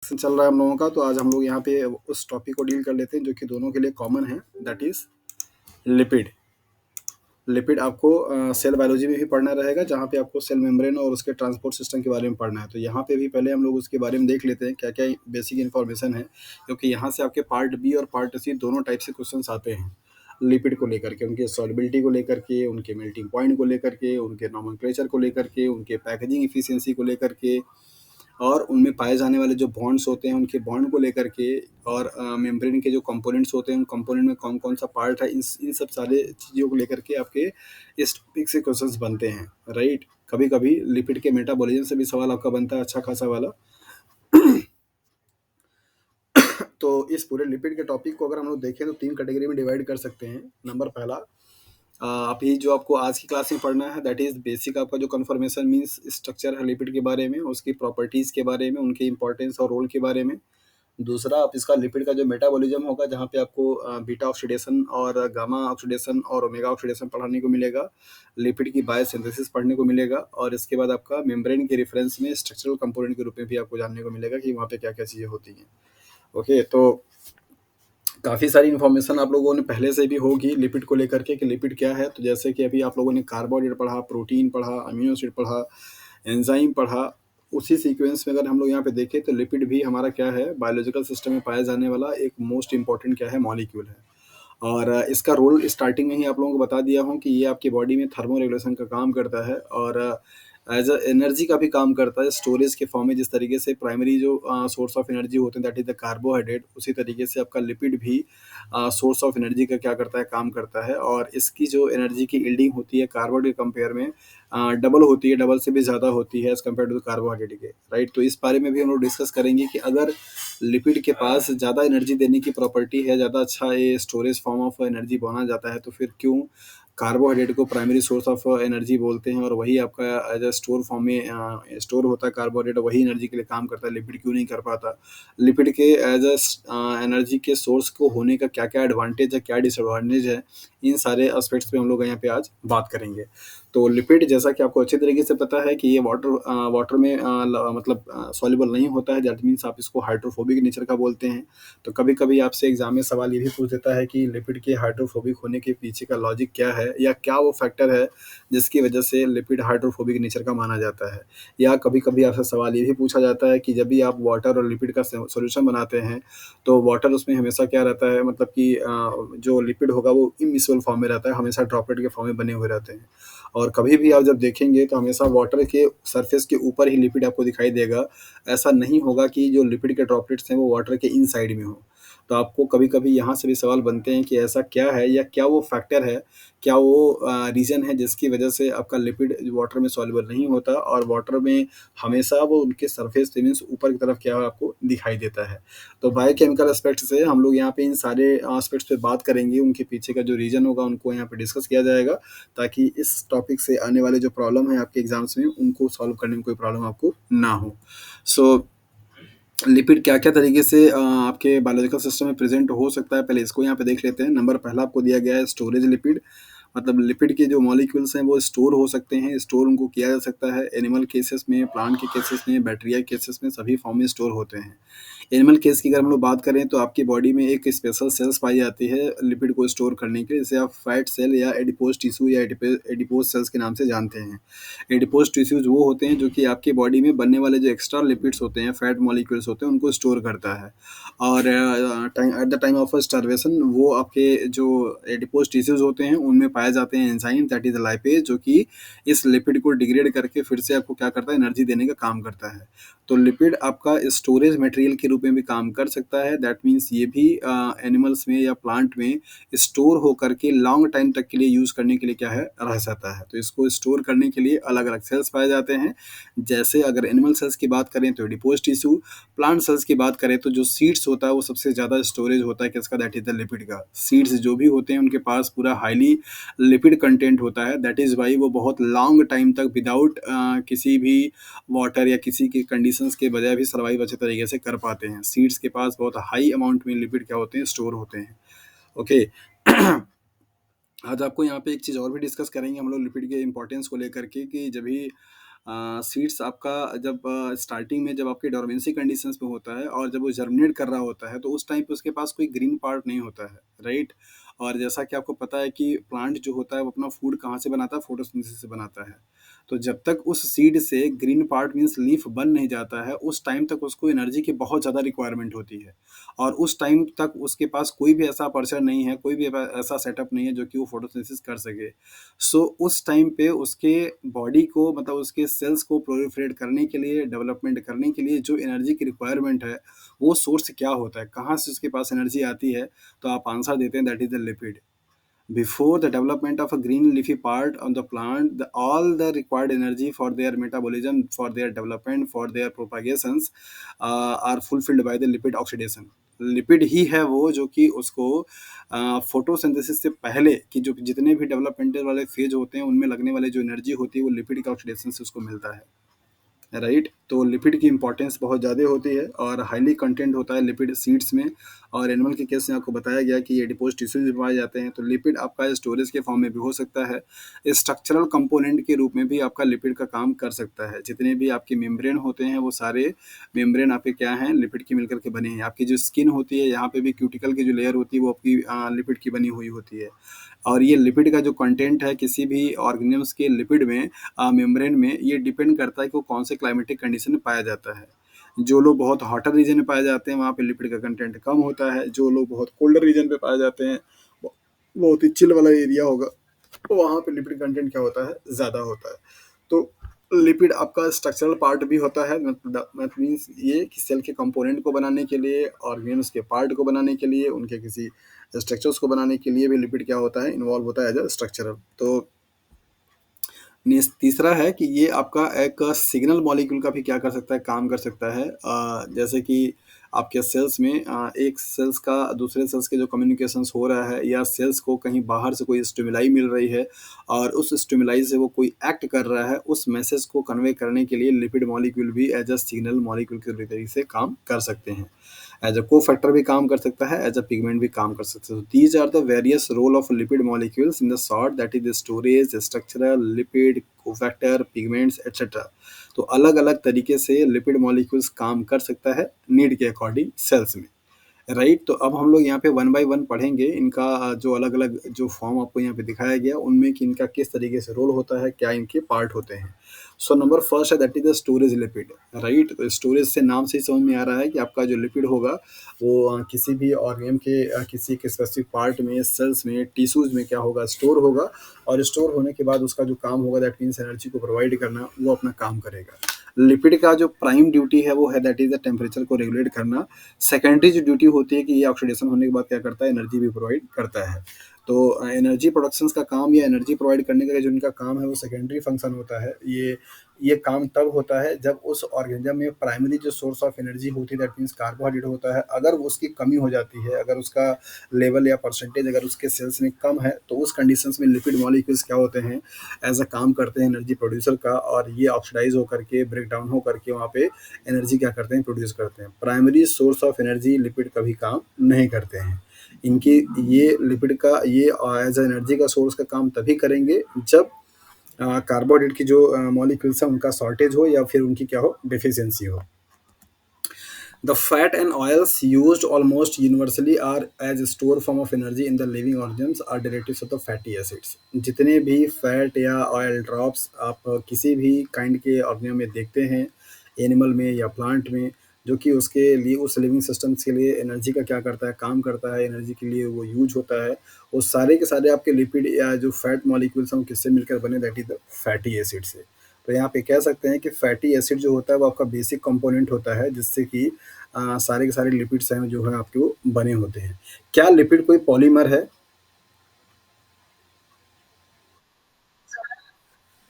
चल रहा है हम लोगों का, तो आज हम लोग यहाँ पे उस टॉपिक को डील कर लेते हैं जो कि दोनों के लिए कॉमन है, दैट इज लिपिड। लिपिड आपको सेल बायोलॉजी में भी पढ़ना रहेगा, जहाँ पे आपको सेल मेम्ब्रेन और उसके ट्रांसपोर्ट सिस्टम के बारे में पढ़ना है। तो यहाँ पे भी पहले हम लोग उसके बारे में देख लेते हैं क्या क्या बेसिक इन्फॉर्मेशन है, क्योंकि यहाँ से आपके पार्ट बी और पार्ट सी दोनों टाइप से क्वेश्चन आते हैं लिपिड को लेकर के, उनके सॉल्युबिलिटी को लेकर के, उनके मेल्टिंग पॉइंट को लेकर के, उनके नॉमेनक्लेचर को लेकर के, उनके पैकेजिंग इफिशियंसी को लेकर के, और उनमें पाए जाने वाले जो बॉन्ड्स होते हैं उनके बॉन्ड को लेकर के, और मेम्ब्रेन के जो कंपोनेंट्स होते हैं उन कंपोनेंट में कौन कौन सा पार्ट है, इन सब सारे चीज़ों को लेकर के आपके इस टॉपिक से क्वेश्चंस बनते हैं, राइट। कभी कभी लिपिड के मेटाबॉलिज्म से भी सवाल आपका बनता है, अच्छा खासा वाला। तो इस पूरे लिपिड के टॉपिक को अगर हम लोग देखें तो 3 कैटेगरी में डिवाइड कर सकते हैं। नंबर पहला, अभी जो आपको आज की क्लास में पढ़ना है दैट इज बेसिक, आपका जो कन्फर्मेशन मींस स्ट्रक्चर है लिपिड के बारे में, उसकी प्रॉपर्टीज के बारे में, उनके इंपॉर्टेंस और रोल के बारे में। दूसरा, आप इसका लिपिड का जो मेटाबॉलिज्म होगा, जहाँ पे आपको बीटा ऑक्सीडेशन और गामा ऑक्सीडेशन और ओमेगा ऑक्सीडेशन पढ़ाने को मिलेगा, लिपिड की बायोसिंथेसिस पढ़ने को मिलेगा, और इसके बाद आपका मेम्ब्रेन के रेफरेंस में स्ट्रक्चरल कंपोनेंट के रूप में भी आपको जानने को मिलेगा कि वहाँ पे क्या क्या चीज़ें होती हैं। ओके, तो काफ़ी सारी इन्फॉर्मेशन आप लोगों ने पहले से भी होगी लिपिड को लेकर के कि लिपिड क्या है। तो जैसे कि अभी आप लोगों ने कार्बोहाइड्रेट पढ़ा, प्रोटीन पढ़ा, अमीनो एसिड पढ़ा, एंजाइम पढ़ा, उसी सीक्वेंस में अगर हम लोग यहाँ पे देखें तो लिपिड भी हमारा क्या है, बायोलॉजिकल सिस्टम में पाया जाने वाला एक मोस्ट इंपॉर्टेंट क्या है, मॉलिक्यूल है। और इसका रोल स्टार्टिंग में ही आप लोगों को बता दिया हूँ कि ये आपकी बॉडी में थर्मो रेगुलेशन का काम करता है, और एज अ एनर्जी का भी काम करता है स्टोरेज के फॉर्म में। जिस तरीके से प्राइमरी जो सोर्स ऑफ एनर्जी होते हैं दैट इज द कार्बोहाइड्रेट, उसी तरीके से आपका लिपिड भी सोर्स ऑफ एनर्जी का क्या करता है, काम करता है। और इसकी जो एनर्जी की यील्डिंग होती है कार्बोहाइड्रेट के कंपेयर में डबल होती है, डबल से भी ज़्यादा होती है एज कम्पेयर टू कार्बोहाइड्रेट के, राइट। तो इस बारे में भी हम लोग डिस्कस करेंगे कि अगर लिपिड के पास ज़्यादा एनर्जी देने की प्रॉपर्टी है, ज़्यादा अच्छा ये स्टोरेज फॉर्म ऑफ एनर्जी माना जाता है, तो फिर क्यों कार्बोहाइड्रेट को प्राइमरी सोर्स ऑफ एनर्जी बोलते हैं, और वही आपका एज अ स्टोर फॉर्म में स्टोर होता है कार्बोहाइड्रेट, वही एनर्जी के लिए काम करता है, लिपिड क्यों नहीं कर पाता। लिपिड के एज अ एनर्जी के सोर्स को होने का क्या क्या एडवांटेज है, क्या डिसएडवांटेज है, इन सारे एस्पेक्ट्स पे हम लोग यहाँ पे आज बात करेंगे। तो लिपिड, जैसा कि आपको अच्छे तरीके से पता है कि ये वाटर में मतलब सॉल्युबल नहीं होता है, दैट मीन्स आप इसको हाइड्रोफोबिक नेचर का बोलते हैं। तो कभी कभी आपसे एग्जाम में सवाल ये भी पूछ देता है कि लिपिड के हाइड्रोफोबिक होने के पीछे का लॉजिक क्या है, या क्या वो फैक्टर है जिसकी वजह से लिपिड हाइड्रोफोबिक नेचर का माना जाता है। या कभी कभी आपसे सवाल ये भी पूछा जाता है कि जब भी आप वाटर और लिपिड का सोल्यूशन बनाते हैं तो वाटर उसमें हमेशा क्या रहता है, मतलब कि जो लिपिड होगा वो इमिसबल फॉर्म में रहता है, हमेशा ड्रॉपलेट के फॉर्म में बने हुए रहते हैं। और कभी भी आप जब देखेंगे तो हमेशा वाटर के सरफेस के ऊपर ही लिपिड आपको दिखाई देगा। ऐसा नहीं होगा कि जो लिपिड के ड्रॉपलेट्स हैं वो वाटर के इनसाइड में हो। तो आपको कभी कभी यहाँ से भी सवाल बनते हैं कि ऐसा क्या है, या क्या वो फैक्टर है, क्या वो रीज़न है जिसकी वजह से आपका लिपिड वाटर में सॉल्युबल नहीं होता, और वाटर में हमेशा वो उनके सरफेस से मीन्स ऊपर की तरफ क्या है आपको दिखाई देता है। तो बायोकेमिकल एस्पेक्ट से हम लोग यहाँ पे इन सारे एस्पेक्ट्स पे बात करेंगे, उनके पीछे का जो रीज़न होगा उनको यहाँ पे डिस्कस किया जाएगा, ताकि इस टॉपिक से आने वाले जो प्रॉब्लम है आपके एग्जाम्स में उनको सॉल्व करने में कोई प्रॉब्लम आपको ना हो। सो लिपिड क्या क्या तरीके से आपके बायोलॉजिकल सिस्टम में प्रेजेंट हो सकता है, पहले इसको यहाँ पे देख लेते हैं। नंबर पहला आपको दिया गया है स्टोरेज लिपिड, मतलब लिपिड के जो मॉलिक्यूल्स हैं वो स्टोर हो सकते हैं, स्टोर उनको किया जा सकता है एनिमल केसेस में, प्लांट के केसेस में, बैक्टीरिया केसेस में, सभी फॉर्म में स्टोर होते हैं। एनिमल केस की अगर हम लोग बात करें तो आपकी बॉडी में एक स्पेशल सेल्स पाई जाती है लिपिड को स्टोर करने के लिए, जिसे आप फैट सेल या एडिपोज टिश्यू या एडिपोज सेल्स के नाम से जानते हैं। एडिपोज टिश्यूज वो होते हैं जो कि आपकी बॉडी में बनने वाले जो एक्स्ट्रा लिपिड्स होते हैं, फैट मॉलिक्यूल्स होते हैं, उनको स्टोर करता है। और at the time of starvation वो आपके जो एडिपोज टिश्यूज होते हैं उनमें पाए जाते हैं एंजाइम दैट इज लाइपेज, जो कि इस लिपिड को डिग्रेड करके फिर से आपको क्या करता है, एनर्जी देने का काम करता है। तो लिपिड आपका स्टोरेज मटेरियल के रूप में भी काम कर सकता है, दैट मीन्स ये भी एनिमल्स में या प्लांट में स्टोर होकर के लॉन्ग टाइम तक के लिए यूज़ करने के लिए क्या है, रह सकता है। तो इसको स्टोर करने के लिए अलग अलग सेल्स पाए जाते हैं। जैसे अगर एनिमल सेल्स की बात करें तो एडिपोज टिश्यू, प्लांट सेल्स की बात करें तो जो सीड्स होता है वो सबसे ज़्यादा स्टोरेज होता है किसका, दैट इज द लिपिड का। सीड्स जो भी होते हैं उनके पास पूरा हाईली लिपिड कंटेंट होता है, दैट इज़ वाई वो बहुत लॉन्ग टाइम तक विदाउट किसी भी वाटर या किसी की कंडीशंस के बजाय भी सर्वाइव अच्छे तरीके से कर पाते हैं। सीड्स के पास बहुत हाई अमाउंट में लिपिड क्या होते हैं, स्टोर होते हैं। ओके। आज आपको यहाँ पे एक चीज़ और भी डिस्कस करेंगे हम लोग लिपिड के इंपॉर्टेंस को लेकर के, कि जब भी सीड्स आपका जब स्टार्टिंग में जब आपके डोरमेंसी कंडीशंस में होता है और जब वो जर्मिनेट कर रहा होता है तो उस टाइम पे उसके पास कोई ग्रीन पार्ट नहीं होता है, राइट? और जैसा कि आपको पता है कि प्लांट जो होता है वो अपना फूड कहाँ से बनाता है? फोटोसिंथेसिस से बनाता है। तो जब तक उस सीड से ग्रीन पार्ट मीन्स लीफ बन नहीं जाता है, उस टाइम तक उसको एनर्जी की बहुत ज़्यादा रिक्वायरमेंट होती है। और उस टाइम तक उसके पास कोई भी ऐसा पर्सन नहीं है, कोई भी ऐसा सेटअप नहीं है जो कि वो फोटोसिंथेसिस कर सके। सो उस टाइम पे उसके बॉडी को मतलब उसके सेल्स को प्रोलिफरेट करने के लिए, डेवलपमेंट करने के लिए जो एनर्जी की रिक्वायरमेंट है, वो सोर्स क्या होता है? कहाँ से उसके पास एनर्जी आती है? तो आप आंसर देते हैं that is the lipid. Before the development of a green leafy part on the plant, all the required energy for their metabolism, for their development, for their propagations are fulfilled by the lipid oxidation. Lipid ही है वो जो कि उसको photosynthesis से पहले कि जो जितने भी डेवलपमेंटल वाले फेज होते हैं उनमें लगने वाले जो एनर्जी होती है वो लिपिड के ऑक्सीडेशन से उसको मिलता है, राइट? तो लिपिड की इंपॉर्टेंस बहुत ज़्यादा होती है और हाईली कंटेंट होता है लिपिड सीड्स में। और एनिमल के केस में आपको बताया गया कि ये डिपोज टिश्यूज में पाए जाते हैं। तो लिपिड आपका स्टोरेज के फॉर्म में भी हो सकता है, स्ट्रक्चरल कंपोनेंट के रूप में भी आपका लिपिड का काम कर सकता है। जितने भी आपके मेम्ब्रेन होते हैं वो सारे मेम्ब्रेन आपके क्या हैं? लिपिड की मिलकर के बने हैं। आपकी जो स्किन होती है यहाँ पे भी क्यूटिकल की जो लेयर होती है वो आपकी लिपिड की बनी हुई होती है। और ये लिपिड का जो कंटेंट है किसी भी ऑर्गेनिम्स के लिपिड में मेम्ब्रेन में, ये डिपेंड करता है कि वो कौन से क्लाइमेटिक कंडीशन में पाया जाता है। जो लोग बहुत हॉटर रीजन में पाए जाते हैं वहाँ पे लिपिड का कंटेंट कम होता है। जो लोग बहुत कोल्डर रीजन पे पाए जाते हैं, बहुत ही चिल वाला एरिया होगा, तो वहाँ पे लिपिड कंटेंट क्या होता है? ज़्यादा होता है। तो लिपिड आपका स्ट्रक्चरल पार्ट भी होता है, दैट मीन्स ये कि सेल के कंपोनेंट को बनाने के लिए, ऑर्गेन्स के पार्ट को बनाने के लिए, उनके किसी स्ट्रक्चर्स को बनाने के लिए भी लिपिड क्या होता है? इन्वॉल्व होता है एज अ स्ट्रक्चरल। तो तीसरा है कि ये आपका एक सिग्नल मॉलिक्यूल का भी क्या कर सकता है? काम कर सकता है। जैसे कि आपके सेल्स में एक सेल्स का दूसरे सेल्स के जो कम्युनिकेशंस हो रहा है या सेल्स को कहीं बाहर से कोई स्टिमुलाई मिल रही है और उस स्टिमुलाई से वो कोई एक्ट कर रहा है, उस मैसेज को कन्वे करने के लिए लिपिड मॉलिक्यूल भी एज अ सिग्नल मॉलिक्यूल के तरीके से काम कर सकते हैं। एज अ कोफैक्टर भी काम कर सकता है, एज अ पिगमेंट भी काम कर सकता है। These are the various role of lipid molecules in the short, that is storage, structural, lipid, cofactor, pigments etcetera. तो अलग अलग तरीके से लिपिड मॉलिक्यूल्स काम कर सकता है नीड के अकॉर्डिंग सेल्स में, राइट? तो अब हम लोग यहाँ पे वन बाय वन पढ़ेंगे इनका जो अलग अलग जो फॉर्म आपको यहाँ पे दिखाया गया उनमें कि इनका किस तरीके से रोल होता है, क्या इनके पार्ट होते हैं। सो नंबर फर्स्ट है that is the storage lipid, right? तो स्टोरेज से नाम से ही समझ में आ रहा है कि आपका जो लिपिड होगा वो किसी भी ऑर्गेन के किसी के स्पेसिफिक पार्ट में, सेल्स में, टिश्यूज में क्या होगा? स्टोर होगा। और स्टोर होने के बाद उसका जो काम होगा दैट मीन्स एनर्जी को प्रोवाइड करना, वो अपना काम करेगा। लिपिड का जो प्राइम ड्यूटी है वो है दैट इज द टेम्परेचर को रेगुलेट करना। सेकेंडरी जो ड्यूटी होती है कि ये ऑक्सीडेशन होने के बाद क्या करता है? एनर्जी भी प्रोवाइड करता है। तो एनर्जी प्रोडक्शन का काम या एनर्जी प्रोवाइड करने का जो इनका काम है वो सेकेंडरी फंक्शन होता है। ये काम तब होता है जब उस ऑर्गेनिज्म में प्राइमरी जो सोर्स ऑफ एनर्जी होती है दैट मीन्स कार्बोहाइड्रेट होता है, अगर वो उसकी कमी हो जाती है, अगर उसका लेवल या परसेंटेज अगर उसके सेल्स में कम है, तो उस कंडीशंस में लिपिड मॉलिक्यूल्स क्या होते हैं? एज अ काम करते हैं एनर्जी प्रोड्यूसर का, और ये ऑक्सीडाइज होकर के ब्रेक डाउन होकर के वहाँ पे एनर्जी क्या करते हैं? प्रोड्यूस करते हैं। Primary source of energy lipid कभी काम नहीं करते हैं। इनकी ये लिपिड का ये एज एनर्जी का सोर्स का काम तभी करेंगे जब कार्बोहाइड्रेट की जो मॉलिक्यूल्स हैं उनका शॉर्टेज हो या फिर उनकी क्या हो? डिफिशियंसी हो। The fat and oils used almost universally are as store form of energy in the living organisms are derivatives of the fatty acids. जितने भी फैट या ऑयल ड्रॉप्स आप किसी भी काइंड के ऑर्गेनिज्म में देखते हैं, एनिमल में या प्लांट में, जो कि उसके लिए उस लिविंग सिस्टम्स के लिए एनर्जी का क्या करता है? काम करता है, एनर्जी के लिए वो यूज होता है। वो सारे के सारे आपके लिपिड या जो फैट मॉलिक्यूल्स हैं वो किससे मिलकर बने? That is the fatty acid से। तो यहाँ पे कह सकते हैं कि फैटी एसिड जो होता है वो आपका बेसिक कंपोनेंट होता है जिससे कि सारे के सारे लिपिड्स हैं जो है आपके वो बने होते हैं। क्या लिपिड कोई पॉलीमर है?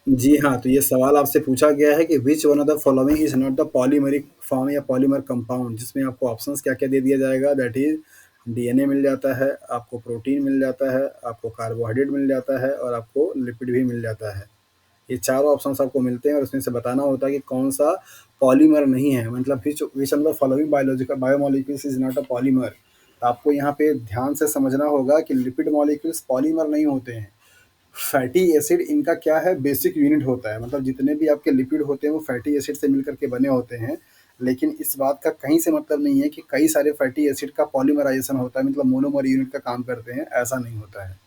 जी हाँ, तो ये सवाल आपसे पूछा गया है कि which one of the following is not the polymeric form या पॉलीमर कंपाउंड, जिसमें आपको ऑप्शंस क्या क्या दे दिया जाएगा? दैट इज डीएनए मिल जाता है, आपको प्रोटीन मिल जाता है, आपको कार्बोहाइड्रेट मिल जाता है और आपको लिपिड भी मिल जाता है। ये चारों ऑप्शंस आपको मिलते हैं और इसमें से बताना होता है कि कौन सा पॉलीमर नहीं है, मतलब which of the following biological biomolecules is not a polymer. तो आपको यहाँ पे ध्यान से समझना होगा कि लिपिड मॉलिक्यूल्स पॉलीमर नहीं होते हैं। फैटी एसिड इनका क्या है, बेसिक यूनिट होता है, मतलब जितने भी आपके लिपिड होते हैं वो फैटी एसिड से मिलकर के बने होते हैं। लेकिन इस बात का कहीं से मतलब नहीं है कि कई सारे फैटी एसिड का पॉलीमराइजेशन होता है, मतलब मोनोमर यूनिट का काम करते हैं, ऐसा नहीं होता है।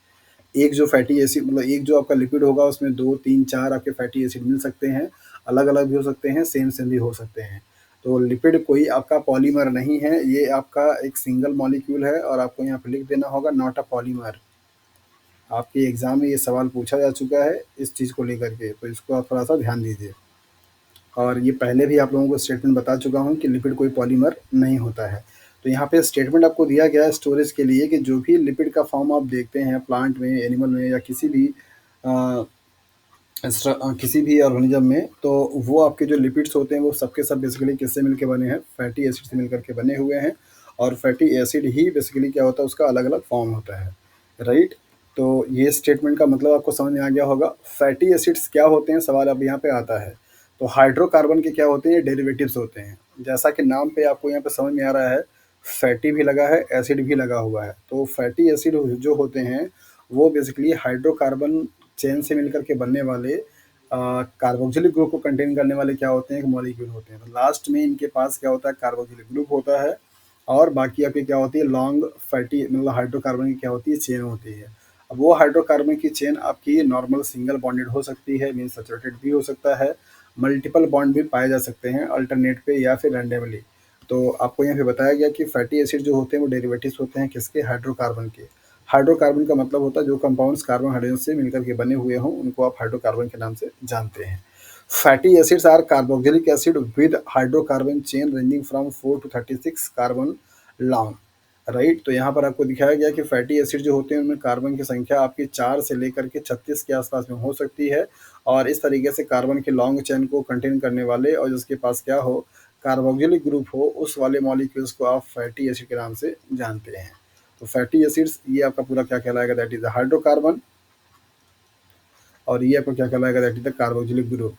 एक जो फैटी एसिड मतलब एक जो आपका लिपिड होगा उसमें 2, 3, 4 आपके फैटी एसिड मिल सकते हैं, अलग-अलग भी हो सकते हैं, सेम-सेम भी हो सकते हैं। तो लिपिड कोई आपका पॉलीमर नहीं है, ये आपका एक सिंगल मॉलिक्यूल है और आपको यहाँ पे लिख देना होगा नॉट अ पॉलीमर। आपके एग्ज़ाम में ये सवाल पूछा जा चुका है इस चीज़ को लेकर के, तो इसको आप थोड़ा-सा ध्यान दीजिए। और ये पहले भी आप लोगों को स्टेटमेंट बता चुका हूँ कि लिपिड कोई पॉलीमर नहीं होता है। तो यहाँ पे स्टेटमेंट आपको दिया गया है स्टोरेज के लिए कि जो भी लिपिड का फॉर्म आप देखते हैं प्लांट में, एनिमल में या किसी भी अ, किसी भी ऑर्गेनिज्म में, तो वो आपके जो लिपिड्स होते हैं वो सबके सब बेसिकली किससे मिलके बने हैं, फैटी एसिड से मिलकर के बने हुए हैं। और फैटी एसिड ही बेसिकली क्या होता है, उसका अलग-अलग फॉर्म होता है, राइट? तो ये स्टेटमेंट का मतलब आपको समझ में आ गया होगा। फैटी एसिड्स क्या होते हैं, सवाल अब यहाँ पे आता है। तो हाइड्रोकार्बन के क्या होते हैं, ये डेरिवेटिव्स होते हैं। जैसा कि नाम पे आपको यहाँ पे समझ में आ रहा है, फैटी भी लगा है, एसिड भी लगा हुआ है। तो फैटी एसिड जो होते हैं, वो बेसिकली हाइड्रोकार्बन चेन से मिलकर के बनने वाले कार्बोक्सिलिक ग्रुप को कंटेन करने वाले क्या होते हैं, एक मॉलिक्यूल होते हैं। तो लास्ट में इनके पास क्या होता है, कार्बोक्सिलिक ग्रुप होता है और बाकी आपकी क्या होती है, लॉन्ग फैटी मतलब हाइड्रोकार्बन की क्या होती है, चेन होती है। अब वो हाइड्रोकार्बन की चेन आपकी नॉर्मल सिंगल बॉन्डेड हो सकती है, मीन सैचुरेटेड भी हो सकता है, मल्टीपल बॉन्ड भी पाए जा सकते हैं अल्टरनेट पे या फिर रैंडमली। तो आपको यहाँ पे बताया गया कि फैटी एसिड जो होते हैं वो डेरिवेटिव्स होते हैं किसके, हाइड्रोकार्बन के। हाइड्रोकार्बन का मतलब होता है जो कंपाउंड्स कार्बन हाइड्रोजन से मिलकर के बने हुए हों उनको आप हाइड्रोकार्बन के नाम से जानते हैं। Fatty acids are carboxylic acid with hydrocarbon chain ranging from 4 to 36 carbon long, right? तो यहाँ पर आपको दिखाया गया कि फैटी एसिड जो होते हैं उनमें कार्बन की संख्या आपकी 4 से लेकर के 36 के आसपास में हो सकती है। और इस तरीके से कार्बन के लॉन्ग चेन को कंटेन करने वाले और जिसके पास क्या हो, कार्बोक्सिलिक ग्रुप हो, उस वाले मॉलिक्यूल्स को आप फैटी एसिड के नाम से जानते हैं। तो फैटी एसिड्स ये आपका पूरा क्या कहलाएगा, दैट इज द हाइड्रोकार्बन। और ये आपको क्या कहलाएगा, that is the carboxylic group.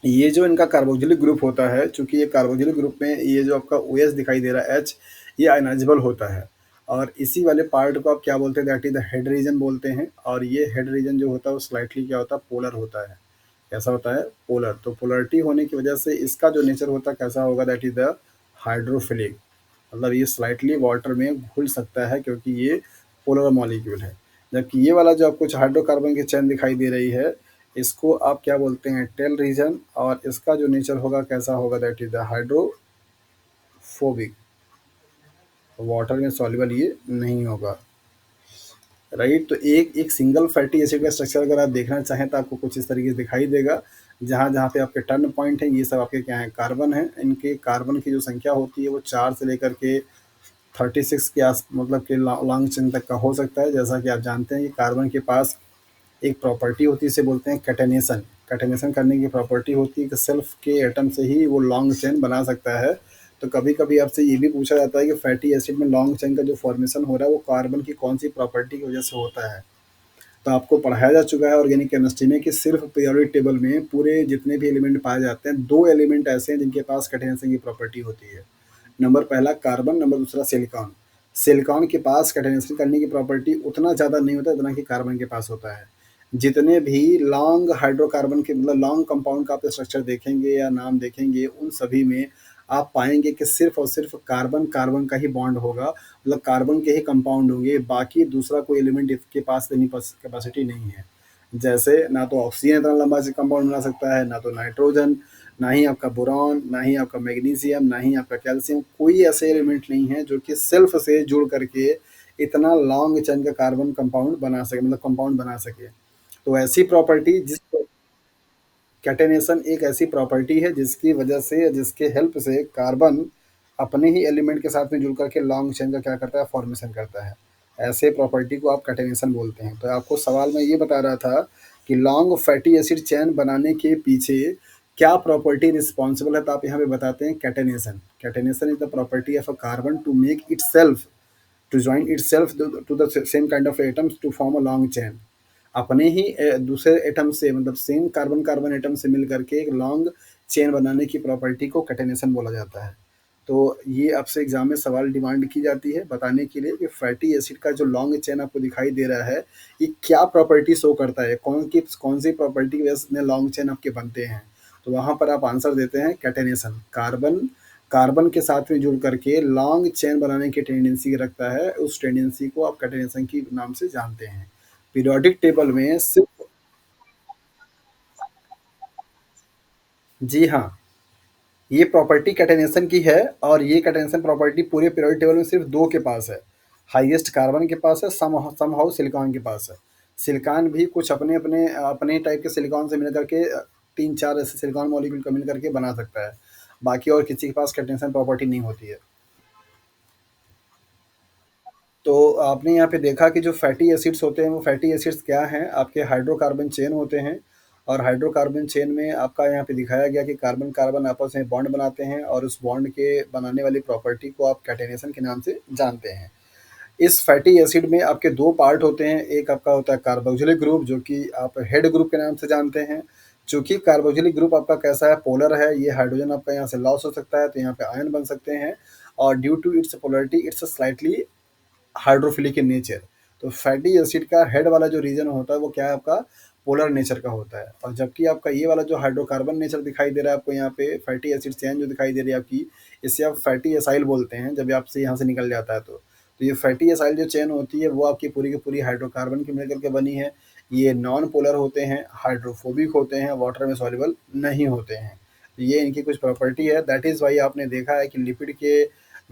ये जो इनका कार्बोक्सिलिक ग्रुप होता है, चूंकि ये कार्बोक्सिलिक ग्रुप में ये जो आपका ओ एच दिखाई दे रहा है, एच, ये आयनाइजेबल होता है। और इसी वाले पार्ट को आप क्या बोलते हैं, that is the head region बोलते हैं। और ये हेड रीजन जो होता है वो स्लाइटली क्या होता है, पोलर होता है। कैसा होता है, पोलर। तो पोलरिटी होने की वजह से इसका जो नेचर होता है कैसा होगा, दैट इज द हाइड्रोफिलिक। मतलब ये स्लाइटली वाटर में घुल सकता है क्योंकि ये पोलर मॉलिक्यूल है। जबकि ये वाला जो आपको हाइड्रोकार्बन की चेन दिखाई दे रही है, इसको आप क्या बोलते हैं, टेल रीजन। और इसका जो नेचर होगा कैसा होगा, that is the hydrophobic. Water में सॉल्युबल ये नहीं होगा, राइट? तो एक एक सिंगल फैटी एसिड का स्ट्रक्चर अगर आप देखना चाहें तो आपको कुछ इस तरीके से दिखाई देगा। जहाँ जहाँ पे आपके टर्न पॉइंट हैं ये सब आपके क्या है, कार्बन है। इनके कार्बन की जो संख्या होती है वो 4 से लेकर के 36 के आस मतलब के लॉन्ग चेन तक का हो सकता है। जैसा कि आप जानते हैं कि कार्बन के पास एक प्रॉपर्टी होती है, इसे बोलते हैं कैटेनेशन। कैटेनेशन करने की प्रॉपर्टी होती है कि सेल्फ के एटम से ही वो लॉन्ग चेन बना सकता है। तो कभी कभी आपसे ये भी पूछा जाता है कि फैटी एसिड में लॉन्ग चेन का जो फॉर्मेशन हो रहा है वो कार्बन की कौन सी प्रॉपर्टी की वजह से होता है। तो आपको पढ़ाया जा चुका है ऑर्गेनिक केमिस्ट्री में कि सिर्फ पीरियोडिक टेबल में पूरे जितने भी एलिमेंट पाए जाते हैं, दो एलिमेंट ऐसे हैं जिनके पास कैटेनेशन की प्रॉपर्टी होती है। नंबर पहला कार्बन, नंबर दूसरा सिलिकॉन। सिलिकॉन के पास कैटेनेशन करने की प्रॉपर्टी उतना ज़्यादा नहीं होता जितना कि कार्बन के पास होता है। जितने भी लॉन्ग हाइड्रोकार्बन के मतलब लॉन्ग कंपाउंड का आप स्ट्रक्चर देखेंगे या नाम देखेंगे, उन सभी में आप पाएंगे कि सिर्फ और सिर्फ कार्बन कार्बन का ही बॉन्ड होगा, मतलब कार्बन के ही कंपाउंड होंगे, बाकी दूसरा कोई एलिमेंट इसके पास इतनी कैपेसिटी नहीं है। जैसे ना तो ऑक्सीजन इतना लंबा से कंपाउंड बना सकता है, ना तो नाइट्रोजन, ना ही आपका बोरॉन, ना ही आपका मैग्नीशियम, ना ही आपका कैल्शियम। कोई ऐसे एलिमेंट नहीं है जो कि सेल्फ से जुड़ करके इतना लॉन्ग चेन का कार्बन कंपाउंड बना सके, मतलब कंपाउंड बना सके। तो ऐसी प्रॉपर्टी जिस कैटेनेशन एक ऐसी प्रॉपर्टी है जिसकी वजह से, जिसके हेल्प से कार्बन अपने ही एलिमेंट के साथ में जुड़ करके लॉन्ग चेन का क्या करता है, फॉर्मेशन करता है। ऐसे प्रॉपर्टी को आप कैटेनेशन बोलते हैं। तो आपको सवाल में ये बता रहा था कि लॉन्ग फैटी एसिड चेन बनाने के पीछे क्या प्रॉपर्टी रिस्पॉन्सिबल है, तो आप यहाँ पे बताते हैं catenation. Catenation is the property of a carbon to make itself, to join itself to the same kind of atoms to form a long chain। अपने ही दूसरे एटम से मतलब सेम कार्बन कार्बन एटम से मिल करके एक long chain बनाने की property को कैटेनेशन बोला जाता है। तो ये आपसे एग्ज़ाम में सवाल डिमांड की जाती है बताने के लिए कि फैटी एसिड का जो लॉन्ग चेन आपको दिखाई दे रहा है, ये क्या प्रॉपर्टी शो करता है? कौन-सी प्रॉपर्टी की वजह से इतने लॉन्ग चेन आपके बनते हैं? तो वहाँ पर आप आंसर देते हैं कैटेनेशन। कार्बन कार्बन के साथ में जुड़ करके लॉन्ग चेन बनाने की टेंडेंसी रखता है, उस टेंडेंसी को आप कैटेनेशन के नाम से जानते हैं। पीरियोडिक टेबल में सिर्फ जी हाँ। ये प्रॉपर्टी कैटेनेशन की है और ये कैटेनेशन प्रॉपर्टी पूरे पीरियोडिक टेबल में सिर्फ दो के पास है। हाईएस्ट कार्बन के पास है, समहाउ सिलिकॉन के पास है। सिलिकॉन भी कुछ अपने अपने अपने टाइप के सिलिकॉन से मिल करके तीन चार ऐसे सिलिकॉन मॉलिक्यूल का मिल करके बना सकता है। बाकी और किसी के पास कैटेनेशन प्रॉपर्टी नहीं होती है। तो आपने यहाँ पे देखा कि जो फैटी एसिड्स होते हैं वो फैटी एसिड्स क्या हैं, आपके हाइड्रोकार्बन चेन होते हैं। और हाइड्रोकार्बन चेन में आपका यहाँ पे दिखाया गया कि कार्बन कार्बन आपस में बॉन्ड बनाते हैं और उस बॉन्ड के बनाने वाली प्रॉपर्टी को आप कैटेनेशन के नाम से जानते हैं। इस फैटी एसिड में आपके दो पार्ट होते हैं, एक आपका होता है कार्बोक्सिलिक ग्रुप जो कि आप हेड ग्रुप के नाम से जानते हैं। चूंकि कार्बोक्सिलिक ग्रुप आपका कैसा है, पोलर है, ये हाइड्रोजन आपका यहाँ से लॉस हो सकता है तो यहाँ पे आयन बन सकते हैं। और due to its polarity its slightly hydrophilic in nature. तो फैटी एसिड का हेड वाला जो रीजन होता है वो क्या है, आपका पोलर नेचर का होता है। और जबकि आपका ये वाला जो हाइड्रोकार्बन नेचर दिखाई दे रहा है आपको यहाँ पे, फैटी एसिड चेन जो दिखाई दे रही है आपकी, इसे आप फैटी एसाइल बोलते हैं जब आपसे यहाँ से निकल जाता है तो ये फैटी एसाइल जो चेन होती है वो आपकी पूरी की पूरी हाइड्रोकार्बन की मिलकर के बनी है। ये नॉन पोलर होते हैं, हाइड्रोफोबिक होते हैं, वाटर में सॉल्युबल नहीं होते हैं। तो ये इनकी कुछ प्रॉपर्टी है। दैट इज़ वाई आपने देखा है कि लिपिड के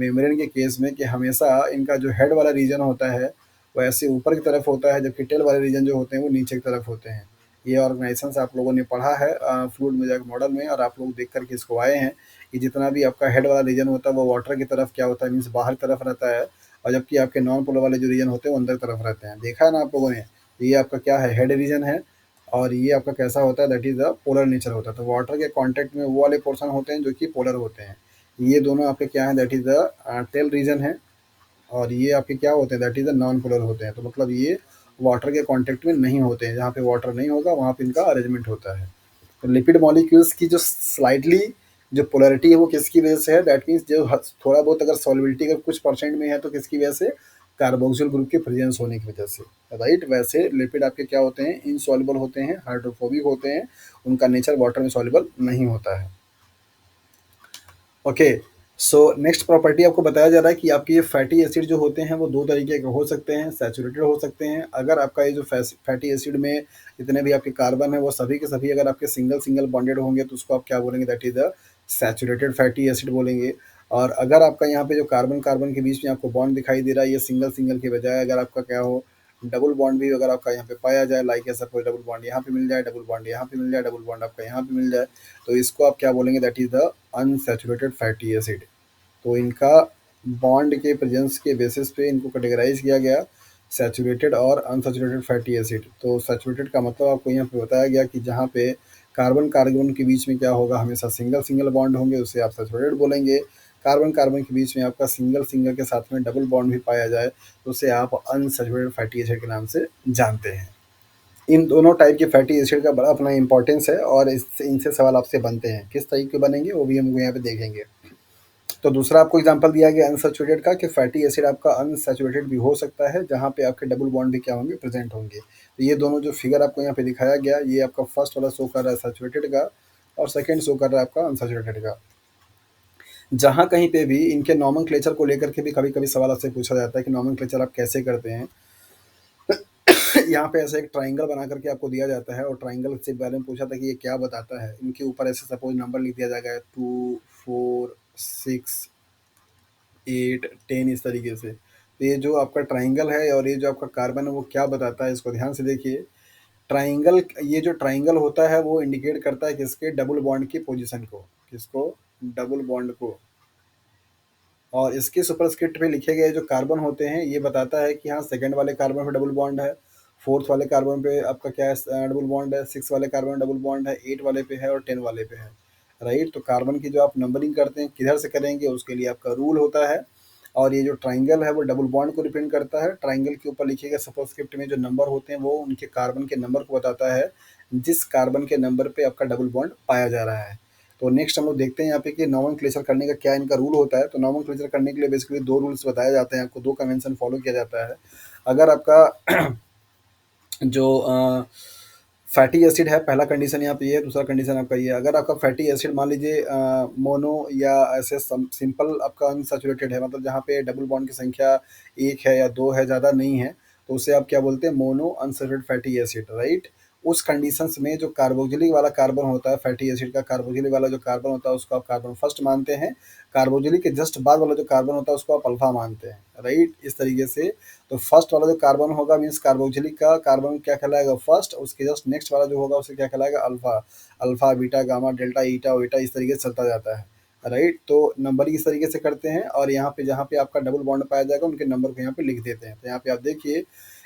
मेम्ब्रेन के केस में कि हमेशा इनका जो हेड वाला रीजन होता है वो ऐसे ऊपर की तरफ होता है, जबकि टेल वाले रीजन जो होते हैं वो नीचे की तरफ होते हैं। ये ऑर्गेनाइजेशंस आप लोगों ने पढ़ा है फ्लूइड मोज़ेक मॉडल में, और आप लोग देख कर के इसको आए हैं कि जितना भी आपका हेड वाला रीजन होता है वो वाटर की तरफ क्या होता है, मीन्स बाहर की तरफ रहता है। और जबकि आपके नॉन पोलर वाले जो रीजन होते हैं वो अंदर की तरफ रहते हैं। देखा है ना आप लोगों ने? तो ये आपका क्या है, हेड रीजन है। और ये आपका कैसा होता है, that is the polar nature होता है। तो वाटर के कॉन्टैक्ट में वो वाले पोर्शन होते हैं जो कि पोलर होते हैं। ये दोनों आपके क्या हैं, that is the tail region है। और ये आपके क्या होते हैं, that is the non polar होते हैं। तो मतलब ये वाटर के कॉन्टैक्ट में नहीं होते हैं, जहाँ पे वाटर नहीं होगा वहाँ पे इनका अरेंजमेंट होता है। तो लिपिड मॉलिक्यूल्स की जो स्लाइटली जो पोलैरिटी है वो किसकी वजह से है, दैट मीन्स जो थोड़ा बहुत अगर सॉल्युबिलिटी अगर कुछ परसेंट में है तो किसकी वजह से, कार्बोक्सिल ग्रुप के प्रेजेंस होने की वजह से, राइट। वैसे लिपिड आपके क्या होते हैं, इनसॉल्युबल होते हैं, हाइड्रोफोबिक होते हैं, उनका नेचर वाटर में सॉल्युबल नहीं होता है। ओके। सो नेक्स्ट प्रॉपर्टी आपको बताया जा रहा है कि आपके ये फैटी एसिड जो होते हैं वो दो तरीके के हो सकते हैं, सैचुरेटेड हो सकते हैं। अगर आपका ये जो फैटी एसिड में जितने भी आपके कार्बन है वो सभी के सभी अगर आपके सिंगल सिंगल बॉन्डेड होंगे तो उसको आप क्या बोलेंगे, that is the saturated fatty acid बोलेंगे। और अगर आपका यहाँ पे जो कार्बन कार्बन के बीच में आपको बॉन्ड दिखाई दे रहा है ये सिंगल सिंगल के बजाय अगर आपका क्या हो, डबल बॉन्ड भी अगर आपका यहाँ पे पाया जाए, लाइक ऐसा कोई डबल बॉन्ड यहाँ पे मिल जाए, डबल बॉन्ड यहाँ पे मिल जाए, डबल बॉन्ड आपका यहाँ पे मिल जाए, तो इसको आप क्या बोलेंगे, that is the unsaturated fatty acid. तो इनका बॉन्ड के प्रेजेंस के बेसिस पे इनको कैटेगराइज किया गया, सैचुरेटेड और अनसैचुरेटेड फैटी एसिड। तो सैचुरेटेड का मतलब आपको यहाँ पे बताया गया कि जहाँ पे कार्बन कार्बन के बीच में क्या होगा, हमेशा सिंगल सिंगल बॉन्ड होंगे, उसे आप सैचुरेटेड बोलेंगे। कार्बन कार्बन के बीच में आपका सिंगल सिंगल के साथ में डबल बॉन्ड भी पाया जाए तो उसे आप अनसैचुरेटेड फैटी एसिड के नाम से जानते हैं। इन दोनों टाइप के फैटी एसिड का बड़ा अपना इंपॉर्टेंस है और इससे इनसे सवाल आपसे बनते हैं, किस तरीके के बनेंगे वो भी हम यहाँ पे देखेंगे। तो दूसरा आपको एग्जांपल दिया गया अनसैचुरेटेड का कि फैटी एसिड आपका अनसैचुरेटेड भी हो सकता है जहाँ पे आपके डबल बॉन्ड भी क्या होंगे, प्रेजेंट होंगे। तो ये दोनों जो फिगर आपको यहाँ पे दिखाया गया, ये आपका फर्स्ट वाला शो कर रहा है सैचुरेटेड का और सेकंड शो कर रहा है आपका अनसैचुरेटेड का। जहाँ कहीं पे भी इनके नॉमेनक्लेचर को लेकर के भी कभी कभी सवाल आपसे पूछा जाता है कि नॉमेनक्लेचर आप कैसे करते हैं। यहाँ पे ऐसे एक ट्राइंगल बना करके आपको दिया जाता है और ट्राइंगल से बारे में पूछा था कि ये क्या बताता है। इनके ऊपर ऐसे सपोज नंबर लिख दिया जाएगा 2 4 6 8 10 इस तरीके से। तो ये जो आपका ट्राइंगल है और ये जो आपका कार्बन है वो क्या बताता है, इसको ध्यान से देखिए। ट्राइंगल, ये जो ट्राइंगल होता है वो इंडिकेट करता है किसके, डबल बॉन्ड की पोजीशन को, किसको, डबल बॉन्ड को। और इसके सुपरस्क्रिप्ट पे लिखे गए जो कार्बन होते हैं ये बताता है कि हाँ सेकंड वाले कार्बन पे डबल बॉन्ड है, फोर्थ वाले कार्बन पे आपका क्या है, डबल बॉन्ड है, सिक्स वाले कार्बन डबल बॉन्ड है, 8 वाले पे है और 10 वाले पे है, राइट। तो कार्बन की जो आप नंबरिंग करते हैं किधर से करेंगे उसके लिए आपका रूल होता है। और ये जो ट्राइंगल है वो डबल बॉन्ड को रिप्रेजेंट करता है। ट्राइंगल के ऊपर लिखे गए सुपरस्क्रिप्ट में जो नंबर होते हैं वो उनके कार्बन के नंबर को बताता है जिस कार्बन के नंबर पे आपका डबल बॉन्ड पाया जा रहा है। तो नेक्स्ट हम लोग देखते हैं यहाँ पे कि नोमेनक्लेचर करने का क्या इनका रूल होता है। तो नोमेनक्लेचर करने के लिए बेसिकली 2 रूल्स बताए जाते हैं आपको, 2 कन्वेंशन फॉलो किया जाता है। अगर आपका जो फैटी एसिड है, पहला कंडीशन यहाँ पे ये है, दूसरा कंडीशन आपका ये है, अगर आपका फैटी एसिड मान लीजिए मोनो या ऐसे सिंपल आपका अनसैचुरेटेड है, मतलब जहाँ पे डबल बॉन्ड की संख्या 1 है या 2 है, ज़्यादा नहीं है, तो उसे आप क्या बोलते हैं, mono unsaturated fatty acid, right. उस कंडीशंस में जो कार्बोक्सिलिक वाला कार्बन होता है, फैटी एसिड का कार्बोक्सिलिक वाला जो कार्बन होता है उसको आप कार्बन फर्स्ट मानते हैं, कार्बोक्सिलिक के जस्ट बाद वाला जो कार्बन होता है उसको आप अल्फा मानते हैं, राइट, इस तरीके से। तो फर्स्ट वाला जो कार्बन होगा मीन्स कार्बोक्सिलिक का कार्बन क्या कहलाएगा, फर्स्ट, उसके जस्ट नेक्स्ट वाला जो होगा उसे क्या कहलाएगा, alpha. Alpha, beta, gamma, delta, eta, वीटा, इस तरीके से चलता जाता है, राइट। तो नंबरिंग इस तरीके से करते हैं, और यहाँ पे जहाँ पे आपका डबल बॉन्ड पाया जाएगा उनके नंबर को यहाँ पे लिख देते हैं। तो यहाँ पे आप देखिए,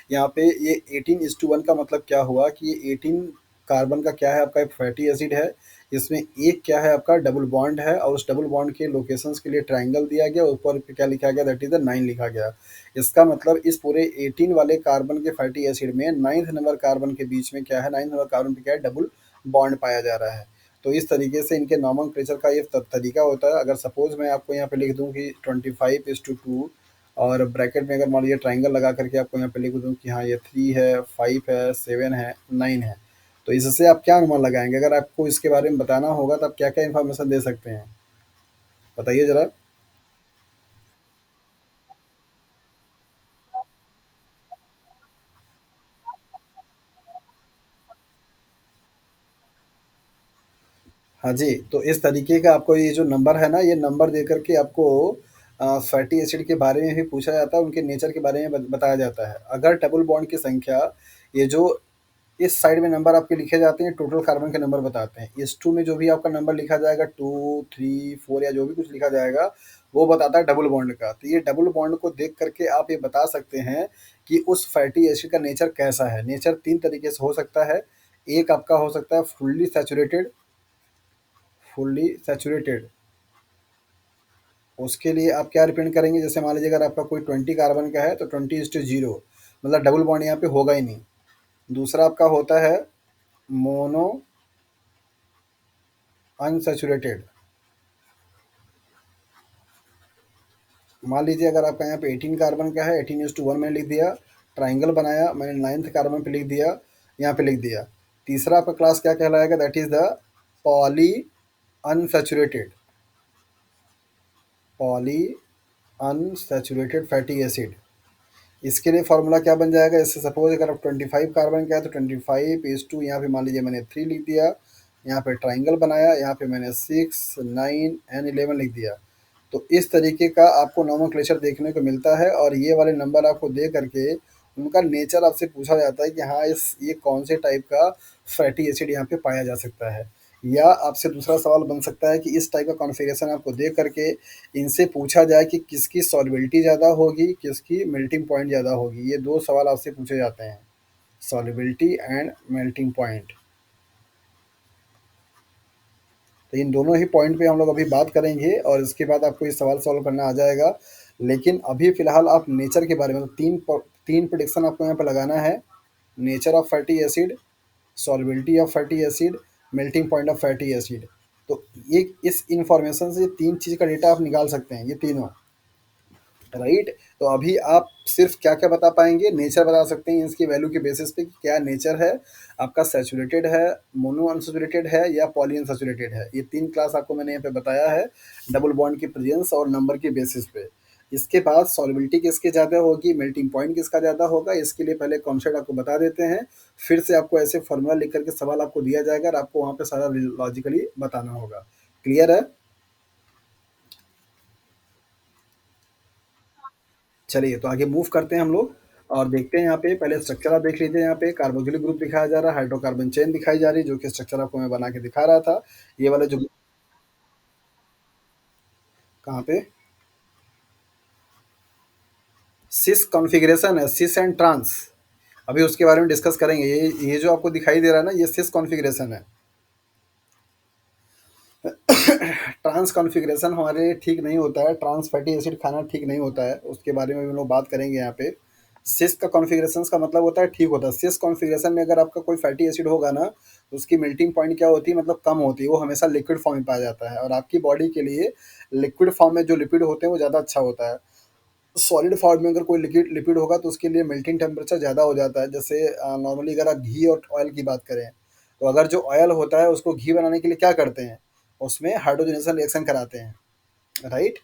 यहाँ पे ये 18:1 का मतलब क्या हुआ कि ये 18 कार्बन का क्या है, आपका एक फैटी एसिड है, इसमें एक क्या है, आपका डबल बॉन्ड है, और उस डबल बॉन्ड के लोकेशंस के लिए ट्रायंगल दिया गया, ऊपर पे क्या लिखा गया, दैट इज द 9 लिखा गया। इसका मतलब इस पूरे 18 वाले कार्बन के फैटी एसिड में 9th नंबर कार्बन के बीच में क्या है, 9th नंबर कार्बन पे क्या है, डबल बॉन्ड पाया जा रहा है। तो इस तरीके से इनके नॉमेनक्लेचर का ये तरीका होता है। अगर सपोज मैं आपको यहाँ पे लिख दूँ कि 25:2, और ब्रैकेट में अगर मान लीजिए ट्राइंगल लगा करके आपको यहाँ पे लिख दूँ कि हाँ ये 3 है, 5 है, 7 है, 9 है, तो इससे आप क्या अनुमान लगाएंगे? अगर आपको इसके बारे में बताना होगा तो आप क्या क्या इन्फॉर्मेशन दे सकते हैं, बताइए जरा। हाँ जी, तो इस तरीके का आपको ये जो नंबर है ना, ये नंबर दे कर के आपको फैटी एसिड के बारे में भी पूछा जाता है, उनके नेचर के बारे में बताया जाता है। अगर डबल बॉन्ड की संख्या, ये जो इस साइड में नंबर आपके लिखे जाते हैं, टोटल कार्बन के नंबर बताते हैं। इस 2 में जो भी आपका नंबर लिखा जाएगा, 2, 3, 4 या जो भी कुछ लिखा जाएगा, वो बताता है डबल बॉन्ड का। तो ये डबल बॉन्ड को देख करके आप ये बता सकते हैं कि उस फैटी एसिड का नेचर कैसा है। नेचर 3 तरीके से हो सकता है। एक आपका हो सकता है फुल्ली सैचुरेटेड। उसके लिए आप क्या रिप्रेजेंट करेंगे, जैसे मान लीजिए अगर आपका कोई 20 कार्बन का है तो 20:0, मतलब डबल बॉन्ड यहाँ पे होगा ही नहीं। दूसरा आपका होता है मोनो अनसैचुरेटेड। मान लीजिए अगर आपका यहाँ पे 18 कार्बन का है, 18:1 मैंने लिख दिया, ट्राइंगल बनाया, मैंने 9th कार्बन पे लिख दिया, यहाँ पे लिख दिया। तीसरा आपका क्लास क्या कहलाएगा, that is the poly unsaturated, poly unsaturated fatty acid. इसके लिए फार्मूला क्या बन जाएगा, इससे सपोज अगर आप 25 कार्बन का है तो 25:2, यहाँ पे मान लीजिए मैंने 3 लिख दिया, यहाँ पे ट्राइंगल बनाया, यहाँ पे मैंने 6, 9 एंड 11 लिख दिया। तो इस तरीके का आपको नोमेनक्लेचर देखने को मिलता है, और ये वाले नंबर आपको दे करके उनका नेचर आपसे पूछा जाता है कि हाँ इस ये कौन से टाइप का फैटी एसिड यहाँ पे पाया जा सकता है। या आपसे दूसरा सवाल बन सकता है कि इस टाइप का कॉन्फ़िगरेशन आपको दे करके इनसे पूछा जाए कि किसकी सॉल्युबिलिटी ज़्यादा होगी, किसकी मेल्टिंग पॉइंट ज़्यादा होगी। ये 2 सवाल आपसे पूछे जाते हैं, सॉल्युबिलिटी एंड मेल्टिंग पॉइंट। तो इन दोनों ही पॉइंट पे हम लोग अभी बात करेंगे, और इसके बाद आपको ये सवाल सॉल्व करना आ जाएगा। लेकिन अभी फ़िलहाल आप नेचर के बारे में, मतलब 3 प्रेडिक्शन आपको यहाँ पे लगाना है। Nature of fatty acid, solubility of fatty acid, melting point of fatty acid. तो ये इस इन्फॉर्मेशन से 3 चीज़ का डेटा आप निकाल सकते हैं, ये तीनों, राइट। तो अभी आप सिर्फ क्या क्या बता पाएंगे, नेचर बता सकते हैं इसकी वैल्यू के बेसिस पे कि क्या नेचर है आपका, सैचुरेटेड है, मोनो अनसैचुरेटेड है, या पॉली अनसैचुरेटेड है। ये 3 क्लास आपको मैंने यहाँ पे बताया है, डबल बॉन्ड की प्रेजेंस और नंबर के बेसिस पे। इसके बाद सॉल्युबिलिटी किसकी ज़्यादा होगी, मेल्टिंग पॉइंट किसका ज़्यादा होगा, इसके लिए पहले कॉन्सेप्ट आपको बता देते हैं, फिर से आपको ऐसे फॉर्मूला लिख करके सवाल आपको दिया जाएगा, और आपको वहाँ पे सारा लॉजिकली बताना होगा। क्लियर है? चलिए तो आगे मूव करते हैं हम लोग, और देखते हैं यहाँ पे, पहले स्ट्रक्चर आप देख लीजिए। यहाँ पे कार्बोक्सिलिक ग्रुप दिखाया जा रहा है, हाइड्रोकार्बन चेन दिखाई जा रही है, जो कि स्ट्रक्चर आपको मैं बना के दिखा रहा था। ये वाला जो कहाँ पे सिस कॉन्फ़िगरेशन है, सिस एंड ट्रांस, अभी उसके बारे में डिस्कस करेंगे। ये जो आपको दिखाई दे रहा है ना, ये सिस कॉन्फ़िगरेशन है। ट्रांस कॉन्फ़िगरेशन हमारे लिए ठीक नहीं होता है, ट्रांस फैटी एसिड खाना ठीक नहीं होता है, उसके बारे में भी हम लोग बात करेंगे यहाँ पे। सिस का कॉन्फ़िगरेशंस का मतलब होता है ठीक होता है। सिस कॉन्फ़िगरेशन में अगर आपका कोई फैटी एसिड होगा ना, तो उसकी मेल्टिंग पॉइंट क्या होती है मतलब कम होती है, वो हमेशा लिक्विड फॉर्म में पाया जाता है और आपकी बॉडी के लिए लिक्विड फॉर्म में जो लिपिड होते हैं वो ज़्यादा अच्छा होता है। सॉलिड फॉर्म में अगर कोई लिक्विड लिपिड होगा तो उसके लिए मेल्टिंग टेम्परेचर ज़्यादा हो जाता है। जैसे नॉर्मली अगर आप घी और ऑयल की बात करें, तो अगर जो ऑयल होता है उसको घी बनाने के लिए क्या करते हैं? उसमें हाइड्रोजनेशन रिएक्शन कराते हैं, राइट?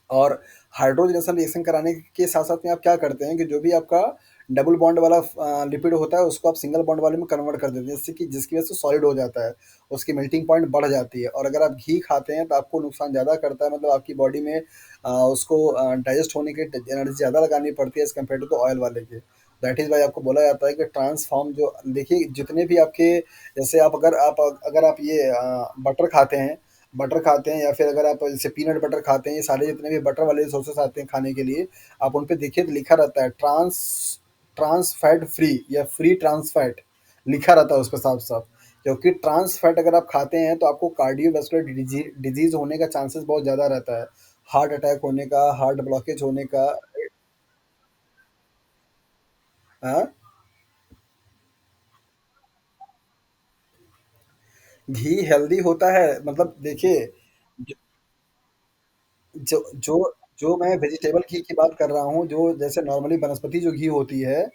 और हाइड्रोजनेशन रिएक्शन कराने के साथ-साथ में आप क्या करते हैं कि जो भी आपका डबल बॉन्ड वाला लिपिड होता है उसको आप सिंगल बॉन्ड वाले में कन्वर्ट कर देते हैं, जिससे कि जिसकी वजह से सॉलिड हो जाता है, उसकी मेल्टिंग पॉइंट बढ़ जाती है और अगर आप घी खाते हैं तो आपको नुकसान ज़्यादा करता है, मतलब आपकी बॉडी में उसको डाइजेस्ट होने की एनर्जी ज़्यादा लगानी पड़ती है as compare to the oil वाले के। दैट इज़ व्हाई आपको बोला जाता है कि ट्रांसफॉर्म जो देखिए जितने भी आपके जैसे आप ये बटर खाते हैं या फिर अगर आप जैसे पीनट बटर खाते हैं, ये सारे जितने भी बटर वाले सोर्सेस आते हैं खाने के लिए, आप उन पे देखिए तो लिखा रहता है ट्रांस फैट फ्री या फ्री ट्रांस फैट, लिखा रहता है उस पे साफ-साफ। क्योंकि ट्रांस फैट अगर आप खाते हैं तो आपको कार्डियोवैस्कुलर डिजीज़ होने का चांसेस बहुत ज़्यादा रहता है। हार्ट अटैक होने का, हार्ट ब्लॉकेज होने का। हाँ, घी हेल्दी होता है मतलब देखिए, ज जो जो जो मैं वेजिटेबल घी की बात कर रहा हूँ, जो जैसे नॉर्मली वनस्पति जो घी होती है,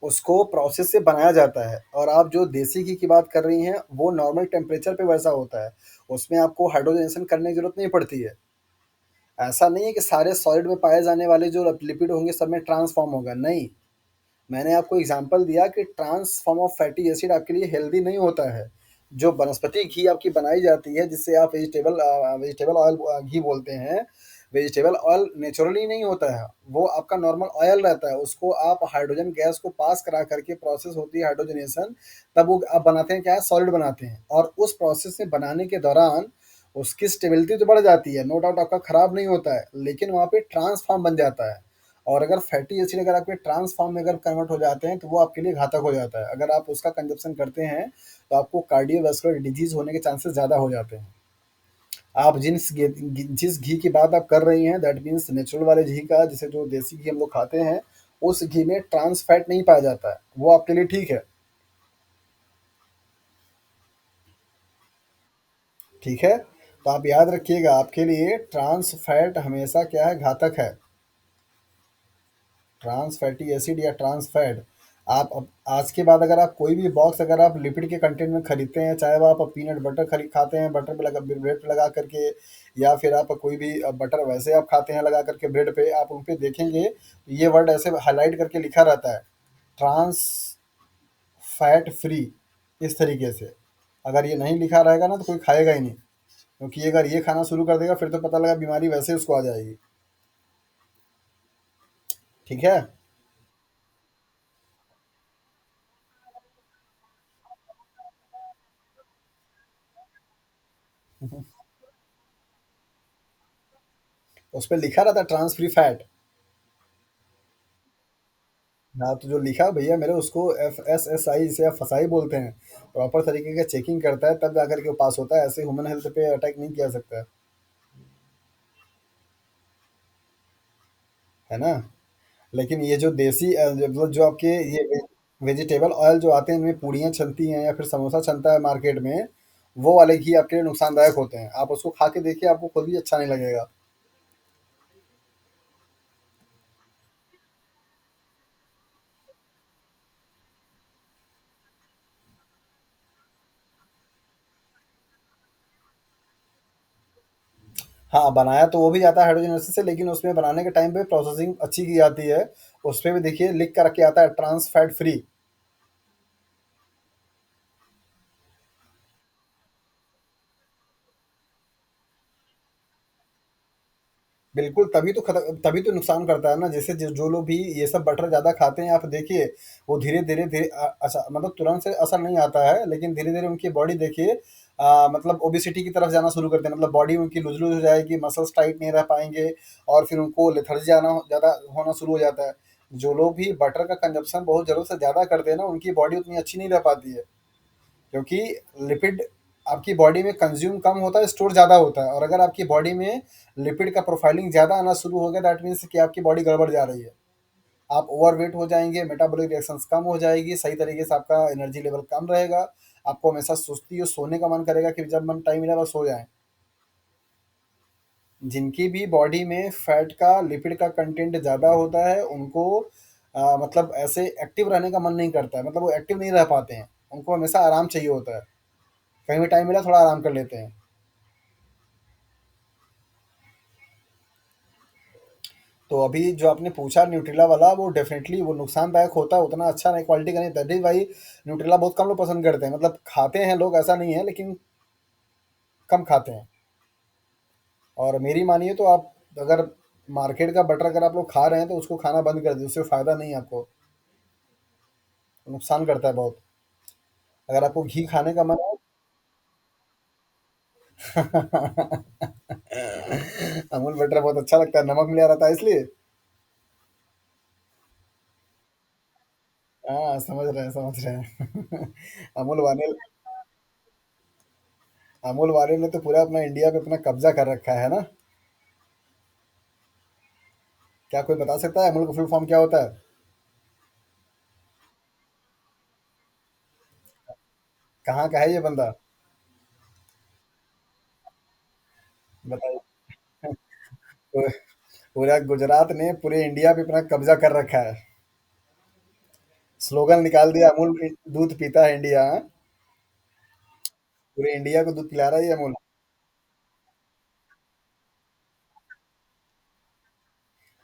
उसको प्रोसेस से बनाया जाता है और आप जो देसी घी की बात कर रही हैं, वो नॉर्मल टेम्परेचर पे वैसा होता है। उसमें आपको हाइड्रोजनेशन करने की ज़रूरत नहीं पड़ती है। ऐसा नहीं है कि सारे सॉलिड में पाए जाने वाले जो लिपिड होंगे सब में ट्रांसफ़ॉर्म होगा, नहीं। मैंने आपको एग्ज़ाम्पल दिया कि trans form of fatty acid आपके लिए हेल्दी नहीं होता है। जो वनस्पति घी आपकी बनाई जाती है जिससे आप वेजिटेबल ऑयल घी बोलते हैं, वेजिटेबल ऑयल नेचुरली नहीं होता है, वो आपका नॉर्मल ऑयल रहता है, उसको आप हाइड्रोजन गैस को पास करा करके प्रोसेस होती है हाइड्रोजनेशन, तब वो आप बनाते हैं क्या है सॉलिड बनाते हैं और उस प्रोसेस में बनाने के दौरान उसकी स्टेबिलिटी तो बढ़ जाती है, नो डाउट आपका खराब नहीं होता है, लेकिन वहाँ पे ट्रांसफॉर्म बन जाता है। और अगर फैटी एसिड अगर आपके ट्रांस फॉर्म में अगर कन्वर्ट हो जाते हैं तो वो आपके लिए घातक हो जाता है। अगर आप उसका कंजप्शन करते हैं तो आपको कार्डियोवैस्कुलर डिजीज़ होने के चांसेस ज़्यादा हो जाते हैं। आप जिस घी की बात आप कर रही हैं दैट मीन्स नेचुरल वाले घी का, जिसे जो देसी घी हम लोग खाते हैं, उस घी में ट्रांस फैट नहीं पाया जाता है। वो आपके लिए ठीक है, ठीक है? तो आप याद रखिएगा आपके लिए ट्रांस फैट हमेशा क्या है घातक है। ट्रांस फैटी एसिड या ट्रांस फैट, आप अब आज के बाद अगर आप कोई भी बॉक्स अगर आप लिपिड के कंटेंट में खरीदते हैं, चाहे वो आप पीनट बटर खरीद खाते हैं बटर पे लगा ब्रेड पे लगा करके, या फिर आप कोई भी बटर वैसे आप खाते हैं लगा करके ब्रेड पे, आप उन पे देखेंगे तो ये वर्ड ऐसे हाईलाइट करके लिखा रहता है, ट्रांस फैट फ्री, इस तरीके से। अगर ये नहीं लिखा रहेगा ना तो कोई खाएगा ही नहीं, क्योंकि अगर ये खाना शुरू कर देगा फिर तो पता लगा बीमारी वैसे ही उसको आ जाएगी। ठीक है? उस पे लिखा रहता है ट्रांस फ्री फैट। हाँ, तो जो लिखा है भैया मेरे उसको FSSI जिसे आप फसाई बोलते हैं, प्रॉपर तरीके का चेकिंग करता है तब जाकर के वो पास होता है, ऐसे ह्यूमन हेल्थ पे अटैक नहीं किया सकता है ना? लेकिन ये जो देसी मतलब जो आपके ये वेजिटेबल ऑयल जो आते हैं इनमें पूड़ियाँ छनती हैं या फिर समोसा छनता है मार्केट में, वो वाले घी आपके लिए नुकसानदायक होते हैं। आप उसको खा के देखिए आपको खुद भी अच्छा नहीं लगेगा। हाँ, बनाया तो वो भी जाता है हाइड्रोजन से, लेकिन उसमें बनाने के टाइम पे प्रोसेसिंग अच्छी की जाती है। उसपे भी देखिए लिख कर के आता है ट्रांस फैट फ्री। बिल्कुल, तभी तो नुकसान करता है ना, जैसे जो लोग भी ये सब बटर ज़्यादा खाते हैं, आप देखिए, वो धीरे-धीरे अच्छा मतलब तुरंत से असर नहीं आता है, लेकिन धीरे-धीरे उनकी बॉडी देखिए मतलब ओबेसिटी की तरफ जाना शुरू करते हैं, मतलब बॉडी उनकी लूज़-लूज़ हो जाएगी, मसल्स टाइट नहीं रह पाएँगे और फिर उनको लेथर्जी आना ज़्यादा होना शुरू हो जाता है। जो लोग भी बटर का कंज़म्पशन बहुत ज़रूरत से ज़्यादा करते हैं ना, उनकी बॉडी उतनी अच्छी नहीं रह पाती है। क्योंकि लिपिड आपकी बॉडी में कंज्यूम कम होता है, स्टोर ज़्यादा होता है और अगर आपकी बॉडी में लिपिड का प्रोफाइलिंग ज़्यादा आना शुरू हो गया दैट मीन्स कि आपकी बॉडी गड़बड़ जा रही है। आप ओवरवेट हो जाएँगे, मेटाबॉलिक रिएक्शंस कम हो जाएगी, सही तरीके से आपका एनर्जी लेवल कम रहेगा, आपको हमेशा सुस्ती और सोने का मन करेगा कि जब मन टाइम मिला बस सो जाएँ। जिनकी भी बॉडी में फैट का, लिपिड का कंटेंट ज़्यादा होता है, उनको मतलब ऐसे एक्टिव रहने का मन नहीं करता है, मतलब वो एक्टिव नहीं रह पाते हैं, उनको हमेशा आराम चाहिए होता है। कहीं भी टाइम मिला थोड़ा आराम कर लेते हैं। तो अभी जो आपने पूछा न्यूट्रेला वाला, वो डेफ़िनेटली वो नुकसानदायक होता है, उतना अच्छा नहीं, क्वालिटी का नहीं, तभी भाई न्यूट्रेला बहुत कम लोग पसंद करते हैं। मतलब खाते हैं लोग, ऐसा नहीं है, लेकिन कम खाते हैं। और मेरी मानिए तो आप अगर मार्केट का बटर अगर आप लोग खा रहे हैं, तो उसको खाना बंद कर दीजिए, उससे फ़ायदा नहीं है आपको, नुकसान करता है बहुत। अगर आपको घी खाने का मन है अमूल बटर बहुत अच्छा लगता है, नमक मिला रहता है इसलिए। हाँ, समझ रहे हैं, समझ रहे हैं। अमूल वाले अमूल वाले ने तो पूरा अपना इंडिया पे अपना कब्जा कर रखा है ना। क्या कोई बता सकता है अमूल का फुल फॉर्म क्या होता है? कहाँ का है ये बंदा? बताइए। पू- पूरा गुजरात ने पूरे इंडिया पे अपना कब्जा कर रखा है। स्लोगन निकाल दिया, अमूल दूध पीता है इंडिया, हाँ? पूरे इंडिया को दूध पिला रहा है ये अमूल।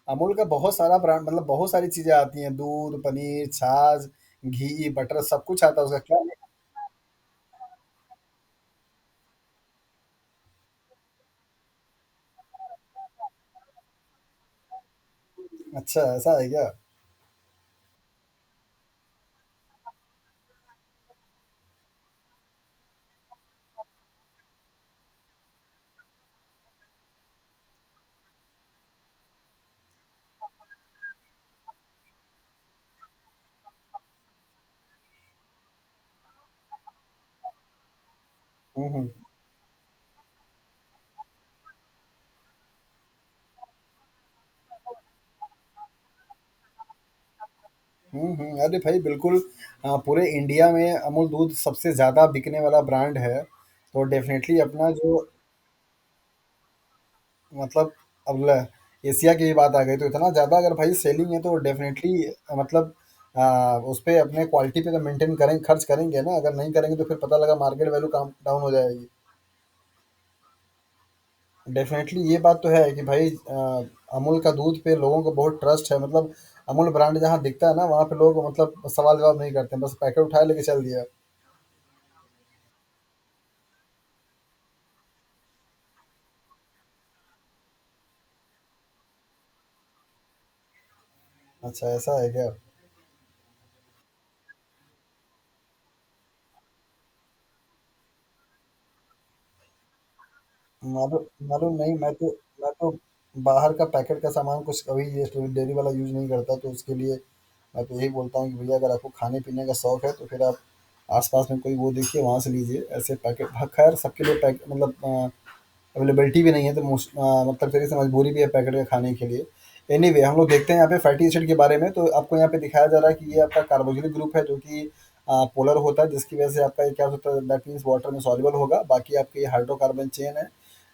अमूल का बहुत सारा ब्रांड, मतलब बहुत सारी चीजें आती हैं, दूध, पनीर, छाछ, घी, बटर, सब कुछ आता है उसका, क्या नहीं। अच्छा, ऐसा है क्या? हम्म। अरे भाई बिल्कुल। पूरे इंडिया में अमूल दूध सबसे ज़्यादा बिकने वाला ब्रांड है, तो डेफिनेटली अपना जो, मतलब अब एशिया की भी बात आ गई, तो इतना ज़्यादा अगर भाई सेलिंग है, तो डेफिनेटली मतलब उस पे अपने क्वालिटी पे तो मेंटेन करें, खर्च करेंगे ना। अगर नहीं करेंगे तो फिर पता लगा मार्केट वैल्यू काम डाउन हो जाएगी। डेफिनेटली ये बात तो है कि भाई अमूल का दूध पे लोगों को बहुत ट्रस्ट है। मतलब अमूल ब्रांड जहाँ दिखता है ना, वहाँ पे लोग मतलब सवाल जवाब नहीं करते हैं, बस पैकेट उठाया लेके चल दिया। अच्छा, ऐसा है क्या? मालूम मालूम नहीं। मैं तो बाहर का पैकेट का सामान कुछ कभी ये डेयरी वाला यूज़ नहीं करता, तो उसके लिए मैं तो यही बोलता हूँ कि भैया अगर आपको खाने पीने का शौक है, तो फिर आप आसपास में कोई वो देखिए, वहाँ से लीजिए। ऐसे पैकेट, हाँ, खैर सबके लिए पैक मतलब अवेलेबिलिटी भी नहीं है, तो मतलब तरीके से मजबूरी भी है पैकेट का खाने के लिए। एनीवे हम लोग देखते हैं यहाँ पे फैटी एसिड के बारे में। तो आपको यहाँ पे दिखाया जा रहा है कि ये आपका कार्बोक्सिलिक ग्रुप है, जो कि पोलर होता है, जिसकी वजह से आपका ये क्या होता है, दैट मीन्स वाटर में सॉल्युबल होगा। बाकी आपके ये हाइड्रोकार्बन चेन है,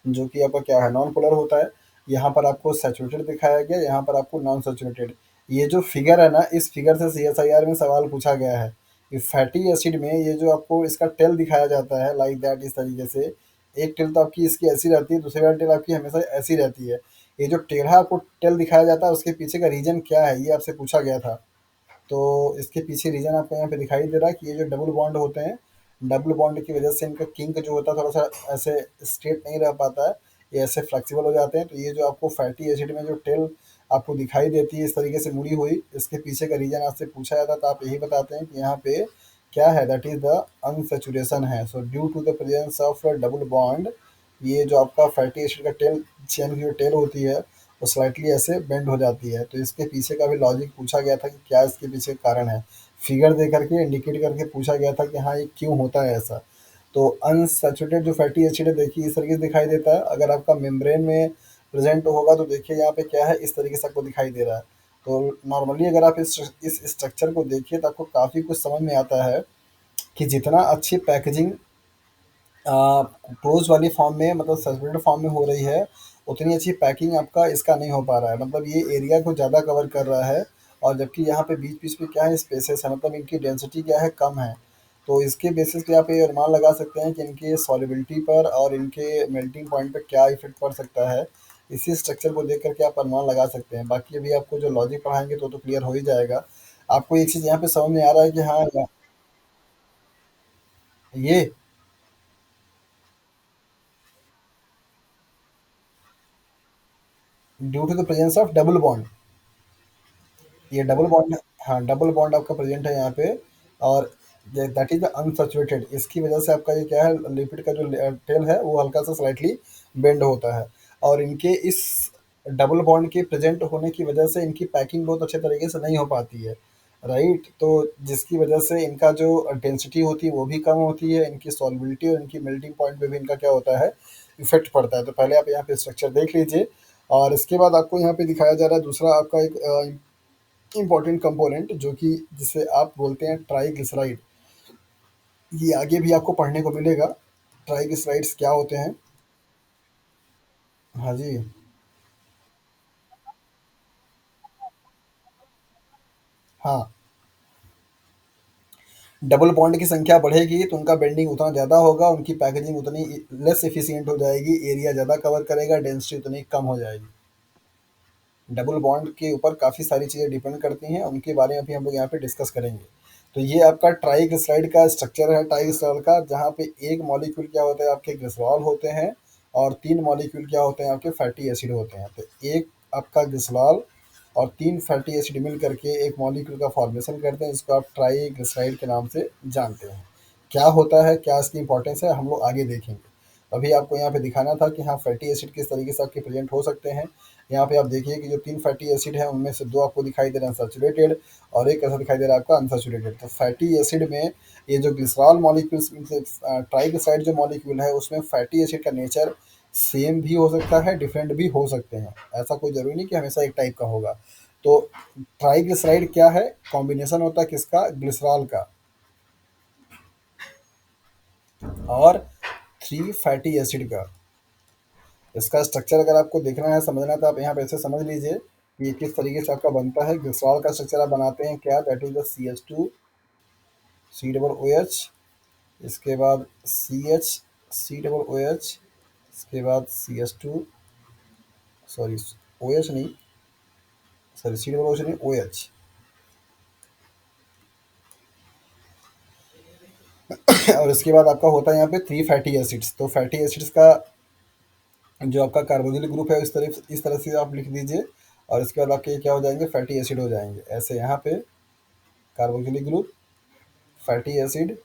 जो कि आपका क्या है, नॉन पोलर होता है। यहाँ पर आपको सैचुरेटेड दिखाया गया, यहाँ पर आपको नॉन सैचुरेटेड। ये जो फिगर है ना, इस फिगर से CSIR में सवाल पूछा गया है कि फैटी एसिड में ये जो आपको इसका टेल दिखाया जाता है लाइक दैट, इस तरीके से। एक टेल तो आपकी इसकी ऐसी रहती है, दूसरी वाली टेल आपकी हमेशा ऐसी रहती है। ये जो टेढ़ा आपको टेल दिखाया जाता है, उसके पीछे का रीजन क्या है, ये आपसे पूछा गया था। तो इसके पीछे रीजन आपको यहाँ पे दिखाई दे रहा है कि ये जो डबल बॉन्ड होते हैं, डबल बॉन्ड की वजह से इनका किंक जो होता है थोड़ा सा ऐसे स्ट्रेट नहीं रह पाता है, ये ऐसे फ्लेक्सिबल हो जाते हैं। तो ये जो आपको फैटी एसिड में जो टेल आपको दिखाई देती है इस तरीके से मुड़ी हुई, इसके पीछे का रीजन आपसे पूछा जाता है, तो आप यही बताते हैं कि यहाँ पे क्या है, दैट इज द अनसेचुरेशन है। So due to the presence of double bond, ये जो आपका फैटी एसिड का टेल, चेन की जो टेल होती है, वो स्लाइटली ऐसे बेंड हो जाती है। तो इसके पीछे का भी लॉजिक पूछा गया था कि क्या इसके पीछे कारण है। फिगर दे करके इंडिकेट करके पूछा गया था कि हाँ ये क्यों होता है ऐसा। तो अनसैचुरेटेड जो फैटी एसिड है, देखिए इस तरीके से दिखाई देता है। अगर आपका मेम्ब्रेन में प्रेजेंट होगा, तो देखिए यहाँ पे क्या है, इस तरीके से आपको दिखाई दे रहा है। तो नॉर्मली अगर आप इस स्ट्रक्चर को देखिए तो आपको काफ़ी कुछ समझ में आता है कि जितना अच्छी पैकेजिंग क्लोज वाली फॉर्म में मतलब सस्पेंडेड फॉर्म में हो रही है, उतनी अच्छी पैकिंग आपका इसका नहीं हो पा रहा है। मतलब ये एरिया को ज़्यादा कवर कर रहा है और जबकि यहाँ पे बीच-बीच में क्या है स्पेसेस है, मतलब इनकी डेंसिटी क्या है कम है। तो इसके बेसिस पे आप ये अनुमान लगा सकते हैं कि इनकी सॉल्युबिलिटी पर और इनके मेल्टिंग पॉइंट पे क्या इफ़ेक्ट पड़ सकता है। इसी स्ट्रक्चर को देख कर के आप अनुमान लगा सकते हैं। बाकी अभी आपको जो लॉजिक पढ़ाएँगे तो क्लियर हो ही जाएगा। आपको एक चीज़ यहाँ पे समझ में आ रहा है कि हाँ, ये due to the presence of double bond, ये डबल बॉन्ड, हाँ, डबल बॉन्ड आपका प्रेजेंट है यहाँ पे। और दैट इज द अनसैचुरेटेड, इसकी वजह से आपका ये क्या है लिपिड का जो टेल है वो हल्का सा स्लाइटली बेंड होता है। और इनके इस डबल बॉन्ड के प्रेजेंट होने की वजह से इनकी पैकिंग बहुत अच्छे तरीके से नहीं हो पाती है, राइट। तो जिसकी वजह से इनका जो डेंसिटी होती है वो भी कम होती है, इनकी सॉल्बिलिटी और इनकी मेल्टिंग पॉइंट पे भी इनका क्या होता है इफेक्ट पड़ता है। तो पहले आप यहाँ पे स्ट्रक्चर देख लीजिए और इसके बाद आपको यहाँ पे दिखाया जा रहा है दूसरा आपका एक इम्पोर्टेंट कंपोनेंट जो कि जिसे आप बोलते हैं ट्राइग्लिसराइड। ये आगे भी आपको पढ़ने को मिलेगा, ट्राइग्लिसराइड्स क्या होते हैं। हाँ जी। हाँ, डबल बॉन्ड की संख्या बढ़ेगी तो उनका बेंडिंग उतना ज़्यादा होगा, उनकी पैकेजिंग उतनी लेस एफिशिएंट हो जाएगी, एरिया ज़्यादा कवर करेगा, डेंसिटी उतनी कम हो जाएगी। डबल बॉन्ड के ऊपर काफ़ी सारी चीज़ें डिपेंड करती हैं, उनके बारे में भी हम लोग यहाँ पे डिस्कस करेंगे। तो ये आपका ट्राइग्लिसराइड का स्ट्रक्चर है ट्राइग्लिसराइड का, जहाँ पे एक मॉलिक्यूल क्या होता है आपके ग्लिसरॉल होते हैं और तीन मॉलिक्यूल क्या होते हैं आपके फैटी एसिड होते हैं। तो एक आपका ग्लिसरॉल और तीन फैटी एसिड मिल करके एक मॉलिक्यूल का फॉर्मेशन करते हैं, जिसको आप ट्राइग्लिसराइड के नाम से जानते हैं। क्या होता है, क्या इसकी इंपॉर्टेंस है, हम लोग आगे देखेंगे। अभी आपको यहाँ पे दिखाना था कि हाँ फैटी एसिड किस तरीके से आपके प्रेजेंट हो सकते हैं। यहाँ पे आप देखिए कि जो तीन फैटी एसिड हैं उनमें से दो आपको दिखाई दे रहे हैं सैचुरेटेड और एक ऐसा दिखाई दे रहा है आपका अनसैचुरेटेड। तो फैटी एसिड में ये जो ग्लिसरॉल मॉलिक्यूल्स ट्राइग्लिसराइड जो मॉलिक्यूल है उसमें फैटी एसिड का नेचर सेम भी हो सकता है, डिफरेंट भी हो सकते हैं। ऐसा कोई ज़रूरी नहीं कि हमेशा एक टाइप का होगा। तो ट्राइग्लिसराइड क्या है, कॉम्बिनेशन होता है किसका, ग्लिसरॉल का और थ्री फैटी एसिड का। इसका स्ट्रक्चर अगर आपको देखना है, समझना है, तो आप यहाँ पे ऐसे समझ लीजिए कि ये किस तरीके से आपका बनता है। ग्लिसरॉल का स्ट्रक्चर आप बनाते हैं क्या, that is the CH2 COOH, इसके बाद CH COOH, इसके बाद CH2, सॉरी OH नहीं, सॉरी COOH नहीं, OH। और इसके बाद आपका होता है यहाँ पे थ्री फैटी एसिड्स। तो फैटी एसिड्स का जो आपका कार्बोनिल ग्रुप है इस तरह से आप लिख दीजिए और इसके बाद आपके क्या हो जाएंगे, फैटी एसिड हो जाएंगे ऐसे यहाँ पे, कार्बोक्सिलिक ग्रुप, फैटी एसिड,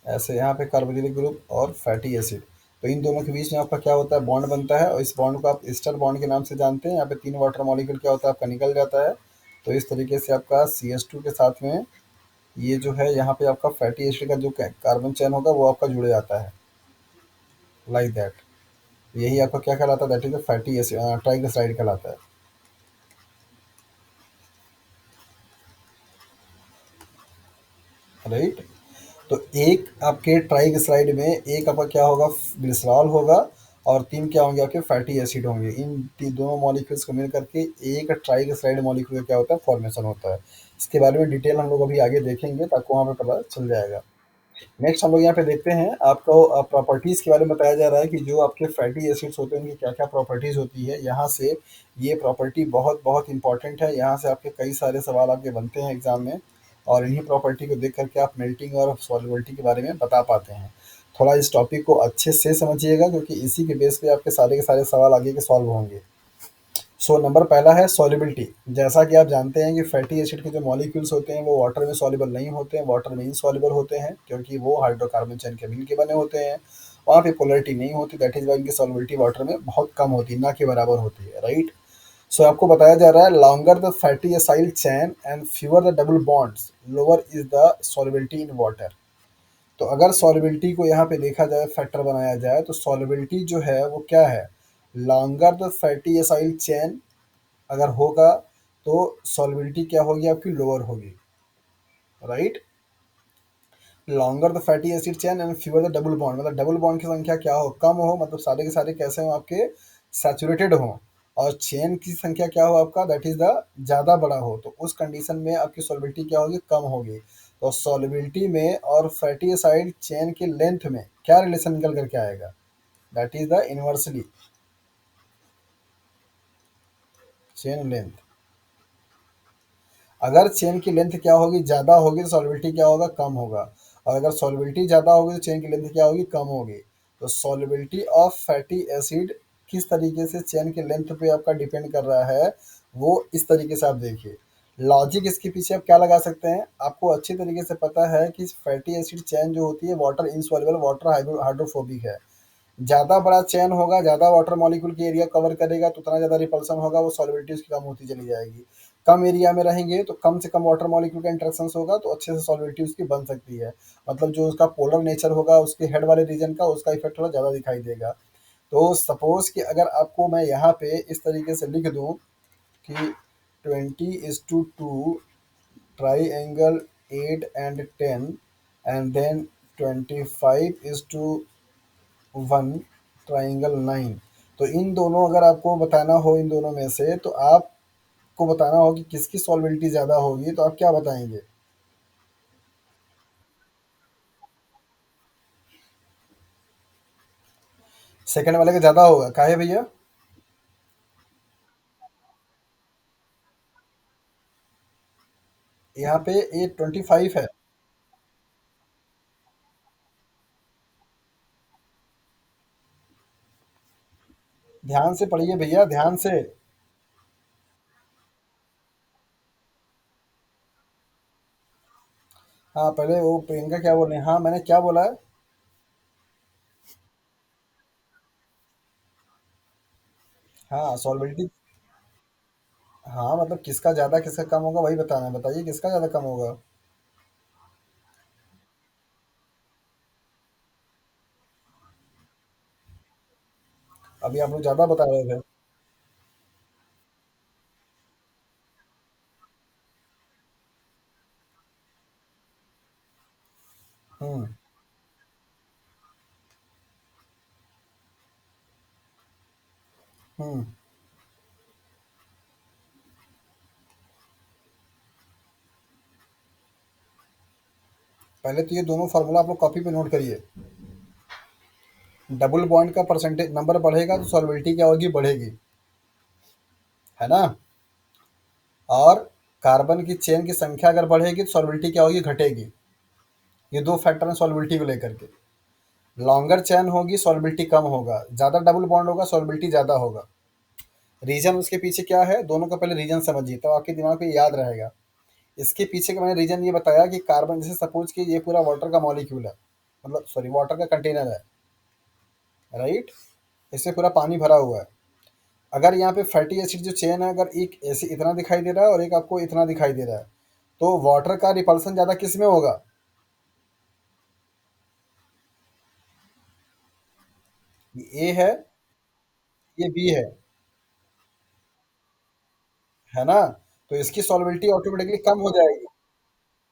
ऐसे यहाँ पे कार्बोक्सिलिक ग्रुप और फैटी एसिड। तो इन दोनों के बीच में आपका क्या होता है, बॉन्ड बनता है और इस बॉन्ड को आप ईस्टर बॉन्ड के नाम से जानते हैं। यहाँ पे तीन वाटर मॉलिक्यूल क्या होता है आपका निकल जाता है। तो इस तरीके से आपका CH2 के साथ में ये जो है यहाँ पे आपका फैटी एसिड का जो कार्बन चैन होगा वो आपका जुड़ जाता है, लाइक दैट। यही आपका क्या कहलाता है, that is fatty acid, triglyceride कहलाता है, राइट। तो एक आपके ट्राइग्लिसराइड में एक आपका क्या होगा, ग्लिसरॉल होगा और तीन क्या होंगे आपके फैटी एसिड होंगे। इन दोनों मॉलिक्यूल्स को मिल करके एक ट्राइग्लिसराइड मॉलिक्यूल का क्या होता है, फॉर्मेशन होता है। इसके बारे में डिटेल हम लोग अभी आगे देखेंगे तो आपको वहाँ पे पता चल जाएगा। नेक्स्ट हम लोग यहाँ पे देखते हैं, आपको प्रॉपर्टीज़ के बारे में बताया जा रहा है कि जो आपके फैटी एसिड्स होते हैं उनकी क्या क्या प्रॉपर्टीज़ होती है। यहाँ से ये प्रॉपर्टी बहुत बहुत इंपॉर्टेंट है, यहाँ से आपके कई सारे सवाल आपके बनते हैं एग्जाम में और इन्हीं प्रॉपर्टी को देख करके आप मेल्टिंग और सॉल्युबिलिटी के बारे में बता पाते हैं। थोड़ा इस टॉपिक को अच्छे से समझिएगा क्योंकि इसी के बेस पे आपके सारे के सारे सवाल आगे के सॉल्व होंगे। सो नंबर पहला है सॉल्युबिलिटी। जैसा कि आप जानते हैं कि फैटी एसिड के जो मॉलिक्यूल्स होते हैं वो वाटर में सॉल्युबल नहीं होते हैं, वाटर में इनसॉल्युबल होते हैं क्योंकि वो हाइड्रोकार्बन चैन के मिल के बने होते हैं। वहाँ पे पोलरिटी नहीं होती, दैट इज वाई इनकी सॉल्युबिलिटी वाटर में बहुत कम होती है, ना के बराबर होती है, राइट। सो आपको बताया जा रहा है longer the fatty acyl chain and fewer the double bonds lower is the solubility in water. तो अगर सॉल्युबिलिटी को यहाँ पे देखा जाए, फैक्टर बनाया जाए, तो सॉल्युबिलिटी जो है वो क्या है, लॉन्गर द फैटी एसाइल चैन अगर होगा तो सॉल्युबिलिटी क्या होगी आपकी, लोअर होगी, right. Longer the fatty acid chain and fewer the double bond, मतलब डबल बॉन्ड की संख्या क्या हो, कम हो, मतलब सारे के सारे कैसे हो आपके, सैचुरेटेड हो, और चेन की संख्या क्या हो आपका, दैट इज द ज़्यादा बड़ा हो, तो उस कंडीशन में आपकी सॉल्युबिलिटी क्या होगी, कम होगी। तो सॉल्युबिलिटी में और फैटी एसिड चेन के लेंथ में क्या रिलेशन निकल करके आएगा, that is the inversely chain length. अगर चेन की लेंथ क्या होगी, ज़्यादा होगी, तो सॉल्युबिलिटी क्या होगा, कम होगा, और अगर सॉल्युबिलिटी ज़्यादा होगी तो चेन की लेंथ क्या होगी, कम होगी। तो सॉल्युबिलिटी ऑफ फैटी एसिड किस तरीके से चेन के लेंथ पे आपका डिपेंड कर रहा है, वो इस तरीके से आप देखिए। लॉजिक इसके पीछे आप क्या लगा सकते हैं, आपको अच्छी तरीके से पता है कि फैटी एसिड चेन जो होती है वाटर इनसॉल्युबल, वाटर हाइड्रोफोबिक है। ज़्यादा बड़ा चेन होगा, ज़्यादा वाटर मॉलिक्यूल की एरिया कवर करेगा, तो उतना ज़्यादा रिपल्सन होगा, वो सॉल्युबिलिटी उसकी कम होती चली जाएगी। कम एरिया में रहेंगे तो कम से कम वाटर मॉलिक्यूल का इंटरेक्शंस होगा, तो अच्छे से सॉल्युबिलिटी उसकी बन सकती है। मतलब जो उसका पोलर नेचर होगा उसके हेड वाले रीजन का, उसका इफेक्ट थोड़ा ज़्यादा दिखाई देगा। तो सपोज कि अगर आपको मैं यहाँ पे इस तरीके से लिख दूँ कि 20:2 triangle 8 and 10, and then 25:1 triangle 9, तो इन दोनों अगर आपको बताना हो, इन दोनों में से तो आपको बताना हो कि किसकी सॉल्बिलिटी ज़्यादा होगी, तो आप क्या बताएंगे, सेकंड वाले का ज़्यादा होगा, काहे भैया। यहाँ पे ये 25 है। ध्यान से पढ़िए भैया, ध्यान से। हाँ, पहले वो प्रियंका क्या बोल रहे हैं, हाँ मैंने क्या बोला है। हाँ सॉल्बिलिटी। हाँ मतलब किसका ज़्यादा किसका कम होगा वही बताना है, बताइए किसका ज़्यादा कम होगा। अभी आप लोग ज़्यादा बता रहे थे। हम्म। हम्म। पहले तो ये दोनों फार्मूला आप लोग कॉपी पे नोट करिए। डबल बॉन्ड का परसेंटेज नंबर बढ़ेगा तो सॉल्बिलिटी क्या होगी, बढ़ेगी, है ना। और कार्बन की चेन की संख्या अगर बढ़ेगी तो सॉल्बिलिटी क्या होगी, घटेगी। ये दो फैक्टर हैं सॉल्बिलिटी को लेकर के। लॉन्गर चेन होगी सॉल्बिलिटी कम होगा, ज़्यादा डबल बॉन्ड होगा सॉल्बिलिटी ज़्यादा होगा। रीजन उसके पीछे क्या है, दोनों का पहले रीजन समझिए तो आपके दिमाग में याद रहेगा। इसके पीछे का मैंने रीजन ये बताया कि कार्बन, जैसे सपोज कि ये पूरा वाटर का मॉलिक्यूल है, मतलब सॉरी वाटर का कंटेनर है, राइट। इसमें पूरा पानी भरा हुआ है। अगर यहाँ पे फैटी एसिड जो चेन है, अगर एक ऐसे इतना दिखाई दे रहा है और एक आपको इतना दिखाई दे रहा है, तो वाटर का रिपल्सन ज़्यादा किस में होगा, ये ए है, ये बी है ना। तो इसकी सॉल्बिलिटी ऑटोमेटिकली कम हो जाएगी।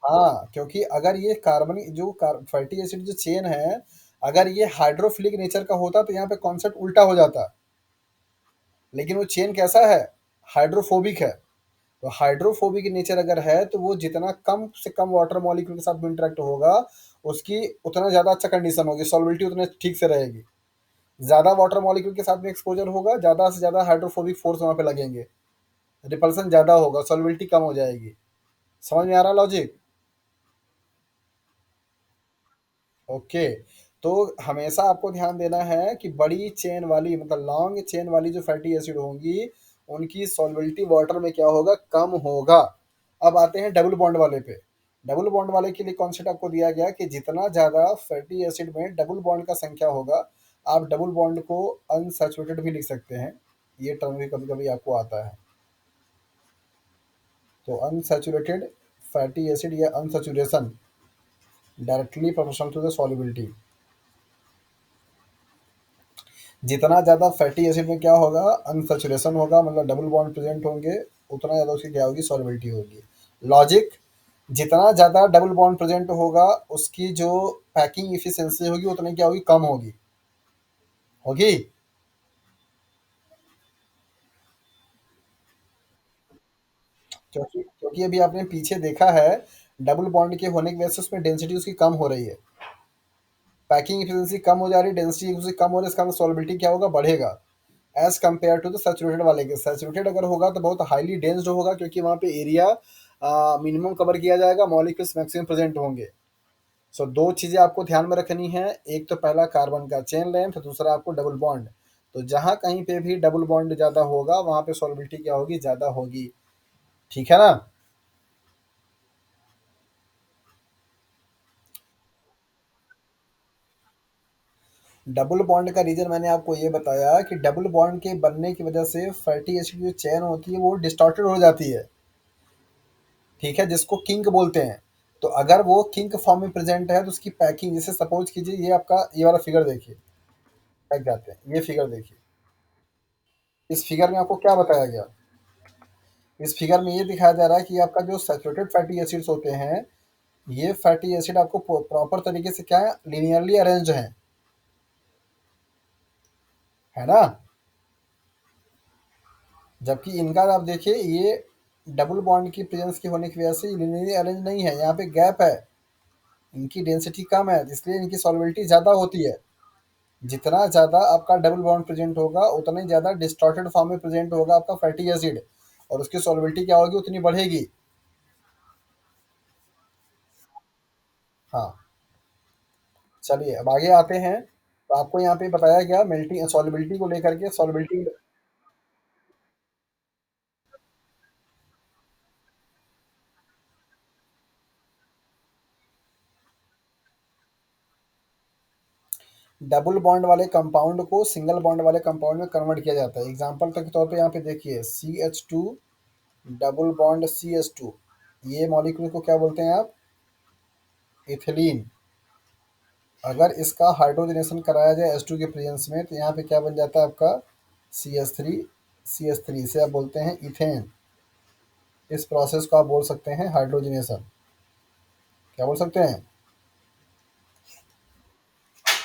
हाँ, क्योंकि अगर ये कार्बनिक जो फैटी एसिड जो चेन है, अगर ये हाइड्रोफिलिक नेचर का होता तो यहाँ पे कॉन्सेप्ट उल्टा हो जाता। लेकिन वो चेन कैसा है, हाइड्रोफोबिक है। तो हाइड्रोफोबिक नेचर अगर है तो वो जितना कम से कम वाटर मॉलिक्यूल के साथ में इंटरेक्ट होगा, उसकी उतना ज़्यादा अच्छा कंडीशन होगी, सॉल्बिलिटी उतने ठीक से रहेगी। ज़्यादा वाटर मॉलिक्यूल के साथ में एक्सपोजर होगा, ज़्यादा से ज़्यादा हाइड्रोफोबिक फोर्स वहाँ पे लगेंगे, रिपल्सन ज़्यादा होगा, सॉल्बिलिटी कम हो जाएगी। समझ में आ रहा लॉजिक। ओके। तो हमेशा आपको ध्यान देना है कि बड़ी चेन वाली, मतलब लॉन्ग चेन वाली जो फैटी एसिड होंगी, उनकी सॉल्बिलिटी वाटर में क्या होगा, कम होगा। अब आते हैं डबल बॉन्ड वाले पे। डबल बॉन्ड वाले के लिए कॉन्सेप्ट आपको दिया गया कि जितना ज़्यादा फैटी एसिड में डबल बॉन्ड का संख्या होगा, आप डबल बॉन्ड को अनसैचुरेटेड भी लिख सकते हैं। ये टर्म भी कभी कभी आपको आता है। तो अनसैचुरेटेड फैटी एसिड या unsaturation directly proportional to the solubility. जितना ज़्यादा फैटी एसिड में क्या होगा, अनसैचुरेशन होगा, मतलब डबल बॉन्ड प्रेजेंट होंगे, उतना ज़्यादा उसकी क्या होगी, सॉल्युबिलिटी होगी। लॉजिक, जितना ज़्यादा डबल बॉन्ड प्रेजेंट होगा, उसकी जो पैकिंग एफिशिएंसी होगी उतनी क्या होगी, कम होगी। होगी? क्योंकि क्योंकि अभी आपने पीछे देखा है, डबल बॉन्ड के होने की वजह से उसमें डेंसिटी उसकी कम हो रही है। पैकिंग एफिशिएंसी कम हो जा रही है, डेंसिटी उसकी कम हो रही है, इसका मतलब सॉल्युबिलिटी क्या होगा, बढ़ेगा। As compare to the saturated वाले के। सैचुरेटेड अगर होगा तो बहुत हाईली डेंस्ड होगा, क्योंकि वहाँ पे एरिया मिनिमम कवर किया जाएगा, मॉलिक्यूल्स मैक्सिमम प्रेजेंट होंगे। सो दो चीज़ें आपको ध्यान में रखनी है, एक तो पहला कार्बन का चेन लेंथ, दूसरा आपको डबल बॉन्ड। तो जहाँ कहीं पे भी डबल बॉन्ड ज़्यादा होगा, वहाँ पे सॉल्युबिलिटी क्या होगी, ज़्यादा होगी। ठीक है ना? डबल बॉन्ड का रीज़न मैंने आपको ये बताया कि डबल बॉन्ड के बनने की वजह से फैटी एसिड की जो चेन होती है वो डिस्टॉर्टेड हो जाती है। ठीक है, जिसको किंक बोलते हैं। तो अगर वो किंक फॉर्म में प्रेजेंट है तो उसकी पैकिंग, जैसे सपोज कीजिए ये आपका ये वाला फिगर देखिए, लग जाते हैं, ये फिगर देखिए। इस फिगर में आपको क्या बताया गया? इस फिगर में ये दिखाया जा रहा है कि आपका जो सैचुरेटेड फैटी एसिड्स होते हैं, ये फैटी एसिड आपको प्रॉपर तरीके से क्या है, लीनियरली अरेंज्ड है ना? जबकि इनका आप देखिए, ये डबल बॉन्ड की प्रेजेंस की होने की वजह से लीनियरली अरेंज नहीं है, यहाँ पे गैप है, इनकी डेंसिटी कम है, इसलिए इनकी सॉल्युबिलिटी ज़्यादा होती है। जितना ज़्यादा आपका डबल बॉन्ड प्रेजेंट होगा, उतना ही ज़्यादा डिस्टॉर्टेड फॉर्म में प्रेजेंट होगा आपका फैटी एसिड, और उसकी सॉल्युबिलिटी क्या होगी, उतनी बढ़ेगी। हाँ, चलिए अब आगे आते हैं। तो आपको यहाँ पे बताया गया मेल्टिंग सॉल्युबिलिटी को लेकर के, सॉल्युबिलिटी। डबल बॉन्ड वाले कंपाउंड को सिंगल बॉन्ड वाले कंपाउंड में कन्वर्ट किया जाता है। एग्जांपल के तौर पे यहाँ पे देखिए, CH2 डबल बॉन्ड CH2, ये मॉलिक्यूल को क्या बोलते हैं आप, इथिलीन। अगर इसका हाइड्रोजनेशन कराया जाए H2 के प्रेजेंस में, तो यहाँ पे क्या बन जाता है आपका, CH3 से आप बोलते हैं इथेन। इस प्रोसेस को आप बोल सकते हैं हाइड्रोजनेशन। क्या बोल सकते हैं?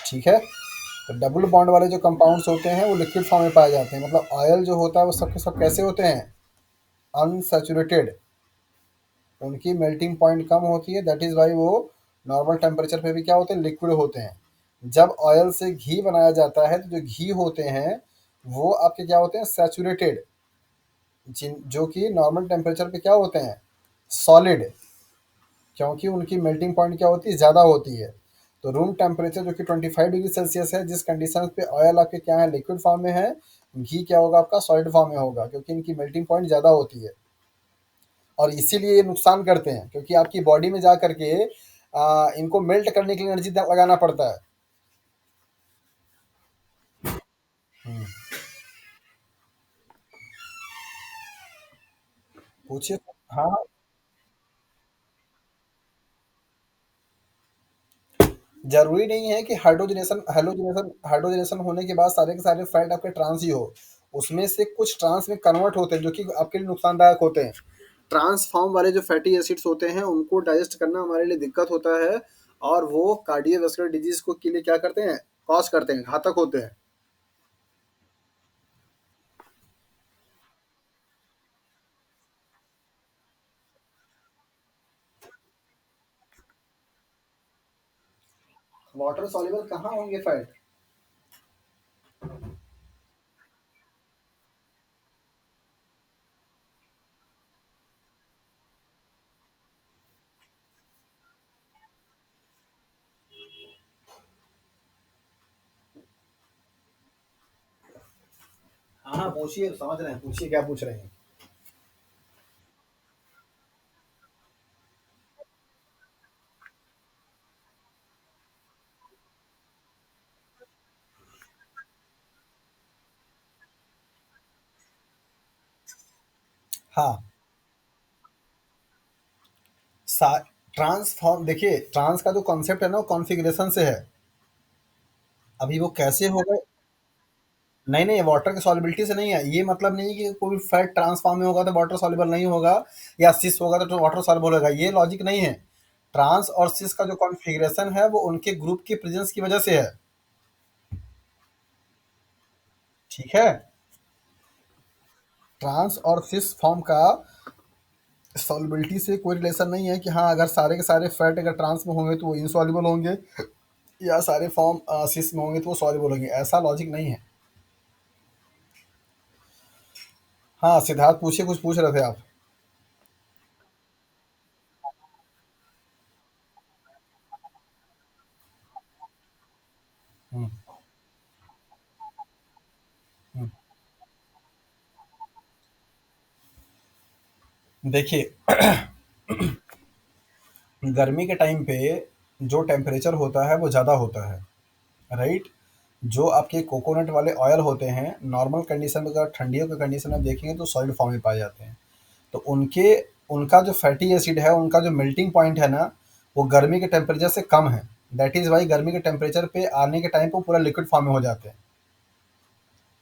ठीक है। तो डबल बॉन्ड वाले जो कंपाउंड्स होते हैं वो लिक्विड फॉर्म में पाए जाते हैं, मतलब ऑयल जो होता है वो सब के सब कैसे होते हैं, अनसैचुरेटेड। उनकी मेल्टिंग पॉइंट कम होती है, दैट इज़ वाई वो नॉर्मल टेम्परेचर पे भी क्या होते हैं, लिक्विड होते हैं। जब ऑयल से घी बनाया जाता है, तो जो घी होते हैं वो आपके क्या होते हैं, सैचुरेटेड, जिन जो कि नॉर्मल टेम्परेचर पे क्या होते हैं, सॉलिड, क्योंकि उनकी मेल्टिंग पॉइंट क्या होती है, ज़्यादा होती है। तो रूम टेम्परेचर जो कि 25 डिग्री सेल्सियस है, जिस कंडीशन पे ऑयल आपके क्या है, लिक्विड फॉर्म में है, घी क्या होगा आपका, सॉलिड फॉर्म में होगा, क्योंकि इनकी मेल्टिंग पॉइंट ज़्यादा होती है। और इसीलिए ये नुकसान करते हैं, क्योंकि आपकी बॉडी में जा करके इनको मेल्ट करने के लिए एनर्जी लगाना पड़ता है। हम्म, पूछिए। हाँ, जरूरी नहीं है कि हाइड्रोजनेशन होने के बाद सारे के सारे फैट आपके ट्रांस ही हो। उसमें से कुछ ट्रांस में कन्वर्ट होते हैं, जो कि आपके लिए नुकसानदायक होते हैं। ट्रांसफॉर्म वाले जो फैटी एसिड्स होते हैं, उनको डाइजेस्ट करना हमारे लिए दिक्कत होता है, और वो कार्डियोवास्कुलर डिजीज को के लिए क्या करते हैं, कॉज करते हैं, घातक होते हैं। वाटर सॉल्युबल कहाँ होंगे फैट? हाँ हाँ, पूछिए, समझ रहे हैं, पूछिए क्या पूछ रहे हैं। हाँ, ट्रांसफॉर्म, देखिए ट्रांस का जो कॉन्सेप्ट है ना, वो कॉन्फ़िगरेशन से है। अभी वो कैसे होगा, नहीं, नहीं, वाटर की सॉल्युबिलिटी से नहीं है। ये मतलब नहीं कि कोई फैट ट्रांसफॉर्म में होगा तो वाटर सॉल्युबल नहीं होगा, या सिस होगा तो वाटर सॉल्युबल होगा, ये लॉजिक नहीं है। ट्रांस और सिस का जो कॉन्फ़िगरेशन है वो उनके ग्रुप की प्रेज़ेंस की वजह से है, ठीक है? ट्रांस और सिस फॉर्म का सॉल्युबिलिटी से कोई रिलेशन नहीं है कि हाँ, अगर सारे के सारे फैट अगर ट्रांस में होंगे तो वो इनसॉल्युबल होंगे, या सारे फॉर्म सिस में होंगे तो वो सॉल्युबल होंगे, ऐसा लॉजिक नहीं है। हाँ, सिद्धार्थ पूछिए, कुछ पूछ रहे थे आप? हुँ, हुँ। देखिए, गर्मी के टाइम पे जो टेम्परेचर होता है वो ज़्यादा होता है, राइट? जो आपके कोकोनट वाले ऑयल होते हैं, नॉर्मल कंडीशन में अगर ठंडियों के कंडीशन में देखेंगे तो सॉलिड फॉर्म में पाए जाते हैं। तो उनका जो फैटी एसिड है, उनका जो मेल्टिंग पॉइंट है ना, वो गर्मी के टेम्परेचर से कम है। दैट इज़ वाई गर्मी के टेम्परेचर पे आने के टाइम पे वो पूरा लिक्विड फॉर्म में हो जाते हैं।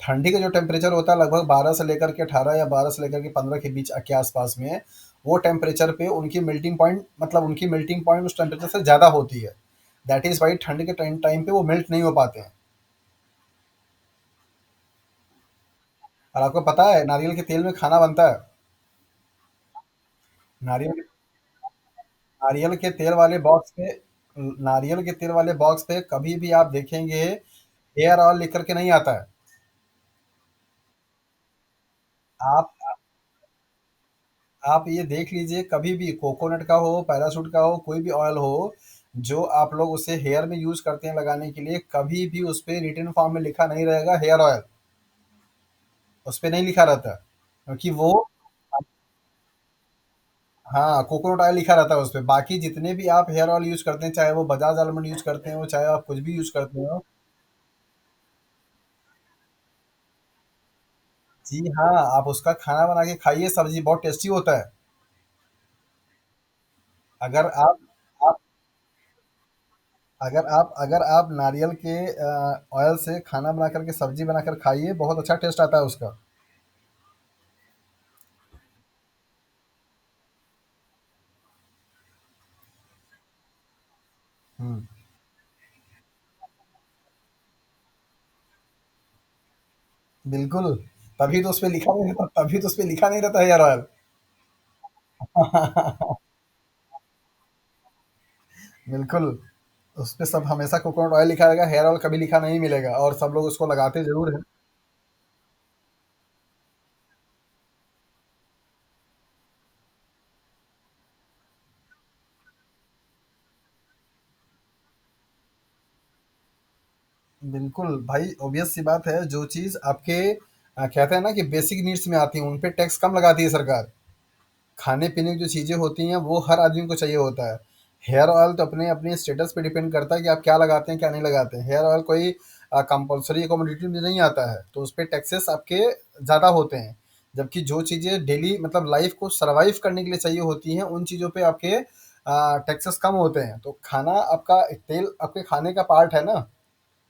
ठंडी का जो टेम्परेचर होता है लगभग 12 से लेकर के 18 या 12 से लेकर के 15 के बीच के आसपास में, वो टेम्परेचर पे उनकी मेल्टिंग पॉइंट, मतलब उनकी मेल्टिंग पॉइंट उस टेम्परेचर से ज़्यादा होती है। दैट इज़ वाई ठंड के टाइम टाइम पे वो मेल्ट नहीं हो पाते हैं। और आपको पता है नारियल के तेल में खाना बनता है। नारियल नारियल के तेल वाले बॉक्स पे नारियल के तेल वाले बॉक्स पे कभी भी आप देखेंगे हेयर ऑयल लिख करके नहीं आता है। आप आप ये देख लीजिए, कभी भी कोकोनट का हो, पैराशूट का हो, कोई भी ऑयल हो, जो आप लोग उसे हेयर में यूज़ करते हैं लगाने के लिए, कभी भी उस पे रिटन फॉर्म में लिखा नहीं रहेगा हेयर ऑयल, उस पे नहीं लिखा रहता है। क्योंकि वो हाँ, कोकोनट ऑयल लिखा रहता है उस पे। बाकी जितने भी आप हेयर ऑयल यूज़ करते हैं, चाहे वो बजाज आलमंड यूज़ करते हो, चाहे आप कुछ भी यूज़ करते हो। जी हाँ, आप उसका खाना बना के खाइए, सब्ज़ी बहुत टेस्टी होता है। अगर आप अगर आप नारियल के ऑयल से खाना बना करके सब्ज़ी बनाकर खाइए, बहुत अच्छा टेस्ट आता है उसका। हुँ, बिल्कुल, तभी तो उसपे लिखा नहीं रहता हेयर ऑयल। बिल्कुल, उसपे सब हमेशा कोकोनट ऑयल लिखा रहेगा, हेयर ऑयल कभी लिखा नहीं मिलेगा, और सब लोग उसको लगाते ज़रूर हैं। बिल्कुल, भाई ऑब्वियस सी बात है, जो चीज़ आपके कहते हैं ना कि बेसिक नीड्स में आती हैं, उन पे टैक्स कम लगाती है सरकार। खाने-पीने की जो चीज़ें होती हैं, वो हर आदमी को चाहिए होता है। हेयर ऑयल तो अपने स्टेटस पे डिपेंड करता है कि आप क्या लगाते हैं, क्या नहीं लगाते हैं। हेयर ऑयल कोई कंपल्सरी कमोडिटी में नहीं आता है, तो उसपे टैक्सेस आपके ज़्यादा होते हैं। जबकि जो चीज़ें डेली मतलब लाइफ़ को सर्वाइव करने के लिए चाहिए होती हैं, उन चीज़ों पे आपके टैक्सेस कम होते हैं। तो खाना आपका तेल आपके खाने का पार्ट है ना,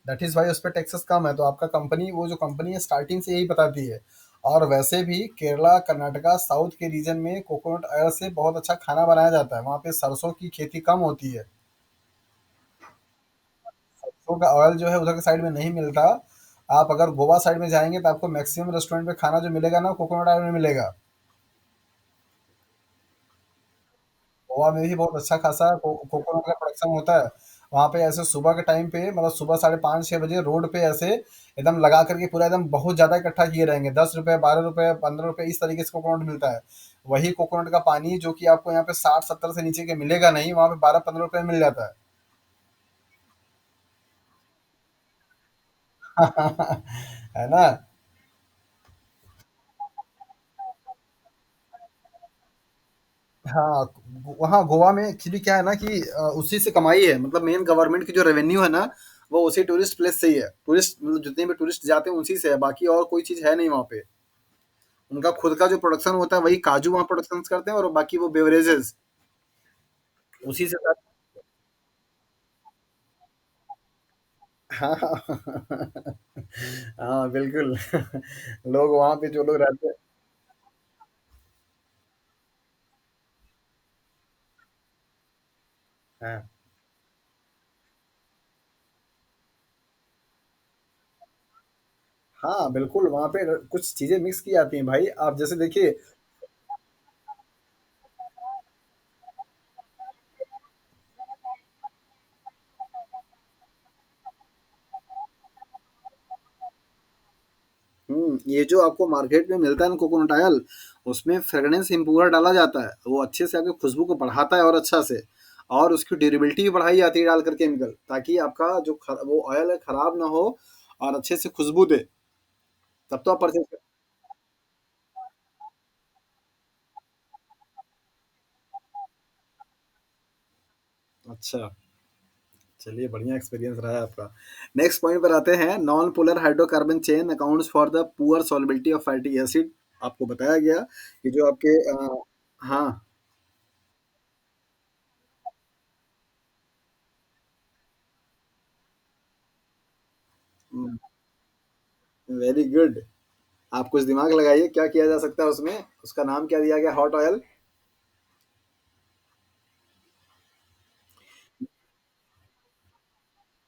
दैट इज़ वाई उस पे टैक्सेस कम है, तो आपका कंपनी वो जो कंपनी है स्टार्टिंग से यही बताती है। और वैसे भी केरला, कर्नाटका, साउथ के रीजन में कोकोनट ऑयल से बहुत अच्छा खाना बनाया जाता है। वहाँ पे सरसों की खेती कम होती है। सरसों का ऑयल जो है उधर के साइड में नहीं मिलता। आप अगर गोवा साइड में जाएँगे तो आपको मैक्सिमम रेस्टोरेंट में खाना जो मिलेगा ना, कोकोनट ऑयल में मिलेगा। गोवा में भी बहुत अच्छा खासा कोकोनट का प्रोडक्शन होता है। वहाँ पे ऐसे सुबह के टाइम पे मतलब सुबह साढ़े 5-6 बजे रोड पे ऐसे एकदम लगा करके पूरा एकदम बहुत ज़्यादा इकट्ठा किए रहेंगे। ₹10, ₹12, ₹15 इस तरीके से कोकोनट मिलता है। वही कोकोनट का पानी जो कि आपको यहाँ पे 60-70 से नीचे के मिलेगा नहीं, वहाँ पे ₹12-15 में मिल जाता है। है ना? हाँ, वहाँ गोवा में एक्चुअली क्या है ना कि उसी से कमाई है, मतलब मेन गवर्नमेंट की जो रेवेन्यू है ना, वो उसी टूरिस्ट प्लेस से ही है। टूरिस्ट मतलब जितने भी टूरिस्ट जाते हैं उसी से है, बाकी और कोई चीज़ है नहीं वहाँ पे। उनका खुद का जो प्रोडक्शन होता है वही काजू वहाँ प्रोडक्शन करते हैं, और बाकी वो बेवरेजेस उसी से। हाँ, हाँ, बिल्कुल। लोग वहाँ पे जो लोग रहते हैं। हाँ, हाँ, बिल्कुल वहाँ पे कुछ चीज़ें मिक्स की जाती हैं भाई। आप जैसे देखिए। ये जो आपको मार्केट में मिलता है ना कोकोनट ऑयल, उसमें फ्रेग्रेंस इम्प्रूवर डाला जाता है। वो अच्छे से आपकी खुशबू को बढ़ाता है और अच्छा से, और उसकी ड्यूरेबिलिटी भी बढ़ाई जाती है डालकर केमिकल, ताकि आपका जो वो ऑयल है खराब ना हो और अच्छे से खुशबू दे। तब तो आप परचेज कर। अच्छा, चलिए बढ़िया एक्सपीरियंस रहा है आपका। नेक्स्ट पॉइंट पर आते हैं। Non polar hydrocarbon chain accounts for the poor solubility of fatty acid. आपको बताया गया कि जो आपके हाँ। Very good. आप कुछ दिमाग लगाइए, क्या किया जा सकता है उसमें। उसका नाम क्या दिया गया, हॉट ऑयल।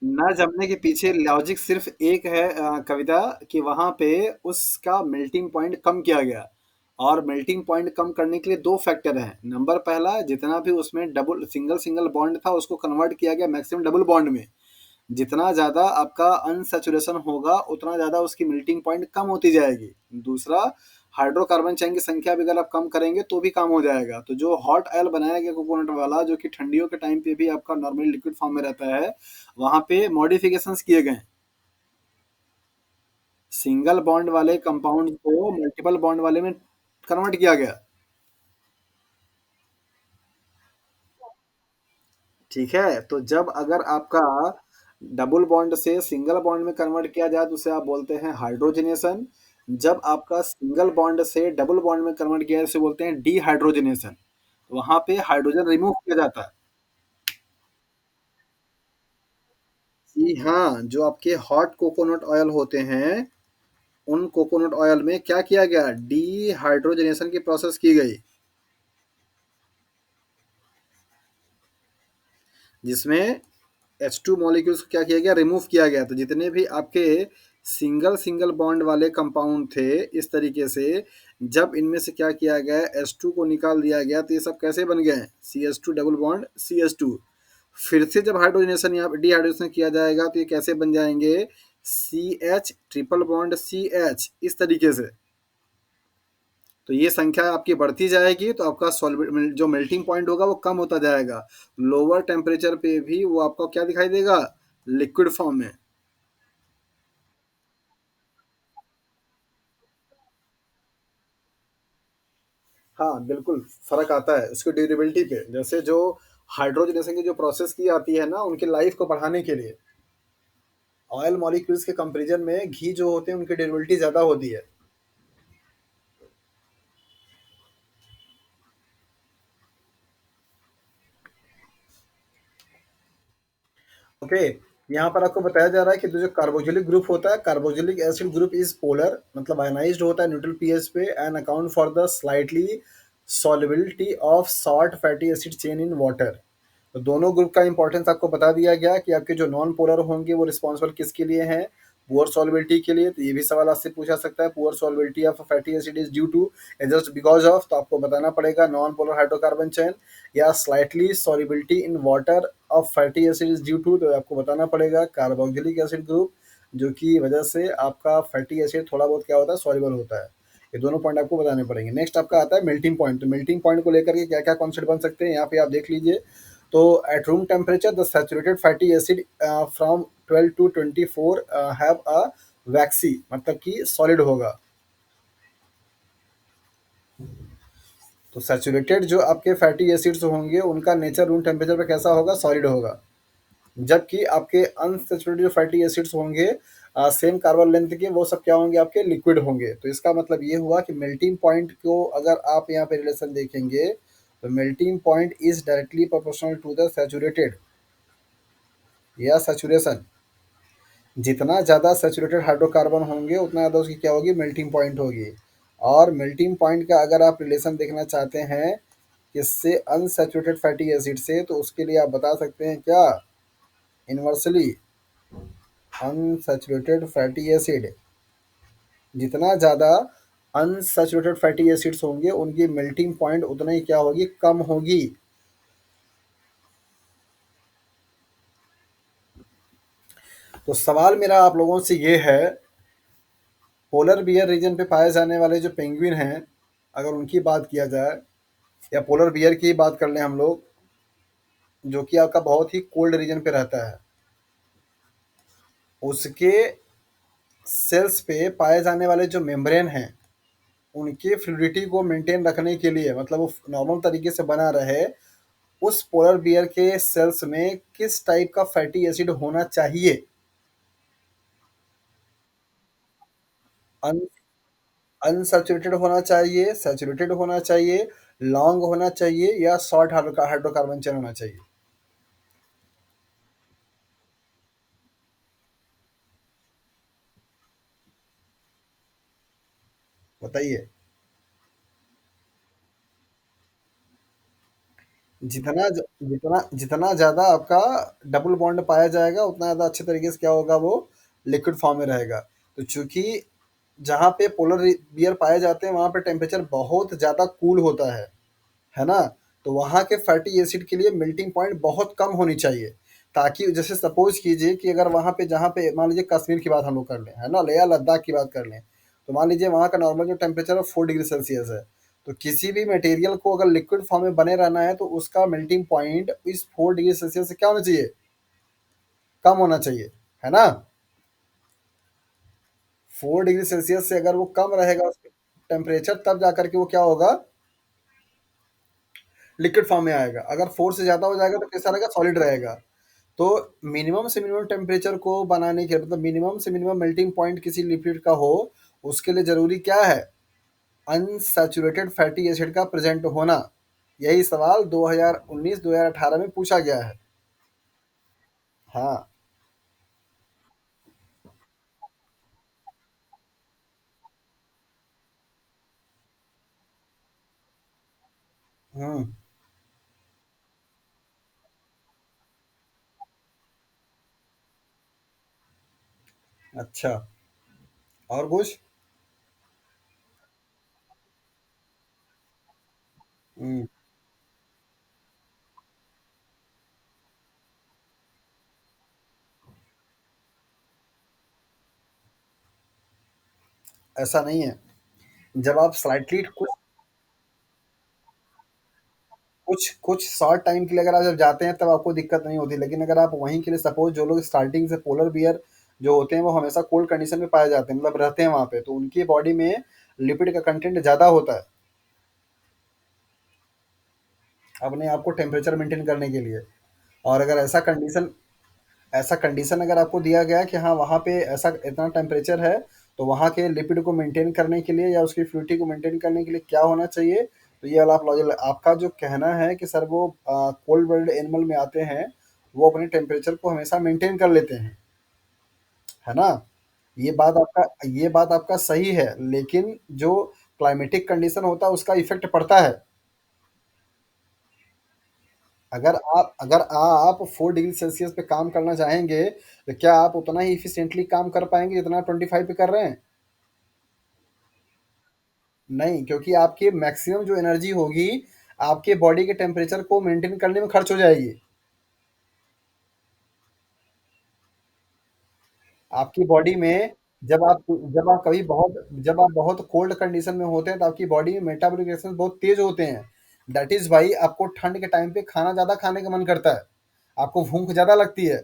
न जमने के पीछे लॉजिक सिर्फ एक है कविता, कि वहां पे उसका मेल्टिंग पॉइंट कम किया गया। और मेल्टिंग पॉइंट कम करने के लिए दो फैक्टर हैं। नंबर पहला, जितना भी उसमें डबल सिंगल सिंगल बॉन्ड था उसको कन्वर्ट किया गया मैक्सिमम डबल बॉन्ड में। जितना ज़्यादा आपका अनसैचुरेशन होगा उतना ज़्यादा उसकी मेल्टिंग पॉइंट कम होती जाएगी। दूसरा, हाइड्रोकार्बन चेन की संख्या भी अगर आप कम करेंगे तो भी कम हो जाएगा। तो जो हॉट ऑयल बनाया गया कोकोनट वाला, जो कि ठंडियों के टाइम पे भी आपका नॉर्मली लिक्विड फॉर्म में रहता है, वहाँ पे मॉडिफिकेशंस किए गए। सिंगल बॉन्ड वाले कंपाउंड को मल्टीपल बॉन्ड वाले में कन्वर्ट किया गया। ठीक है, तो जब अगर आपका डबल बॉन्ड से सिंगल बॉन्ड में कन्वर्ट किया जाए तो उसे आप बोलते हैं हाइड्रोजनेशन। जब आपका सिंगल बॉन्ड से डबल बॉन्ड में कन्वर्ट किया जाए उसे बोलते हैं डीहाइड्रोजनेशन। वहां पे हाइड्रोजन रिमूव किया जाता है। जी हाँ, जो आपके हॉट कोकोनट ऑयल होते हैं, उन कोकोनट ऑयल में क्या किया गया, डीहाइड्रोजनेशन की प्रोसेस की गई, जिसमें H2 मॉलिक्यूल्स को क्या किया गया, रिमूव किया गया। तो जितने भी आपके सिंगल सिंगल बॉन्ड वाले कंपाउंड थे इस तरीके से, जब इनमें से क्या किया गया, H2 को निकाल दिया गया, तो ये सब कैसे बन गए, CH2 डबल बॉन्ड CH2। फिर से जब हाइड्रोजनेशन यहाँ डिहाइड्रोजनेशन किया जाएगा तो ये कैसे बन जाएंगे, CH ट्रिपल बॉन्ड CH, इस तरीके से। तो ये संख्या आपकी बढ़ती जाएगी तो आपका सॉल्व जो मेल्टिंग पॉइंट होगा वो कम होता जाएगा। लोअर टेम्परेचर पे भी वो आपको क्या दिखाई देगा, लिक्विड फॉर्म में। हाँ, बिल्कुल फर्क आता है उसकी ड्यूरेबिलिटी पे। जैसे जो हाइड्रोजनेशन की जो प्रोसेस की जाती है ना, उनकी लाइफ को बढ़ाने के लिए, ऑयल मॉलिक्यूल्स के कंपेरिजन में घी जो होते हैं उनकी ड्यूरेबिलिटी ज़्यादा होती है। ओके, यहाँ पर आपको बताया जा रहा है कि जो कार्बोक्सिलिक ग्रुप होता है, carboxylic acid group is polar, मतलब आयनाइज्ड होता है न्यूट्रल पीएच पे, and account for the slightly solubility of salt fatty acid chain in water. तो दोनों ग्रुप का इंपॉर्टेंस आपको बता दिया गया कि आपके जो नॉन पोलर होंगे वो रिस्पॉन्सिबल किसके लिए हैं, पुअर सॉल्युबिलिटी के लिए। तो ये भी सवाल आपसे पूछा सकता है, poor solubility of fatty acid is due to, just because of, तो आपको बताना पड़ेगा नॉन पोलर हाइड्रोकार्बन चेन, या slightly solubility in water of fatty acid is due to, तो आपको बताना पड़ेगा कार्बोक्सिलिक एसिड ग्रुप, जो कि वजह से आपका फैटी एसिड थोड़ा बहुत क्या होता है, सॉल्युबल होता है। ये दोनों पॉइंट आपको बताने पड़ेंगे। नेक्स्ट आपका आता है मेल्टिंग पॉइंट। तो मेल्टिंग पॉइंट को लेकर के क्या क्या कॉन्सेप्ट बन सकते हैं यहाँ पे आप देख लीजिए। तो at room temperature the saturated fatty acid from 12 to 24 have a waxy, मतलब कि सॉलिड होगा। तो सैचुरेटेड जो आपके फैटी एसिड्स होंगे उनका नेचर रूम टेम्परेचर पे कैसा होगा, सॉलिड होगा। जबकि आपके अनसैचुरेटेड जो फैटी एसिड्स होंगे सेम कार्बन लेंथ के, वो सब क्या होंगे, आपके लिक्विड होंगे। तो इसका मतलब ये हुआ कि मेल्टिंग पॉइंट को अगर आप यहाँ पे रिलेशन देखेंगे, तो melting point is directly proportional to the saturated, या सैचुरेशन। जितना ज़्यादा सैचुरेटेड हाइड्रोकार्बन होंगे उतना ज़्यादा उसकी क्या होगी, मेल्टिंग पॉइंट होगी। और मेल्टिंग पॉइंट का अगर आप रिलेशन देखना चाहते हैं किससे, अनसैचुरेटेड फैटी एसिड से, तो उसके लिए आप बता सकते हैं क्या, इनवर्सली अनसैचुरेटेड फैटी एसिड, जितना ज़्यादा अनसैचुरेटेड फैटी एसिड्स होंगे उनकी मेल्टिंग पॉइंट उतना ही क्या होगी, कम होगी। तो सवाल मेरा आप लोगों से ये है, पोलर बियर रीजन पे पाए जाने वाले जो पेंगुइन हैं, अगर उनकी बात किया जाए, या पोलर बियर की बात कर लें हम लोग, जो कि आपका बहुत ही कोल्ड रीजन पे रहता है, उसके सेल्स पे पाए जाने वाले जो मेम्ब्रेन हैं, उनकी फ्लूइडिटी को मेंटेन रखने के लिए, मतलब वो नॉर्मल तरीके से बना रहे, उस पोलर बियर के सेल्स में किस टाइप का फैटी एसिड होना चाहिए? अन अनसैचुरेटेड होना चाहिए, सैचुरेटेड होना चाहिए, लॉन्ग होना चाहिए, या शॉर्ट हाइड्रोकार्बन चेन होना चाहिए? बताइए। जितना जितना ज़्यादा आपका डबल बॉन्ड पाया जाएगा उतना ज़्यादा अच्छे तरीके से क्या होगा, वो लिक्विड फॉर्म में रहेगा। तो चूंकि जहाँ पे पोलर बियर पाए जाते हैं वहाँ पे टेम्परेचर बहुत ज़्यादा कूल होता है ना? तो वहाँ के फैटी एसिड के लिए मेल्टिंग पॉइंट बहुत कम होनी चाहिए, ताकि जैसे सपोज कीजिए कि अगर वहाँ पे, जहाँ पे मान लीजिए कश्मीर की बात हम लोग कर लें, है ना, या लद्दाख की बात कर लें, तो मान लीजिए वहाँ का नॉर्मल जो टेम्परेचर है 4 डिग्री सेल्सियस है। तो किसी भी मटेरियल को अगर लिक्विड फॉर्म में बने रहना है तो उसका मेल्टिंग पॉइंट इस 4 डिग्री सेल्सियस से क्या होना चाहिए, कम होना चाहिए, है ना? 4 डिग्री सेल्सियस से अगर वो कम रहेगा उसका टेम्परेचर, तब जाकर के वो क्या होगा, लिक्विड फॉर्म में आएगा। अगर 4 से ज़्यादा हो जाएगा तो कैसा रहेगा, सॉलिड रहेगा। तो मिनिमम से मिनिमम टेम्परेचर को बनाने के, मतलब मिनिमम से मिनिमम मेल्टिंग पॉइंट किसी लिक्विड का हो, उसके लिए ज़रूरी क्या है, अनसैचुरेटेड फैटी एसिड का प्रेजेंट होना। यही सवाल 2019-2018 में पूछा गया है। हाँ। हम्म। अच्छा, और कुछ? हम्म। ऐसा नहीं है। जब आप स्लाइटली कुछ कुछ कुछ शॉर्ट टाइम के लिए अगर आप जब जाते हैं तब आपको दिक्कत नहीं होती, लेकिन अगर आप वहीं के लिए, सपोज जो लोग स्टार्टिंग से पोलर बियर जो होते हैं वो हमेशा कोल्ड कंडीशन में पाए जाते हैं, मतलब रहते हैं वहाँ पे, तो उनकी बॉडी में लिपिड का कंटेंट ज़्यादा होता है अपने आप को टेम्परेचर मेंटेन करने के लिए। और अगर ऐसा कंडीशन अगर आपको दिया गया कि हाँ वहाँ पे ऐसा इतना टेम्परेचर है, तो वहाँ के लिपिड को मेंटेन करने के लिए या उसकी फ्लूइडिटी को मेंटेन करने के लिए क्या होना चाहिए, तो ये वाला आप लॉजिक, आपका जो कहना है कि सर वो कोल्ड ब्लडेड एनिमल में आते हैं, वो अपने टेम्परेचर को हमेशा मेंटेन कर लेते हैं, है ना? ये बात आपका सही है, लेकिन जो क्लाइमेटिक कंडीशन होता है उसका इफेक्ट पड़ता है। अगर आप 4 डिग्री सेल्सियस पे काम करना चाहेंगे, तो क्या आप उतना ही इफिशिएंटली काम कर पाएंगे जितना 25 पे कर रहे हैं? नहीं, क्योंकि आपकी मैक्सिमम जो एनर्जी होगी आपके बॉडी के टेम्परेचर को मेंटेन करने में खर्च हो जाएगी। आपकी बॉडी में, जब आप बहुत कोल्ड कंडीशन में होते हैं तो आपकी बॉडी में मेटाबॉलिक रिएक्शन बहुत तेज होते हैं। दैट इज भाई आपको ठंड के टाइम पे खाना ज्यादा खाने का मन करता है, आपको भूख ज्यादा लगती है,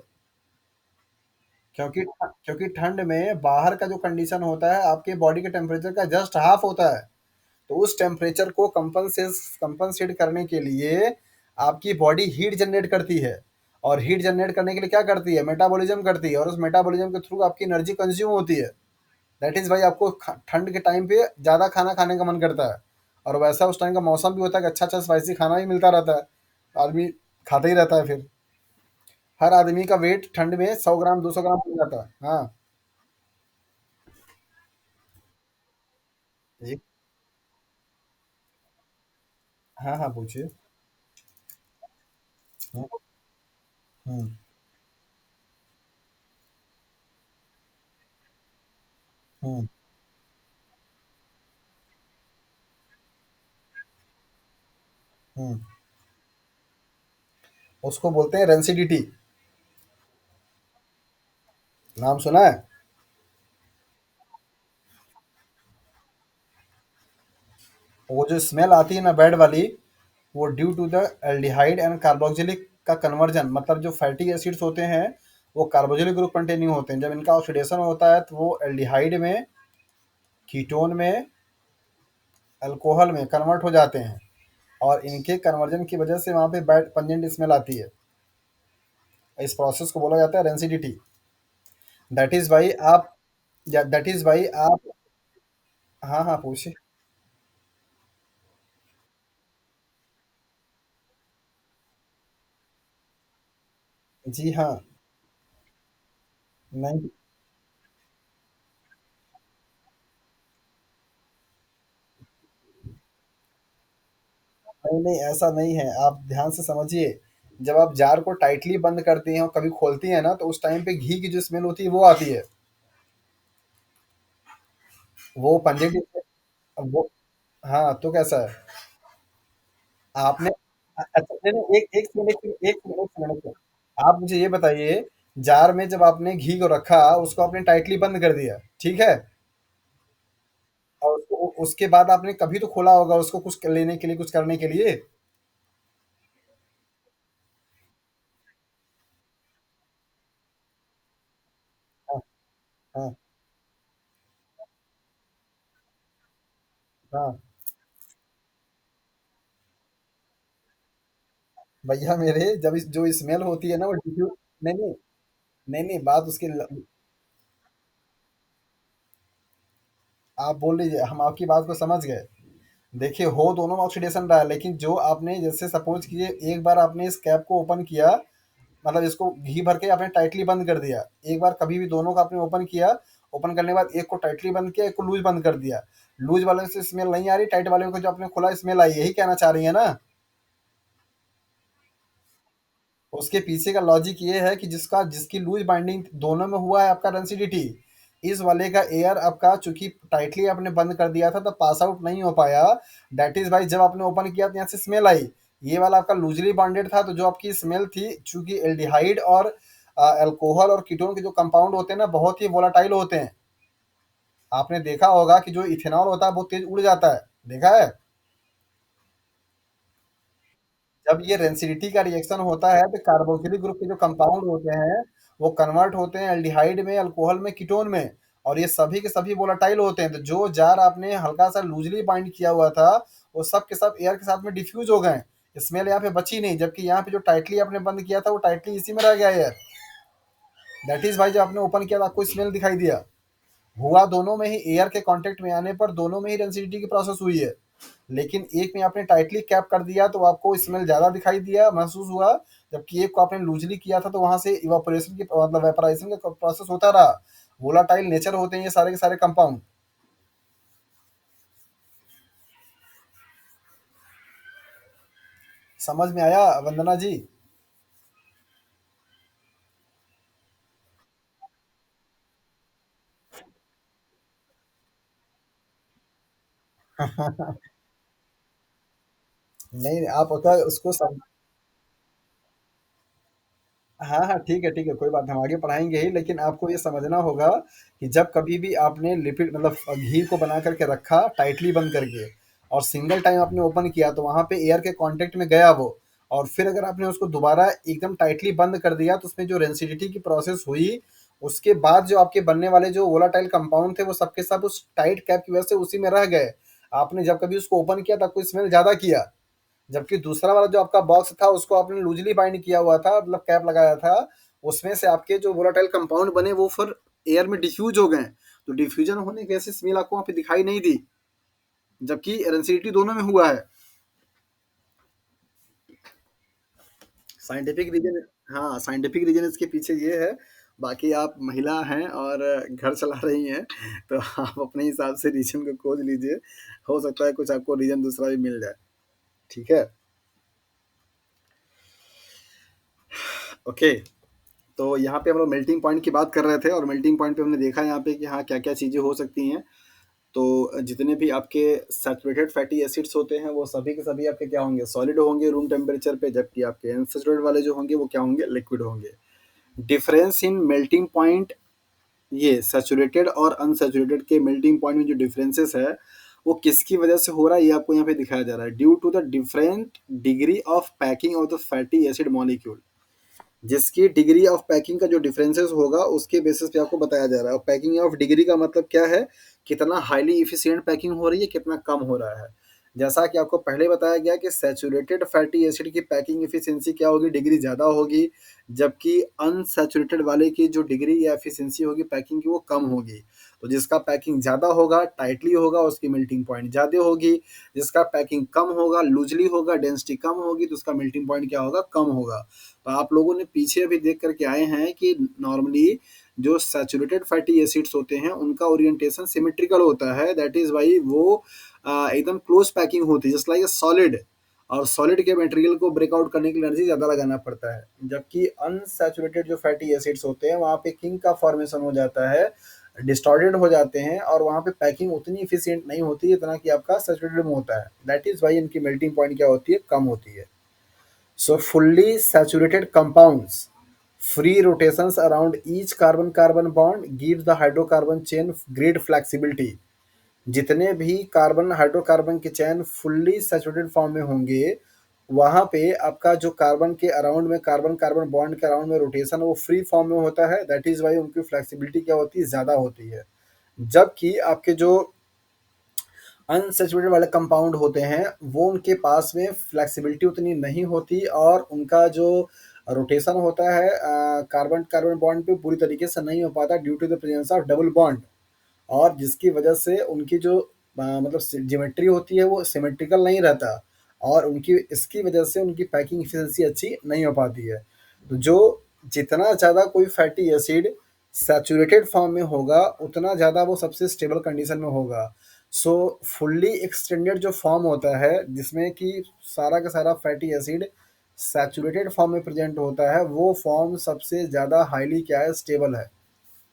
क्योंकि ठंड में बाहर का जो कंडीशन होता है आपके बॉडी के टेम्परेचर का जस्ट हाफ होता है। तो उस टेम्परेचर को कंपनसेट करने के लिए आपकी बॉडी हीट जनरेट करती है, और हीट जनरेट करने के लिए क्या करती है, मेटाबॉलिज्म करती है, और उस मेटाबॉलिज्म के थ्रू आपकी एनर्जी कंज्यूम होती है। दैट इज भाई आपको ठंड के टाइम पे ज़्यादा खाना खाने का मन करता है, और वैसा उस टाइम का मौसम भी होता है कि अच्छा अच्छा स्पाइसी खाना भी मिलता रहता है, आदमी खाता ही रहता है फिर। हर आदमी का वेट ठंड में 100 ग्राम 200 ग्राम हो जाता है। हाँ जी। हाँ हाँ पूछिए। हम्म हम्म हम्म हम्म। उसको बोलते हैं रेंसिडिटी। नाम सुना है? वो जो स्मेल आती है ना बैड वाली, वो due to the aldehyde and carboxylic का कन्वर्जन, मतलब जो फैटी एसिड्स होते हैं वो कार्बोक्सिलिक ग्रुप कंटेनिंग होते हैं, जब इनका ऑक्सीडेशन होता है तो वो एल्डिहाइड में, कीटोन में, अल्कोहल में कन्वर्ट हो जाते हैं, और इनके कन्वर्जन की वजह से वहाँ पे बैड पंजेंट स्मेल आती है। इस प्रोसेस को बोला जाता है रेंसिडिटी। दैट इज वाई आप, या दैट इज वाई आप। हाँ हाँ पूछिए। जी हाँ। नहीं नहीं नहीं, ऐसा नहीं है, आप ध्यान से समझिए। जब आप जार को टाइटली बंद करती हैं और कभी खोलती हैं ना, तो उस टाइम पे घी की जो स्मेल होती है वो आती है। वो पंजेंट वो। हाँ तो कैसा है? आपने अच्छा नहीं नहीं, एक एक सेकंड एक सेकंड एक सेकंड एक सेकंड एक सेकंड। आप मुझे ये बताइए, जार में जब आपने घी को रखा, उसको आपने टाइटली बंद कर दिया, ठीक है? और उसको उसके बाद आपने कभी तो खोला होगा उसको, कुछ लेने के लिए, कुछ करने के लिए। हाँ हाँ हाँ। भैया मेरे, जब जो स्मेल होती है ना वो डिफ्यूज। नहीं नहीं नहीं नहीं, बात उसकी आप बोल लीजिए, हम आपकी बात को समझ गए। देखिए, हो दोनों में ऑक्सीडेशन रहा है, लेकिन जो आपने, जैसे सपोज कीजिए एक बार आपने इस कैप को ओपन किया, मतलब इसको घी भर के आपने टाइटली बंद कर दिया। एक बार कभी भी दोनों का आपने ओपन किया, ओपन करने के बाद एक को टाइटली बंद किया, एक को लूज बंद कर दिया। लूज वाले से स्मेल नहीं आ रही, टाइट वाले को जो आपने खोला स्मेल आई, यही कहना चाह रही है ना? उसके पीछे का लॉजिक ये है कि जिसका जिसकी लूज बाइंडिंग दोनों में हुआ है आपका डेंसिटी, इस वाले का एयर आपका चूंकि टाइटली आपने बंद कर दिया था तो पास आउट नहीं हो पाया। दैट इज भाई, जब आपने ओपन किया तो यहाँ से स्मेल आई। ये वाला आपका लूजली बॉन्डेड था, तो जो आपकी स्मेल थी, चूंकि एल्डिहाइड और अल्कोहल और कीटोन के जो कंपाउंड होते हैं ना, बहुत ही वोलाटाइल होते हैं। आपने देखा होगा कि जो इथेनॉल होता है बहुत तेज उड़ जाता है, देखा है? जब ये रेंसिडिटी का रिएक्शन होता है तो कार्बोक्सिलिक ग्रुप के जो कंपाउंड होते हैं वो कन्वर्ट होते हैं एल्डिहाइड में, अल्कोहल में, कीटोन में, और ये सभी के सभी वोलेटाइल होते हैं। तो जो जार आपने हल्का सा लूजली बाइंड किया हुआ था, वो सब के सब एयर के साथ में डिफ्यूज हो गए। स्मेल यहाँ पे बची नहीं, जबकि यहाँ पे जो टाइटली आपने बंद किया था वो टाइटली इसी में रह गया एयर। दैट इज भाई, जब आपने ओपन किया तो आपको स्मेल दिखाई दिया। हुआ दोनों में ही एयर के कांटेक्ट में आने पर दोनों में ही डेंसिटी की प्रोसेस हुई है। लेकिन एक में आपने टाइटली कैप कर दिया तो आपको स्मेल ज़्यादा दिखाई दिया, महसूस हुआ। जबकि एक को आपने लूजली किया था तो वहाँ से इवापोरेशन की, मतलब वेपराइजेशन का प्रोसेस होता रहा। वोलाटाइल नेचर होते हैं ये सारे के सारे कंपाउंड। समझ में आया वंदना जी? नहीं, आप उसको सम, हाँ, हाँ, ठीक है, कोई बात नहीं, हम आगे पढ़ाएँगे ही, लेकिन आपको ये समझना होगा कि जब कभी भी आपने लिपिड, मतलब घी को बना कर के रखा टाइटली बंद करके, और सिंगल टाइम आपने ओपन किया तो वहाँ पे एयर के कॉन्टैक्ट में गया वो, और फिर अगर आपने उसको दोबारा एकदम टाइटली बंद कर दिया तो उसमें जो रेंसिडिटी की प्रोसेस हुई, उसके बाद जो आपके बनने वाले जो वोलाटाइल कंपाउंड थे वो सब के सब उस टाइट कैप की वजह से उसी में रह गए। आपने जब कभी उसको ओपन किया तो आपको स्मेल ज़्यादा किया। जबकि दूसरा वाला जो आपका बॉक्स था उसको आपने लूजली बाइंड किया हुआ था, मतलब कैप लगाया था, उसमें से आपके जो वोलाटाइल कंपाउंड बने वो फिर एयर में डिफ्यूज हो गए। तो डिफ्यूजन होने की वजह से स्मेल आपको वहाँ पे दिखाई नहीं दी, जबकि रेंसिडिटी दोनों में हुआ है। Scientific reason. हाँ, साइंटिफिक रीज़न इसके पीछे ये है, बाकी आप महिला हैं और घर चला रही हैं, तो आप अपने हिसाब से रीज़न को खोज लीजिए। हो सकता है कुछ आपको रीज़न दूसरा भी मिल जाए, ठीक है? ओके, तो यहाँ पे हम लोग मेल्टिंग पॉइंट की बात कर रहे थे और मेल्टिंग पॉइंट पे हमने देखा यहाँ पे कि हाँ, क्या-क्या चीज़ें हो सकती हैं। तो जितने भी आपके सैचुरेटेड फैटी एसिड्स होते हैं, वो सभी के सभी आपके क्या होंगे? सॉलिड होंगे रूम टेम्परेचर पे, जबकि आपके अनसैचुरेटेड वाले जो होंगे, वो क्या होंगे? लिक्विड होंगे। डिफरेंस इन मेल्टिंग पॉइंट, ये सैचुरेटेड और अनसैचुरेटेड के मेल्टिंग पॉइंट में जो डिफरेंसेस है, वो किसकी वजह से हो रहा है, ये आपको यहाँ पे दिखाया जा रहा है। Due to the different degree of packing of the fatty acid molecule. जिसकी डिग्री ऑफ पैकिंग का जो डिफरेंसेस होगा, उसके बेसिस पे आपको बताया जा रहा है। और पैकिंग ऑफ डिग्री का मतलब क्या है? कितना हाईली इफिशिएंट पैकिंग हो रही है, कितना कम हो रहा है। जैसा कि आपको पहले बताया गया कि सैचुरेटेड फैटी एसिड की पैकिंग एफिशिएंसी क्या होगी? डिग्री ज़्यादा होगी, जबकि अनसैचुरेटेड वाले की जो डिग्री या एफिशिएंसी होगी पैकिंग की, वो कम होगी। तो जिसका पैकिंग ज़्यादा होगा, टाइटली होगा, उसकी मेल्टिंग पॉइंट ज़्यादा होगी। जिसका पैकिंग कम होगा, लूजली होगा, डेंसिटी कम होगी, तो उसका मेल्टिंग पॉइंट क्या होगा? कम होगा। तो आप लोगों ने पीछे अभी देख करके आए हैं कि नॉर्मली जो सैचुरेटेड फैटी एसिड्स होते हैं, उनका ओरिएंटेशन सिमेट्रिकल होता है। दैट इज वाई वो एकदम क्लोज पैकिंग होती है, जस्ट लाइक ए सॉलिड। और सॉलिड के मटेरियल को ब्रेकआउट करने की एनर्जी ज़्यादा लगाना पड़ता है, जबकि अनसैचुरेटेड जो फैटी एसिड्स होते हैं, वहाँ पे किंग का फॉर्मेशन हो जाता है, डिस्टॉर्टेड हो जाते हैं, और वहाँ पे पैकिंग उतनी इफिशियंट नहीं होती जितना कि आपका सैचुरेटेड में होता है। दैट इज वाई इनकी मेल्टिंग पॉइंट क्या होती है? कम होती है। So fully saturated compounds, free rotations around each carbon-carbon bond gives the hydrocarbon chain great flexibility. जितने भी कार्बन हाइड्रोकार्बन के चैन फुल्ली सैचुरेटेड फॉर्म में होंगे, वहाँ पे आपका जो कार्बन के अराउंड में, कार्बन कार्बन बॉन्ड के अराउंड में रोटेशन वो फ्री फॉर्म में होता है। दैट इज वाई उनकी फ्लेक्सिबिलिटी क्या होती है? ज़्यादा होती है। जबकि आपके जो अनसैचुरेटेड वाले कंपाउंड होते हैं, वो उनके पास में फ्लेक्सिबिलिटी उतनी नहीं होती, और उनका जो रोटेशन होता है कार्बन कार्बन बॉन्ड पे पूरी तरीके से नहीं हो पाता, due to the presence of double bond. और जिसकी वजह से उनकी जो मतलब ज्योमेट्री होती है, वो सिमेट्रिकल नहीं रहता, और उनकी इसकी वजह से उनकी पैकिंग एफिशिएंसी अच्छी नहीं हो पाती है। तो जो जितना ज़्यादा कोई फैटी एसिड सैचुरेटेड फॉर्म में होगा, उतना ज़्यादा वो सबसे स्टेबल कंडीशन में होगा। सो फुल्ली एक्सटेंडेड जो फॉर्म होता है, जिसमें कि सारा का सारा फैटी एसिड सैचुरेटेड फॉर्म में प्रेजेंट होता है, वो फॉर्म सबसे ज़्यादा हाईली क्या है? स्टेबल है।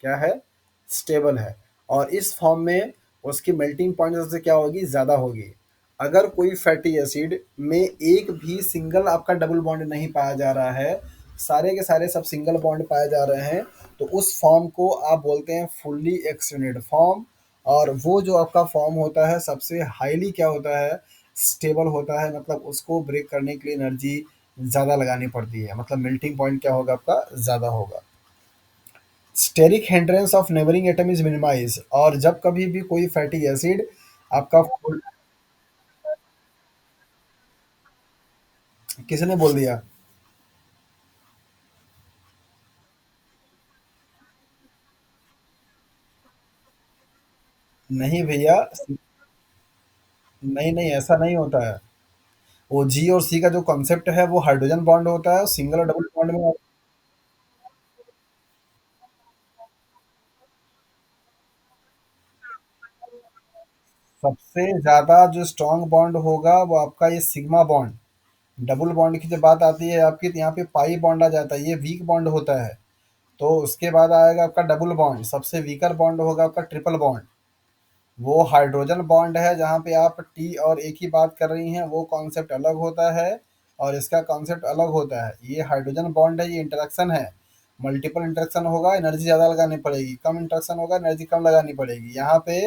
क्या है? स्टेबल है। और इस फॉर्म में उसकी मेल्टिंग पॉइंट सबसे क्या होगी? ज़्यादा होगी। अगर कोई फैटी एसिड में एक भी सिंगल आपका डबल बॉन्ड नहीं पाया जा रहा है, सारे के सारे सब सिंगल बॉन्ड पाए जा रहे हैं, तो उस फॉर्म को आप बोलते हैं फुल्ली एक्सटेंडेड फॉर्म। और वो जो आपका फॉर्म होता है, सबसे हाईली क्या होता है? स्टेबल होता है। मतलब उसको ब्रेक करने के लिए एनर्जी ज़्यादा लगानी पड़ती है, मतलब मेल्टिंग पॉइंट क्या होगा? आपका ज़्यादा होगा। Steric hindrance of neighbouring atom is minimize. और जब कभी भी कोई फैटी एसिड आपका किसने बोल दिया? नहीं भैया, नहीं नहीं, ऐसा नहीं होता है। वो जी और सी का जो कॉन्सेप्ट है, वो हाइड्रोजन बॉन्ड होता है, सिंगल और डबल बॉन्ड में। सबसे ज्यादा जो स्ट्रॉन्ग बॉन्ड होगा, वो आपका ये सिग्मा बॉन्ड। डबल बॉन्ड की जब बात आती है आपकी, तो यहाँ पे पाई बॉन्ड आ जाता है, ये वीक बॉन्ड होता है। तो उसके बाद आएगा आपका डबल बॉन्ड, सबसे वीकर बॉन्ड होगा आपका ट्रिपल बॉन्ड। वो हाइड्रोजन बॉन्ड है, जहाँ पे आप टी और ए की बात कर रही हैं, वो कॉन्सेप्ट अलग होता है, और इसका कॉन्सेप्ट अलग होता है। ये हाइड्रोजन बॉन्ड है, ये इंटरेक्शन है। मल्टीपल इंटरेक्शन होगा, एनर्जी ज़्यादा लगानी पड़ेगी। कम इंटरेक्शन होगा, एनर्जी कम लगानी पड़ेगी। यहाँ पे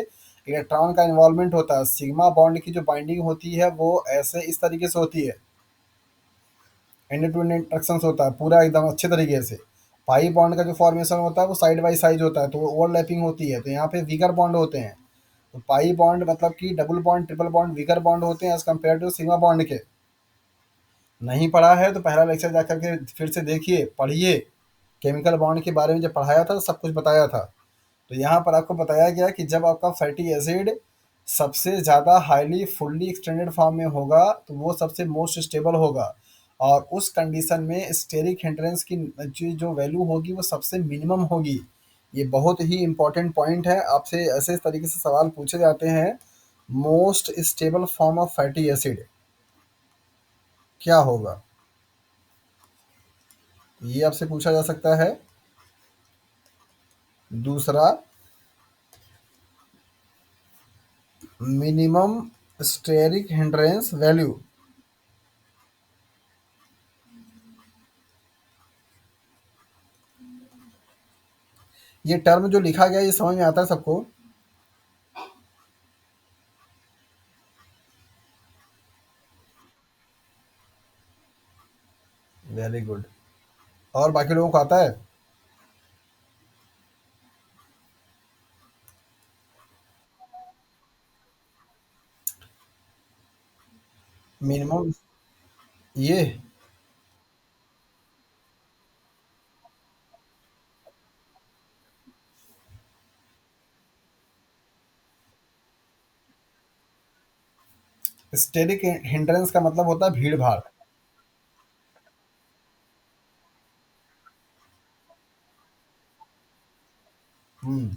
इलेक्ट्रॉन का इन्वॉल्वमेंट होता है। सिग्मा बॉन्ड की जो बाइंडिंग होती है, वो ऐसे इस तरीके से होती है, एंड टू एंड इंटरेक्शन होता है पूरा एकदम अच्छे तरीके से। पाई बॉन्ड का जो फॉर्मेशन होता है, वो साइड बाई साइड होता है, तो वो ओवरलैपिंग होती है, तो यहाँ पे वीकर बॉन्ड होते हैं। तो पाई बॉन्ड मतलब कि double bond, triple bond weaker bond होते हैं as compare to sigma bond के। नहीं पढ़ा है तो पहला लेक्चर जाकर के फिर से देखिए, पढ़िए। केमिकल बॉन्ड के बारे में जब पढ़ाया था, तो सब कुछ बताया था। तो यहाँ पर आपको बताया गया कि जब आपका फैटी एसिड सबसे ज़्यादा हाईली फुल्ली एक्सटेंडेड फॉर्म में होगा, तो वो सबसे मोस्ट स्टेबल होगा। और उस कंडीशन में स्टेरिक हिंड्रेंस की जो वैल्यू होगी वो सबसे मिनिमम होगी। ये बहुत ही इंपॉर्टेंट पॉइंट है, आपसे ऐसे तरीके से सवाल पूछे जाते हैं। Most stable form of fatty acid क्या होगा, ये आपसे पूछा जा सकता है। दूसरा, मिनिमम स्टेरिक हिंड्रेंस वैल्यू। ये टर्म जो लिखा गया है, ये समझ में आता है सबको? Very good. और बाकी लोगों को आता है? मिनिमम, ये स्टेरिक हिंड्रेंस का मतलब होता है भीड़ भाड़। हम्म।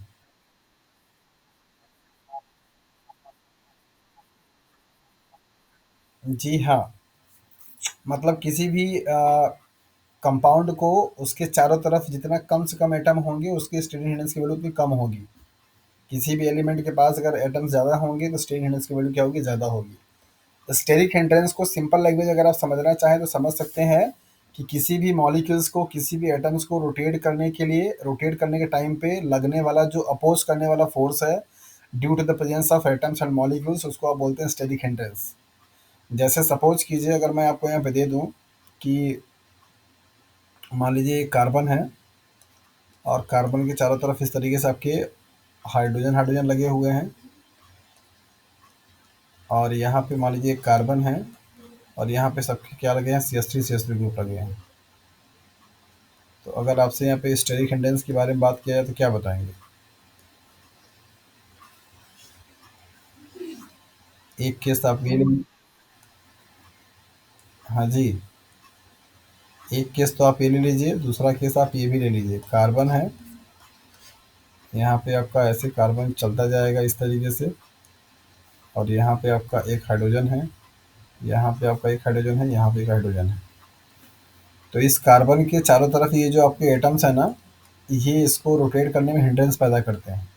जी हाँ, मतलब किसी भी कंपाउंड को उसके चारों तरफ जितना कम से कम एटम होंगे उसकी स्टेरिक हिंड्रेंस की वैल्यू उतनी कम होगी। किसी भी एलिमेंट के पास अगर एटम्स ज़्यादा होंगे तो स्टेरिक हिंड्रेंस की वैल्यू क्या होगी, ज़्यादा होगी। स्टेरिक हिंड्रेंस को सिंपल लैंग्वेज अगर आप समझना चाहें तो समझ सकते हैं कि किसी भी मॉलिक्यूल्स को, किसी भी एटम्स को रोटेट करने के लिए, रोटेट करने के टाइम पे लगने वाला जो अपोज करने वाला फोर्स है due to the presence of atoms and molecules, उसको आप बोलते हैं स्टेरिक हिंड्रेंस। जैसे सपोज कीजिए, अगर मैं आपको यहाँ पे दे दूँ कि मान लीजिए एक कार्बन है और कार्बन के चारों तरफ इस तरीके से आपके हाइड्रोजन हाइड्रोजन लगे हुए हैं, और यहाँ पे मान लीजिए एक कार्बन है और यहाँ पे सबके क्या लगे हैं, CH3 ग्रुप लगे हैं। तो अगर आपसे यहाँ पे स्टेरिक हिंड्रेंस के बारे में बात किया जाए तो क्या बताएंगे? एक केस आप ये हाँ जी, एक केस तो आप ये ले लीजिए, दूसरा केस आप ये भी ले लीजिए। कार्बन है, यहाँ पे आपका ऐसे कार्बन चलता जाएगा इस तरीके से, और यहाँ पे आपका एक हाइड्रोजन है, यहाँ पे आपका एक हाइड्रोजन है, यहाँ पे एक हाइड्रोजन है। तो इस कार्बन के चारों तरफ ये जो आपके एटम्स है ना, ये इसको रोटेट करने में हिंड्रेंस पैदा करते हैं।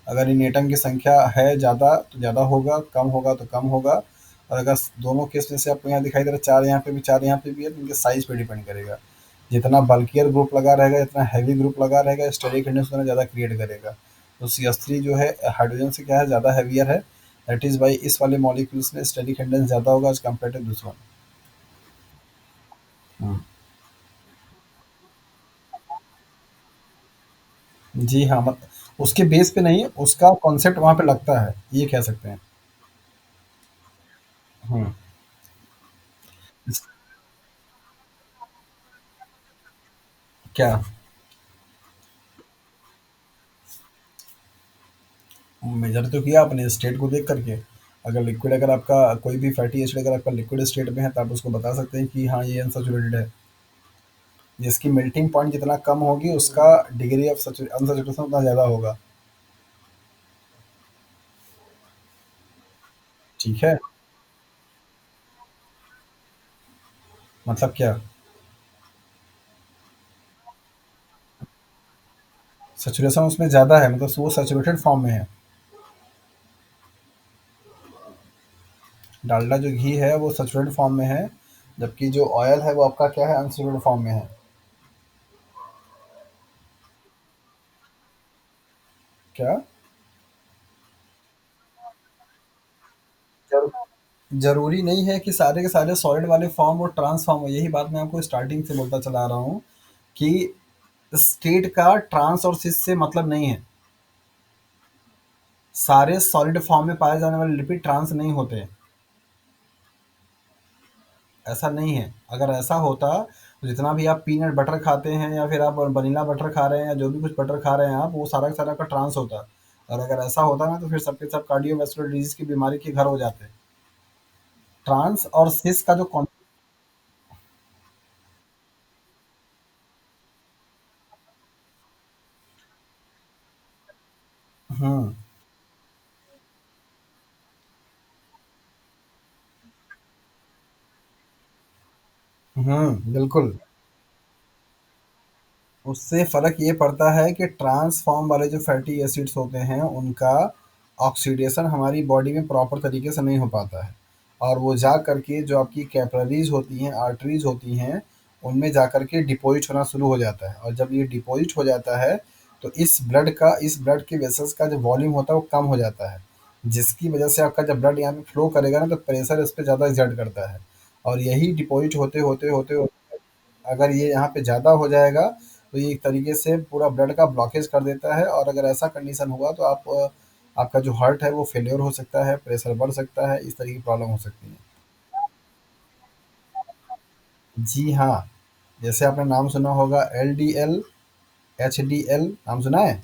अगर इन एटम की संख्या है ज़्यादा तो ज़्यादा होगा, कम होगा तो कम होगा। और अगर दोनों केस में से आपको यहाँ दिखाई दे रहा है, चार यहाँ पे भी चार यहाँ पे भी है, तो इनके साइज पे डिपेंड करेगा। जितना बल्कियर ग्रुप लगा रहेगा, जितना हैवी ग्रुप लगा रहेगा, स्टेरिक हिंड्रेंस उतना ज़्यादा क्रिएट करेगा। तो CH3 जो है हाइड्रोजन से क्या है, ज़्यादा हैवियर है। दैट इज़ वाई इस वाले मॉलिक्यूल्स में स्टेरिक हिंड्रेंस ज़्यादा होगा as compare to this one. जी हाँ, मत उसके बेस पे नहीं, उसका कॉन्सेप्ट वहाँ पे लगता है, ये कह सकते हैं। हुँ। इस क्या? मेजर तो किया आपने स्टेट को देख करके। अगर लिक्विड, अगर आपका कोई भी फैटी एसिड अगर आपका लिक्विड स्टेट में है तो आप उसको बता सकते हैं कि हाँ ये अनसैचुरेटेड है। जिसकी मेल्टिंग पॉइंट जितना कम होगी उसका डिग्री ऑफ अनसैचुरेशन उतना ज़्यादा होगा। ठीक है? मतलब क्या? सैचुरेशन उसमें ज़्यादा है, मतलब वो सैचुरेटेड फॉर्म में है। डालडा जो घी है वो सैचुरेटेड फॉर्म में है, जबकि जो ऑयल है वो आपका क्या है, अनसैचुरेटेड फॉर्म में है। क्या? ज़रूरी नहीं है कि सारे के सारे सॉलिड वाले फॉर्म और ट्रांसफॉर्म हो। यही बात मैं आपको स्टार्टिंग से बोलता चला आ रहा हूँ कि स्टेट का ट्रांस और सिस से मतलब नहीं है। सारे सॉलिड फॉर्म में पाए जाने वाले लिपिड ट्रांस नहीं होते। ऐसा नहीं है। अगर ऐसा होता तो जितना भी आप पीनट बटर खाते हैं या फिर आप वनीला बटर खा रहे हैं या जो भी कुछ बटर खा रहे हैं आप, वो सारा का सारा आपका ट्रांस होता। और अगर ऐसा होता ना तो फिर सबके सब कार्डियोवैस्कुलर डिजीज की बीमारी के घर हो जाते। ट्रांस और सिस का जो बिल्कुल। उससे फ़र्क ये पड़ता है कि ट्रांस फॉर्म वाले जो फैटी एसिड्स होते हैं, उनका ऑक्सीडेशन हमारी बॉडी में प्रॉपर तरीके से नहीं हो पाता है, और वो जा करके जो आपकी कैपिलरीज़ होती हैं, आर्टरीज़ होती हैं, उनमें जा करके डिपॉज़िट होना शुरू हो जाता है, और जब ये डिपॉज़िट हो जाता है, तो इस ब्लड के वेसल्स का जो वॉल्यूम होता है, वो कम हो जाता है, जिसकी वजह से आपका जब ब्लड यहाँ पे फ्लो करेगा ना, तो प्रेशर इस पे ज़्यादा एक्सर्ट करता है, और यही डिपॉज़िट होते अगर ये यहाँ पे ज़्यादा हो जाएगा, तो ये एक तरीके से पूरा ब्लड का ब्लॉकेज कर देता है, और अगर ऐसा कंडीशन हुआ तो आपका जो हार्ट है वो फेल्योर हो सकता है, प्रेशर बढ़ सकता है, इस तरह की प्रॉब्लम हो सकती है। जी हाँ, जैसे आपने नाम सुना होगा एलडीएल, एचडीएल, नाम सुना है?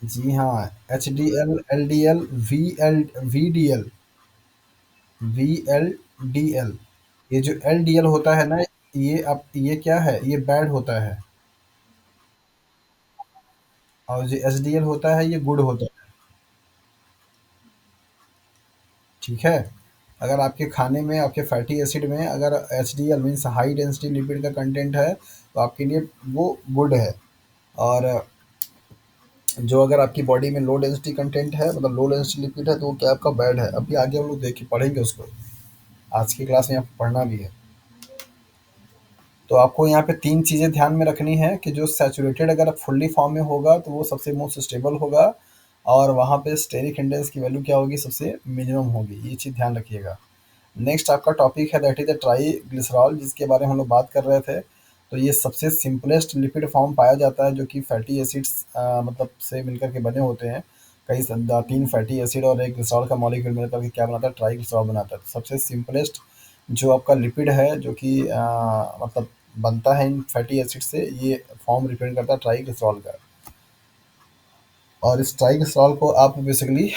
जी हाँ, एचडीएल, एलडीएल, वीडीएल, वीएलडीएल। ये जो एलडीएल होता है ना, ये क्या है? ये बैड होता है, और जो एचडीएल होता है ये गुड होता है। ठीक है? अगर आपके खाने में, आपके फैटी एसिड में अगर HDL means high density lipid का कंटेंट है, तो आपके लिए वो गुड है। और जो अगर आपकी बॉडी में लो डेंसिटी कंटेंट है, मतलब लो डेंसिटी लिपिड है, तो वो क्या आपका बैड है। अभी आगे हम लोग देखिए पढ़ेंगे उसको, आज की क्लास में आपको पढ़ना भी है। तो आपको यहाँ पे 3 चीज़ें ध्यान में रखनी है कि जो सैचुरेटेड अगर फुल्ली फॉर्म में होगा, तो वो सबसे मोस्ट स्टेबल होगा, और वहाँ पे स्टेरिक इंडेक्स की वैल्यू क्या होगी? सबसे मिनिमम होगी। ये चीज़ ध्यान रखिएगा। नेक्स्ट आपका टॉपिक है दैट इज़ द ट्राइग्लिसरॉल, जिसके बारे में हम लोग बात कर रहे थे। तो ये सबसे सिंपलेस्ट लिपिड फॉर्म पाया जाता है, जो कि फैटी एसिड्स मतलब से मिलकर के बने होते हैं। 3 फैटी एसिड और एक ग्लिसरॉल का मॉलिक्यूल मिलकर के क्या बनाता है? ट्राइग्लिसरॉल बनाता है। तो सबसे सिंपलेस्ट जो आपका लिपिड है, जो कि मतलब बनता है इन फैटी एसिड से, ये फॉर्म रिप्रेजेंट करता है ट्राइग्लिसरॉल का। और इस ट्राइग्लिसरॉल को आप बेसिकली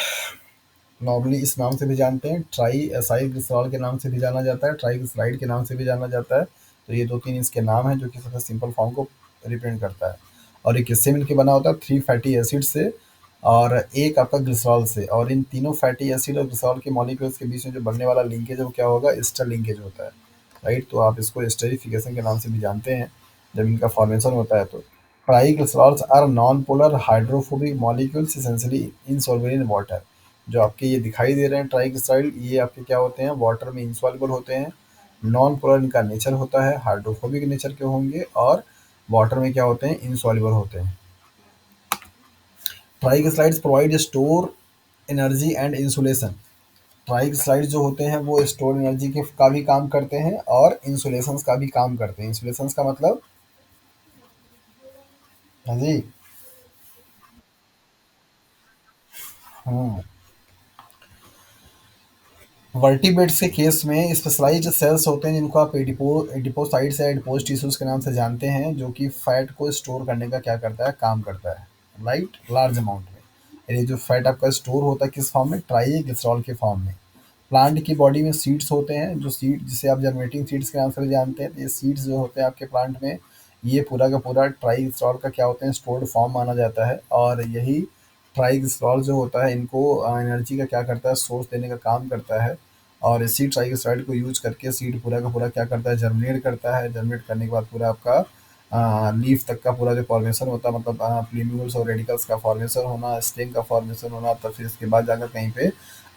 नॉर्मली इस नाम से भी जानते हैं, ट्राई एसाइल ग्लिसरॉल के नाम से भी जाना जाता है, ट्राइग्लिसराइड के नाम से भी जाना जाता है। तो ये 2-3 इसके नाम हैं, जो कि सबसे सिंपल फॉर्म को रिप्रेजेंट करता है। और ये किससे मिलके बना होता है? 3 फैटी एसिड से, और एक आपका ग्लिसरॉल से। और इन तीनों फैटी एसिड और ग्लिसरॉल के मॉलिक्यूल्स के बीच में जो बनने वाला लिंकेज है, वो क्या होगा? एस्टर लिंकेज होता है, राइट? तो आप इसको एस्टरिफिकेशन के नाम से भी जानते हैं, जब इनका फॉर्मेशन होता है तो। Triglycerols are non polar hydrophobic molecules essentially insoluble in water. जो आपके ये दिखाई दे रहे हैं ट्राइग्लिसराइड, ये आपके क्या होते हैं? वाटर में इंसॉल्युबल होते हैं। नॉन पोलर इनका नेचर होता है, हाइड्रोफोबिक नेचर के होंगे, और वाटर में क्या होते हैं? इंसॉल्युबल होते हैं। Triglycerides provide store energy and insulation. Triglycerides जो होते हैं वो स्टोर एनर्जी के का भी काम करते हैं, और इंसुलेशन का भी काम करते हैं। इंसुलेशन का मतलब, हाँ जी, हाँ। वर्टिब्रेट्स के केस में स्पेशलाइज्ड सेल्स होते हैं, जिनको आप एडिपोसाइट्स या एडिपोज टिश्यूज के नाम से जानते हैं, जो कि फैट को स्टोर करने का क्या करता है? काम करता है, राइट? लार्ज अमाउंट में। यानी जो फैट आपका स्टोर होता है किस फॉर्म में? ट्राइग्लिसरॉल के फॉर्म में। प्लांट की बॉडी में सीड्स होते हैं, जो सीड जिसे आप जर्मिनेटिंग सीड्स के नाम से भी जानते हैं। तो ये सीड्स जो होते हैं आपके प्लांट में, ये पूरा का पूरा ट्राइग्लिसरॉल का क्या होते हैं? स्टोर्ड फॉर्म माना जाता है। और यही ट्राइग्लिसरॉल जो होता है, इनको एनर्जी का क्या करता है? सोर्स देने का काम करता है। और इसी ट्राइग्लिसराइड को यूज करके सीड पूरा का पूरा क्या करता है? जर्मिनेट करता है। जर्मिनेट करने के बाद पूरा आपका लीफ तक का पूरा जो फॉर्मेशन होता है, मतलब प्लीम्यूल्स और रेडिकल्स का फॉर्मेशन होना, स्टेम का फॉर्मेशन होना, तब फिर इसके बाद जाकर कहीं पे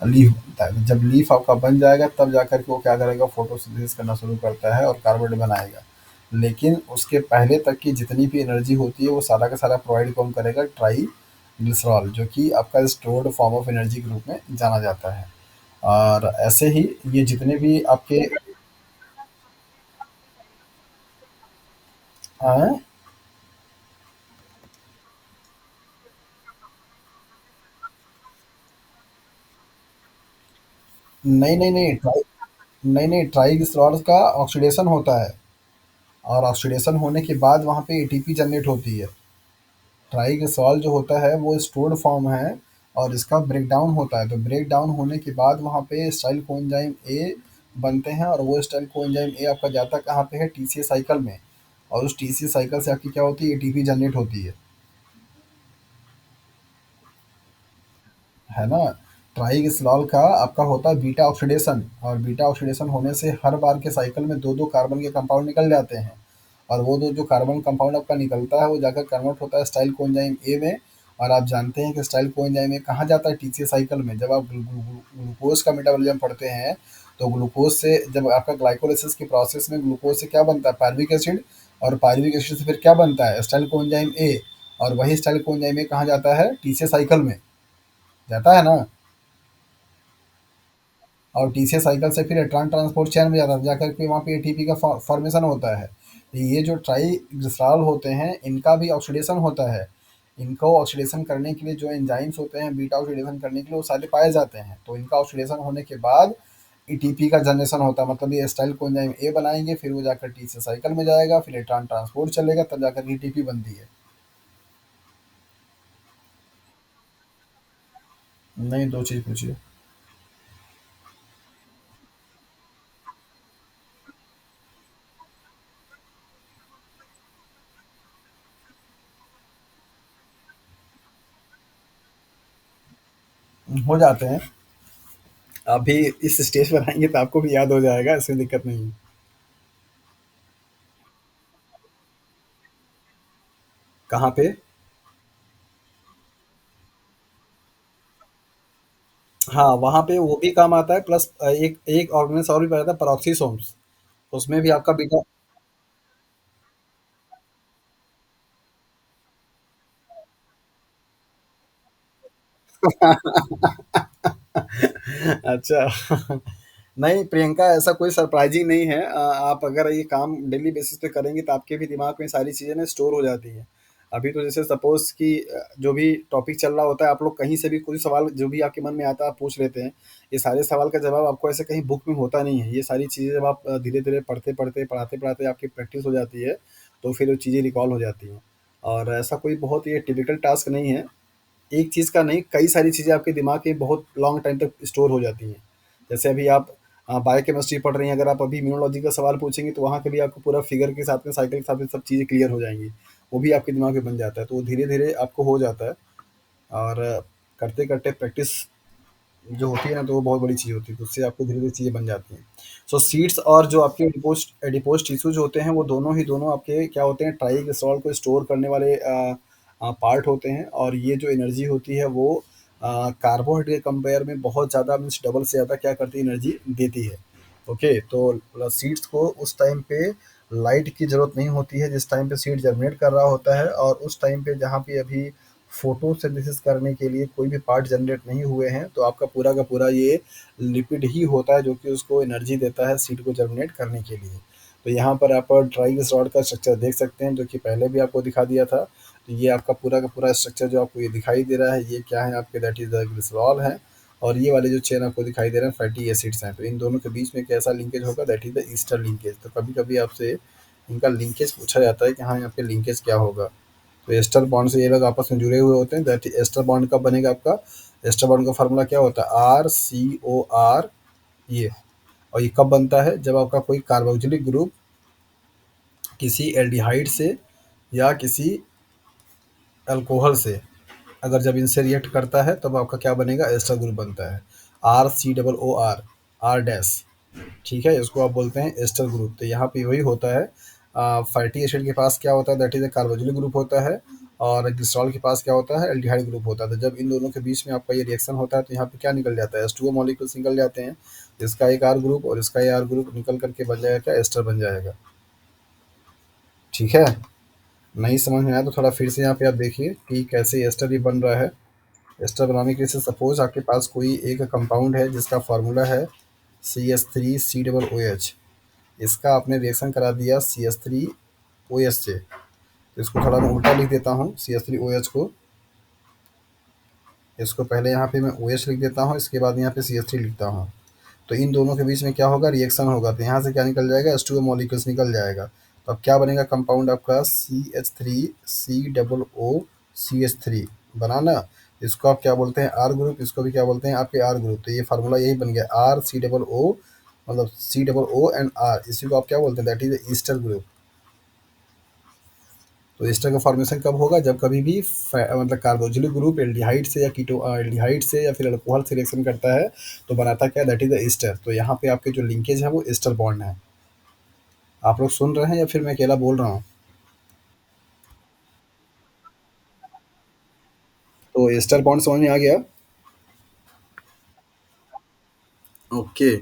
लीफ बनता है। जब लीफ आपका बन जाएगा, तब जाकर के वो क्या करेगा? फोटोसिंथेसिस करना शुरू करता है और कार्बन बनाएगा। लेकिन उसके पहले तक की जितनी भी एनर्जी होती है, वो सारा का सारा प्रोवाइड कौन करेगा? ट्राइग्लिसरॉल, जो कि आपका स्टोर्ड फॉर्म ऑफ एनर्जी के रूप में जाना जाता है। और ऐसे ही ये जितने भी आपके हाँ, नहीं नहीं नहीं नहीं, ट्राइग्लिसरॉल का ऑक्सीडेशन होता है, और ऑक्सीडेशन होने के बाद वहाँ पे एटीपी जनरेट होती है। ट्राइग्लिसरॉल जो होता है वो स्टोर्ड फॉर्म है, और इसका ब्रेक डाउन होता है। तो ब्रेक डाउन होने के बाद वहाँ पे स्टाइल कोएंजाइम ए बनते हैं, और वो स्टाइल कोएंजाइम ए आपका जाता कहाँ पे है? टीसीए साइकिल में। और उस टीसीए साइकिल से आपकी क्या होती है? एटीपी जनरेट होती है ना? ट्राइग्लिसरॉल का आपका होता है बीटा ऑक्सीडेशन, और बीटा ऑक्सीडेशन होने से हर बार के साइकिल में 2-2 कार्बन के कंपाउंड निकल जाते हैं, और वो 2 जो कार्बन कंपाउंड आपका निकलता है वो जाकर कन्वर्ट होता है स्टाइल कोएंजाइम ए में। और आप जानते हैं कि स्टाइल कोएंजाइम ए कहाँ जाता है? टीसीए साइकिल में। जब आप ग्लूकोज का मेटाबॉलिज्म पढ़ते हैं, तो ग्लूकोज से जब आपका ग्लाइकोलाइसिस की प्रोसेस में ग्लूकोज से क्या बनता है? पायरुविक एसिड, और पायरुविक एसिड से फिर क्या बनता है? स्टाइल कोएंजाइम ए, और वही स्टाइल कोएंजाइम ए कहाँ जाता है? टीसीए साइकिल में जाता है ना। और टीसीएस साइकिल से फिर इलेक्ट्रॉन ट्रांसपोर्ट चेन में जाता है, जाकर के वहाँ पे एटीपी का फॉर्मेशन होता है। ये जो ट्राइग्लिसरॉल होते हैं इनका भी ऑक्सीडेशन होता है। इनको ऑक्सीडेशन करने के लिए जो एंजाइम्स होते हैं बीटा ऑक्सीडेशन करने के लिए वो सारे पाए जाते हैं, तो इनका ऑक्सीडेशन होने के बाद एटीपी का जनरेशन होता है, मतलब ये स्टाइल कोएंजाइम ए बनाएंगे, फिर वो जाकर टीसीएस साइकिल में जाएगा, फिर इलेक्ट्रॉन ट्रांसपोर्ट चलेगा, तब जाकर एटीपी बनती है। नहीं, दो चीज़ पूछिए। हो जाते हैं। अभी इस स्टेज पर आएंगे तो आपको भी याद हो जाएगा, इसमें दिक्कत नहीं है। कहाँ पे? हाँ, वहाँ पे वो भी काम आता है, प्लस एक एक ऑर्गेनाइज और भी बताया था, पेरोक्सीसोम्स। उसमें भी आपका बीटा। अच्छा। नहीं प्रियंका, ऐसा कोई सरप्राइजिंग नहीं है। आप अगर ये काम डेली बेसिस पे करेंगे तो आपके भी दिमाग में सारी चीज़ें ना स्टोर हो जाती हैं। अभी तो जैसे सपोज कि जो भी टॉपिक चल रहा होता है, आप लोग कहीं से भी कोई सवाल जो भी आपके मन में आता है आप पूछ लेते हैं। ये सारे सवाल का जवाब आपको ऐसे कहीं बुक में होता नहीं है। ये सारी चीज़ें जब आप धीरे धीरे पढ़ते पढ़ते पढ़ाते पढ़ाते आपकी प्रैक्टिस हो जाती है, तो फिर वो चीज़ें रिकॉल हो जाती हैं। और ऐसा कोई बहुत ये टिपिकल टास्क नहीं है। एक चीज़ का नहीं, कई सारी चीज़ें आपके दिमाग में बहुत लॉन्ग टाइम तक स्टोर हो जाती हैं। जैसे अभी आप बायोकेमिस्ट्री पढ़ रही हैं, अगर आप अभी इम्यूनोलॉजी का सवाल पूछेंगे तो वहाँ के भी आपको पूरा फिगर के साथ में साइकिल के साथ में सब चीज़ें क्लियर हो जाएंगी। वो भी आपके दिमाग में बन जाता है, तो वो धीरे धीरे आपको हो जाता है। और करते करते प्रैक्टिस जो होती है ना, तो वो बहुत बड़ी चीज़ होती है, तो उससे आपको धीरे धीरे चीज़ें बन जाती हैं। सो सीड्स और जो आपके एडिपोज एडिपोज टिश्यूज होते हैं, वो दोनों ही दोनों आपके क्या होते हैं? ट्राइग्लिसरॉल को स्टोर करने वाले पार्ट होते हैं। और ये जो एनर्जी होती है वो कार्बोहाइड्रेट के कंपेयर में बहुत ज़्यादा, मीन्स डबल से ज़्यादा क्या करती है? एनर्जी देती है। ओके, तो सीड्स को उस टाइम पे लाइट की ज़रूरत नहीं होती है जिस टाइम पे सीड जर्मिनेट कर रहा होता है, और उस टाइम पे जहाँ पे अभी फोटोसिंथेसिस करने के लिए कोई भी पार्ट जनरेट नहीं हुए हैं, तो आपका पूरा का पूरा ये लिपिड ही होता है जो कि उसको एनर्जी देता है सीड को जर्मिनेट करने के लिए। तो यहाँ पर आप ट्राइग्लिसरॉल का स्ट्रक्चर देख सकते हैं, जो कि पहले भी आपको दिखा दिया था। तो ये आपका पूरा का पूरा स्ट्रक्चर जो आपको ये दिखाई दे रहा है, ये क्या है आपके? दैट इज़ द ग्लिसरॉल है। और ये वाले जो चेन आपको दिखाई दे रहे हैं फैटी एसिड्स हैं। तो इन दोनों के बीच में कैसा लिंकेज होगा? That is the Easter linkage. तो कभी कभी आपसे इनका लिंकेज पूछा जाता है कि हाँ, यहाँ पे लिंकेज क्या होगा। तो एस्टर बॉन्ड से ये लोग आपस में जुड़े हुए होते हैं। दैट एस्टर बॉन्ड कब बनेगा आपका? एस्टर बॉन्ड का फार्मूला क्या होता है? RCOR। ये, और ये कब बनता है? जब आपका कोई कार्बोक्सिलिक ग्रुप किसी एल्डिहाइड से या किसी अल्कोहल से, अगर जब इनसे रिएक्ट करता है तब आपका क्या बनेगा? एस्टर ग्रुप बनता है। RCOOR, R dash. ठीक है, इसको आप बोलते हैं एस्टर ग्रुप। तो यहाँ पे वही होता है। फैटी एसिड के पास क्या होता है? That is a carboxylic group होता है। और ग्लिसरॉल के पास क्या होता है? एल्डिहाइड ग्रुप होता है। तो जब इन दोनों के बीच में आपका ये रिएक्शन होता है तो यहाँ पे क्या निकल जाता है? H2O मॉलिक्यूल्स निकल जाते हैं। इसका एक आर ग्रुप और इसका एक आर ग्रुप निकल करके बन जाएगा क्या? एस्टर बन जाएगा। ठीक है। नहीं समझ में आया तो थोड़ा फिर से यहाँ पे आप देखिए कि कैसे एस्टर भी बन रहा है। एस्टर बनाने के लिए सपोज आपके पास कोई एक कंपाउंड है जिसका फार्मूला है CH3COOH। इसका आपने रिएक्शन करा दिया CH3OH से। तो इसको थोड़ा मैं उल्टा लिख देता हूँ CH3OH को। इसको पहले यहाँ पे मैं OH लिख देता हूँ, इसके बाद यहाँ पे CH3 लिखता हूँ। तो इन दोनों के बीच में क्या होगा? रिएक्शन होगा। तो यहाँ से क्या निकल जाएगा? H2O मॉलिक्यूल्स निकल जाएगा। तो अब क्या बनेगा कंपाउंड आपका? CH3COOCH3 बना ना। इसको आप क्या बोलते हैं? R group. इसको भी क्या बोलते हैं? आपके आर ग्रुप। तो ये फार्मूला यही बन गया, RCOO, मतलब COO एंड R। इसी को आप क्या बोलते हैं? That is Easter group. तो एस्टर का फॉर्मेशन कब होगा? जब कभी भी मतलब कार्बोक्सिलिक ग्रुप एल्डिहाइड से या एल्डिहाइड से या फिर अल्कोहल से रिएक्शन करता है तो बनाता क्या है, दैट इज द एस्टर। तो यहाँ पे आपके जो लिंकेज है वो एस्टर बॉन्ड है। आप लोग सुन रहे हैं या फिर मैं अकेला बोल रहा हूँ? तो एस्टर बॉन्ड समझ में आ गया? ओके।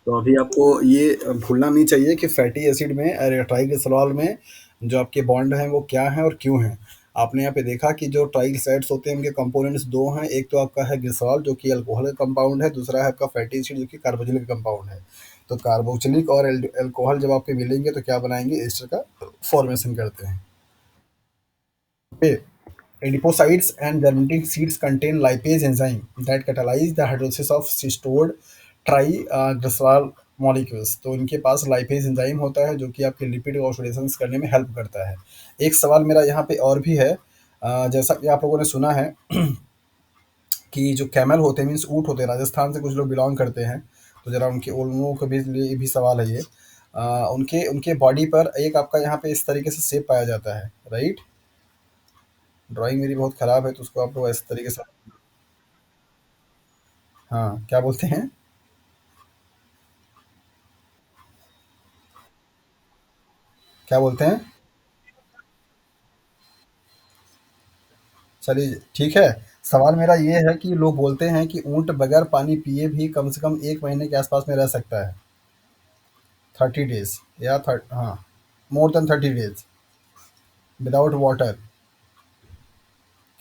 तो अभी आपको ये भूलना नहीं चाहिए कि फैटी एसिड में और ट्राइग्लिसरॉल में जो आपके बॉन्ड हैं वो क्या हैं और क्यों हैं। आपने यहाँ पे देखा कि जो ट्राइग्लिसराइड्स होते हैं उनके कंपोनेंट्स 2 हैं, एक तो आपका है ग्लिसरॉल जो कि अल्कोहल का कंपाउंड है, दूसरा है आपका फैटी एसिड जो कि कार्बोक्सिलिक कंपाउंड है। तो कार्बोक्सिलिक और अल्कोहल जब आपके मिलेंगे तो क्या बनाएंगे, एस्टर का फॉर्मेशन करते हैं। Okay. Adipocytes and germinating seeds contain lipase enzyme that catalyze the hydrolysis of stored triglycerol molecules। तो इनके पास लाइपेज एंजाइम होता है जो कि आपके लिपिड ऑक्सीडेशन करने में हेल्प करता है। एक सवाल मेरा यहाँ पे और भी है, जैसा कि आप लोगों ने सुना है कि जो कैमल होते हैं मीन्स ऊँट होते हैं, राजस्थान से कुछ लोग बिलोंग करते हैं, तो ज़रा उनके उन लोगों के भी लिए भी सवाल है ये। उनके उनके बॉडी पर एक आपका यहाँ पे इस तरीके से शेप पाया जाता है, राइट? ड्राइंग मेरी बहुत ख़राब है तो उसको आप लोग इस तरीके से। हाँ, क्या बोलते हैं? क्या बोलते हैं? चलिए ठीक है। सवाल मेरा ये है कि लोग बोलते हैं कि ऊँट बगैर पानी पिए भी कम से कम 1 महीने के आस-पास में रह सकता है, 30 डेज़ या थर्ट हाँ, more than 30 days without water.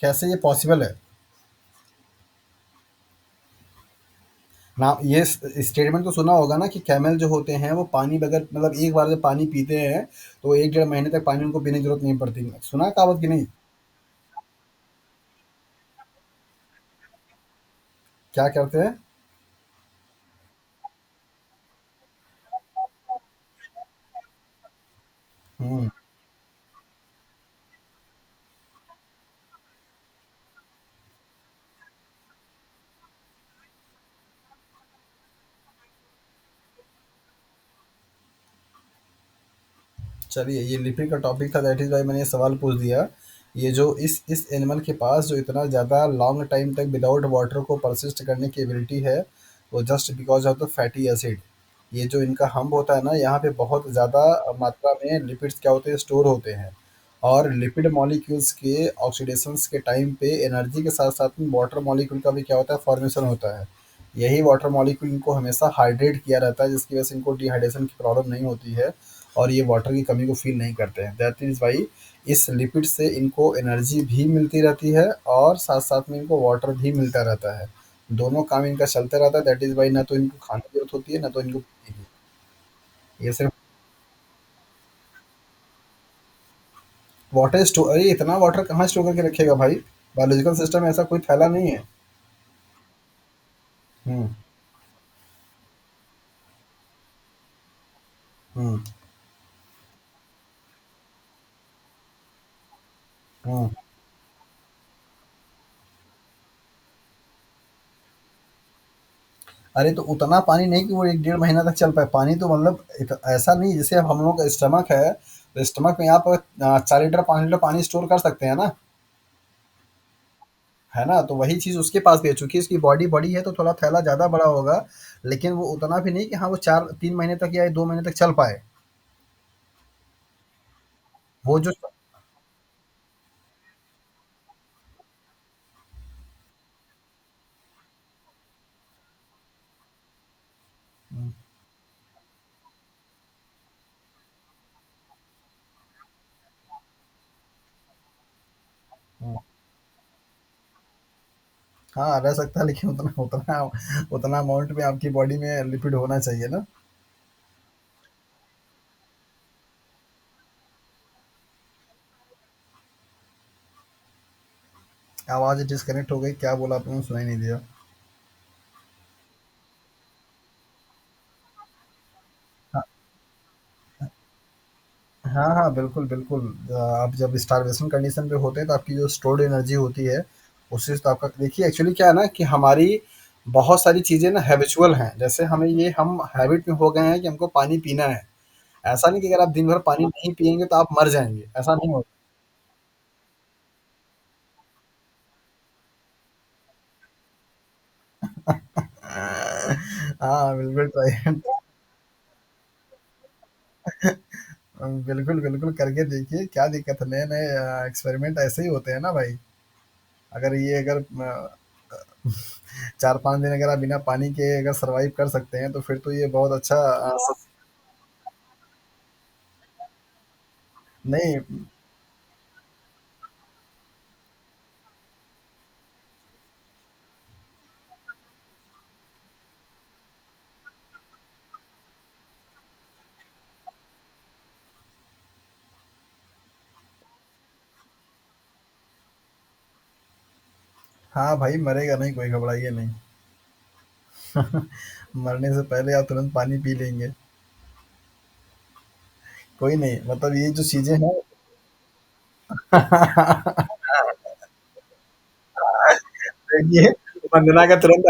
कैसे ये पॉसिबल है? ना ये स्टेटमेंट तो सुना होगा ना कि कैमल जो होते हैं वो पानी बगैर मतलब एक बार जब पानी पीते हैं तो 1 डेढ़ महीने तक पानी उनको पीने की ज़रूरत नहीं पड़ती। सुना है कहावत कि नहीं? क्या करते हैं? हुँ। चलिए ये लिपिड का टॉपिक था, दैट इज़ वाई मैंने ये सवाल पूछ दिया। ये जो इस एनिमल के पास जो इतना ज़्यादा लॉन्ग टाइम तक विदाउट वाटर को परसिस्ट करने की एबिलिटी है, वो just because of the fatty acid. ये जो इनका हम्प होता है ना, यहाँ पे बहुत ज़्यादा मात्रा में लिपिड्स क्या होते हैं, स्टोर होते हैं। और लिपिड मॉलिक्यूल्स के ऑक्सीडेशंस के टाइम पे एनर्जी के साथ-साथ में वाटर मॉलिक्यूल का भी क्या होता है, फॉर्मेशन होता है। यही वाटर मॉलिक्यूल इनको हमेशा हाइड्रेट किया रहता है जिसकी वजह से इनको डिहाइड्रेशन की प्रॉब्लम नहीं होती है और ये वाटर की कमी को फ़ील नहीं करते हैं। दैट इज़ व्हाई इस लिपिड से इनको एनर्जी भी मिलती रहती है और साथ-साथ में इनको वाटर भी मिलता रहता है। दोनों काम इनका चलता रहता है, दैट इज़ व्हाई ना तो इनको खाने की ज़रूरत होती है, ना तो इनको पीने की। ये सिर्फ वाटर स्टो अरे! इतना वाटर कहाँ स्टोर करके रखेगा भाई? बायोलॉजिकल सिस्टम में ऐसा कोई थैला नहीं है। हुँ, हुँ, हुँ। अरे तो उतना पानी नहीं कि वो 1 डेढ़ महीना तक चल पाए। पानी तो मतलब ऐसा नहीं जैसे अब हम लोगों का स्टमक है, तो स्टमक में आप 4 लीटर 5 लीटर पानी स्टोर कर सकते हैं ना, है ना? तो वही चीज़ उसके पास भी है, चूँकि उसकी बॉडी बड़ी है तो थोड़ा थैला ज़्यादा बड़ा होगा, लेकिन वो उतना भी नहीं कि हाँ, वो 4 3 महीने तक या 2 महीने तक चल पाए। वो जो हुँ, हुँ। हाँ, रह सकता है लेकिन उतना उतना उतना अमाउंट में आपकी बॉडी में लिपिड होना चाहिए ना। आवाज़ डिस्कनेक्ट हो गई, क्या बोला आपने? सुनाई नहीं दिया। हाँ, हाँ, हाँ, बिल्कुल, बिल्कुल। आप जब स्टारवेशन कंडीशन पे होते हैं तो आपकी जो स्टोर्ड एनर्जी होती है, उससे तो आपका देखिए एक्चुअली क्या है ना कि हमारी बहुत सारी चीज़ें ना हैबिचुअल हैं। जैसे हमें ये हम हैबिट में हो गए हैं कि हमको पानी पीना है। ऐसा नहीं कि अगर आप दिन भर पानी नहीं पिएँगे तो आप मर जाएँगे, ऐसा नहीं होता। हाँ, बिल्कुल ट्राई। बिल्कुल, बिल्कुल करके देखिए, क्या दिक्कत है, नए-नए एक्सपेरिमेंट ऐसे ही होते हैं ना भाई। अगर ये अगर 4-5 दिन अगर आप बिना पानी के अगर सर्वाइव कर सकते हैं, तो फिर तो ये बहुत अच्छा स नहीं। हाँ भाई, मरेगा नहीं कोई, घबराइए नहीं। मरने से पहले आप तुरंत पानी पी लेंगे। कोई नहीं, मतलब ये जो चीज़ें हैं। देखिए, वंदना का तुरंत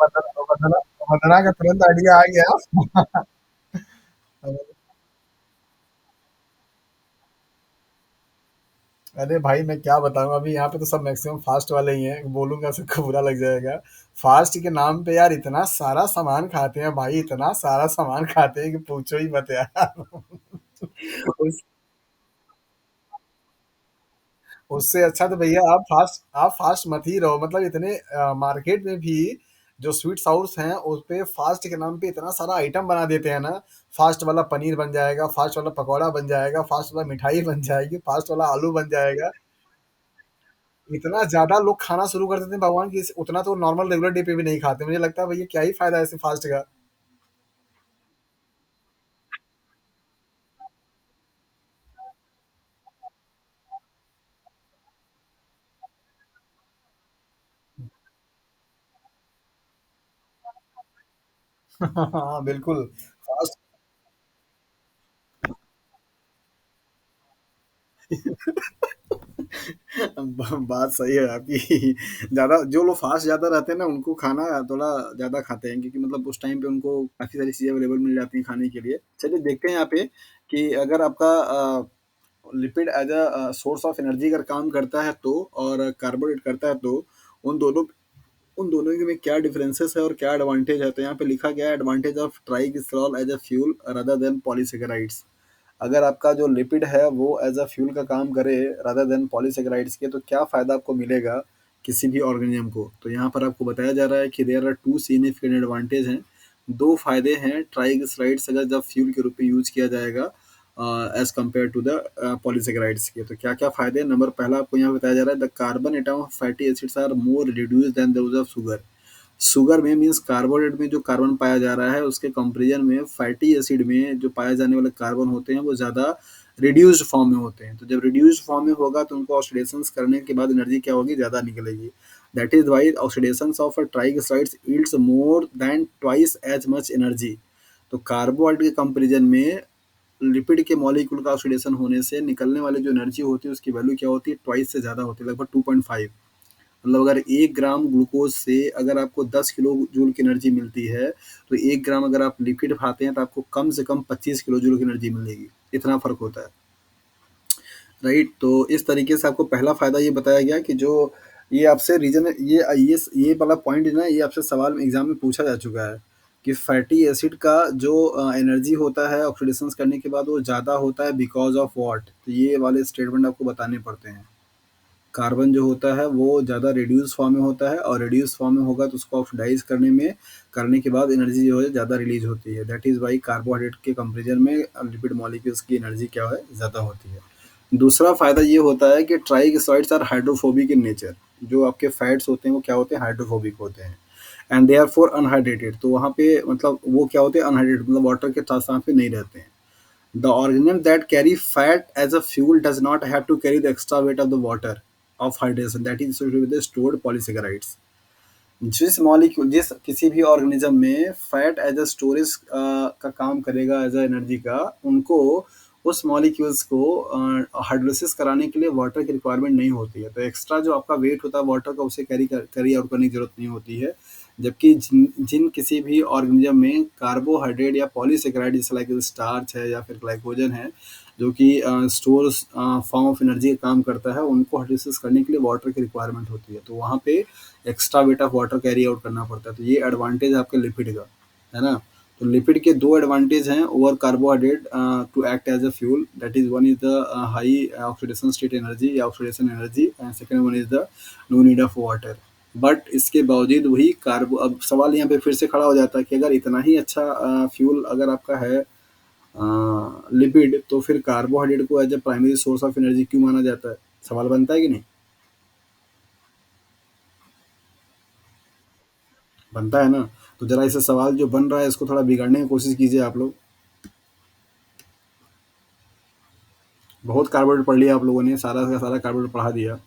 वंदना वंदना का तुरंत आइडिया आ गया। अरे भाई, मैं क्या बताऊँ, अभी यहाँ पे तो सब मैक्सिमम फास्ट वाले ही हैं, बोलूँगा सबको बुरा लग जाएगा। फास्ट के नाम पे यार इतना सारा सामान खाते हैं भाई, इतना सारा सामान खाते हैं कि पूछो ही मत यार। उस उससे अच्छा तो भैया आप फास्ट मत ही रहो, मतलब इतने मार्केट में भी जो स्वीट साउर्स हैं, उस पे फास्ट के नाम पे इतना सारा आइटम बना देते हैं ना। फास्ट वाला पनीर बन जाएगा, फास्ट वाला पकौड़ा बन जाएगा, फास्ट वाला मिठाई बन जाएगी, फास्ट वाला आलू बन जाएगा। इतना ज़्यादा लोग खाना शुरू कर देते हैं भगवान की, उतना तो नॉर्मल रेगुलर डे पे भी नहीं खाते। मुझे लगता है भैया क्या ही फ़ायदा है ऐसे फास्ट का। हाँ, बिल्कुल। फास्ट बात सही है आपकी। ज़्यादा जो लोग फास्ट ज़्यादा रहते हैं ना, उनको खाना थोड़ा ज़्यादा खाते हैं, क्योंकि मतलब उस टाइम पे उनको काफ़ी सारी चीज़ें अवेलेबल मिल जाती हैं खाने के लिए। चलिए देखते हैं यहाँ पे कि अगर आपका lipid as source of energy अगर काम करता है तो, और कार्बोहाइड्रेट करता है तो, उन दोनों उन दोनों के में क्या डिफरेंसेस है और क्या एडवांटेज है। तो यहाँ पे लिखा गया है advantage of triglycerol as a fuel rather than polysaccharides. अगर आपका जो लिपिड है वो एज अ फ्यूल का काम करे रादर देन पॉलीसेकेराइड्स के, तो क्या फ़ायदा आपको मिलेगा किसी भी ऑर्गेनिज्म को। तो यहाँ पर आपको बताया जा रहा है कि there are two significant advantage हैं, दो फायदे हैं ट्राइग्लिसराइड्स अगर जब फ्यूल के रूप में यूज किया जाएगा as compare to the polysaccharides के। तो क्या क्या फ़ायदे हैं, नंबर पहला आपको यहाँ बताया जा रहा है the carbon atom of fatty acids are more reduce than those of sugar. Sugar में मीन्स कार्बोहाइड्रेट में जो कार्बन पाया जा रहा है, उसके कंपेरिजन में फैटी एसिड में जो पाए जाने वाले कार्बन होते हैं वो ज़्यादा रिड्यूस्ड फॉर्म में होते हैं। तो जब रिड्यूस्ड फॉर्म में होगा तो उनको ऑक्सीडेशन करने के बाद एनर्जी क्या होगी, ज़्यादा निकलेगी। That is why oxidation of triglycerides yields more than twice as much energy. तो कार्बोहाइड्रेट के कंपेरिजन में लिपिड के मॉलिक्यूल का ऑक्सीडेशन होने से निकलने वाली जो एनर्जी होती है, उसकी वैल्यू क्या होती है, ट्वाइस से ज़्यादा होती है, लगभग 2.5। मतलब अगर 1 ग्राम ग्लूकोज से अगर आपको 10 किलो जूल की एनर्जी मिलती है, तो 1 ग्राम अगर आप लिक्विड खाते हैं तो आपको कम से कम 25 किलो जूल की एनर्जी मिलेगी। इतना फर्क होता है। राइट, तो इस तरीके से आपको पहला फायदा ये बताया गया कि जो ये आपसे रीजन, ये वाला पॉइंट है ना, ये आपसे सवाल में एग्जाम में पूछा जा चुका है कि फैटी एसिड का जो एनर्जी होता है ऑक्सीडेशन करने के बाद वो ज़्यादा होता है बिकॉज ऑफ वॉट। तो ये वाले स्टेटमेंट आपको बताने पड़ते हैं। कार्बन जो होता है वो ज़्यादा रिड्यूस फॉर्म में होता है, और रिड्यूस फॉर्म में होगा तो उसको ऑक्सीडाइज करने के बाद एनर्जी जो है ज़्यादा रिलीज होती है। दैट इज़ वाई कार्बोहाइड्रेट के कंपेरिजन में लिपिड मॉलिक्यूल्स की एनर्जी क्या है, ज़्यादा होती है। दूसरा फ़ायदा ये होता है कि triglycerides are hydrophobic in nature. जो आपके फैट्स होते हैं वो क्या होते हैं, हाइड्रोफोबिक होते हैं। एंड दे आर फॉर अनहाइड्रेटेड, तो वहाँ पे मतलब वो क्या होते हैं, अनहाइड्रेटेड मतलब वाटर के साथ पे नहीं रहते हैं। The organism that carry fat as a fuel does not have to carry the extra weight of the water of hydration that is associated with the stored polysaccharides। जिस किसी भी ऑर्गेनिज्म में फैट एज अ स्टोरेज का काम करेगा as a energy का, उनको उस मॉलिक्यूल्स को हाइड्रोलिसिस कराने के लिए वाटर की रिक्वायरमेंट नहीं होती है। तो एक्स्ट्रा जो आपका वेट होता है वाटर का, उसे कैरी आउट करने की जरूरत नहीं होती है। जबकि जिन जिन किसी भी ऑर्गेनिज्म में कार्बोहाइड्रेट या पॉलीसेकेराइड जैसे लाइक स्टार्च है या फिर ग्लाइकोजन है, जो कि स्टोर्स फॉर्म ऑफ एनर्जी का काम करता है, उनको हाइड्रोलिसिस करने के लिए वाटर की रिक्वायरमेंट होती है, तो वहाँ पे extra weight of water carry out करना पड़ता है। तो ये एडवांटेज है आपके लिपिड का, है ना? तो लिपिड के दो एडवांटेज हैं over carbohydrate to act as a fuel, that is one is the high oxidation state energy या oxidation energy, and second one is the no need of water. But इसके बावजूद वही कार्बो, अब सवाल यहाँ पे फिर से खड़ा हो जाता है कि अगर इतना ही अच्छा फ्यूल अगर आपका है लिपिड, तो फिर कार्बोहाइड्रेट को as a primary source of energy क्यों माना जाता है? सवाल बनता है कि नहीं? बनता है ना? तो जरा इसे सवाल जो बन रहा है इसको थोड़ा बिगाड़ने की कोशिश कीजिए आप लोग। बहुत कार्बोहाइड्रेट पढ़ लिया आप लोगों ने, सारा का सारा कार्बोहाइड्रेट पढ़ा दिया।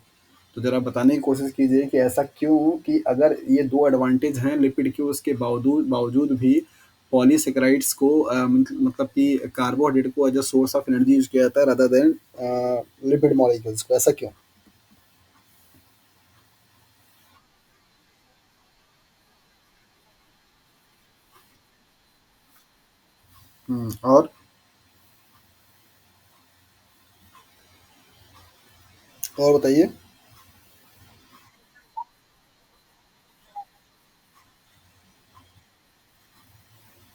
तो जरा बताने की कोशिश कीजिए कि ऐसा क्यों, कि अगर ये दो एडवांटेज हैं लिपिड के, उसके बावजूद बावजूद भी पॉलीसेकेराइड्स को मतलब कि कार्बोहाइड्रेट को as a source of energy use किया जाता है रादर देन लिपिड मॉलिक्यूल्स को, ऐसा क्यों? और बताइए।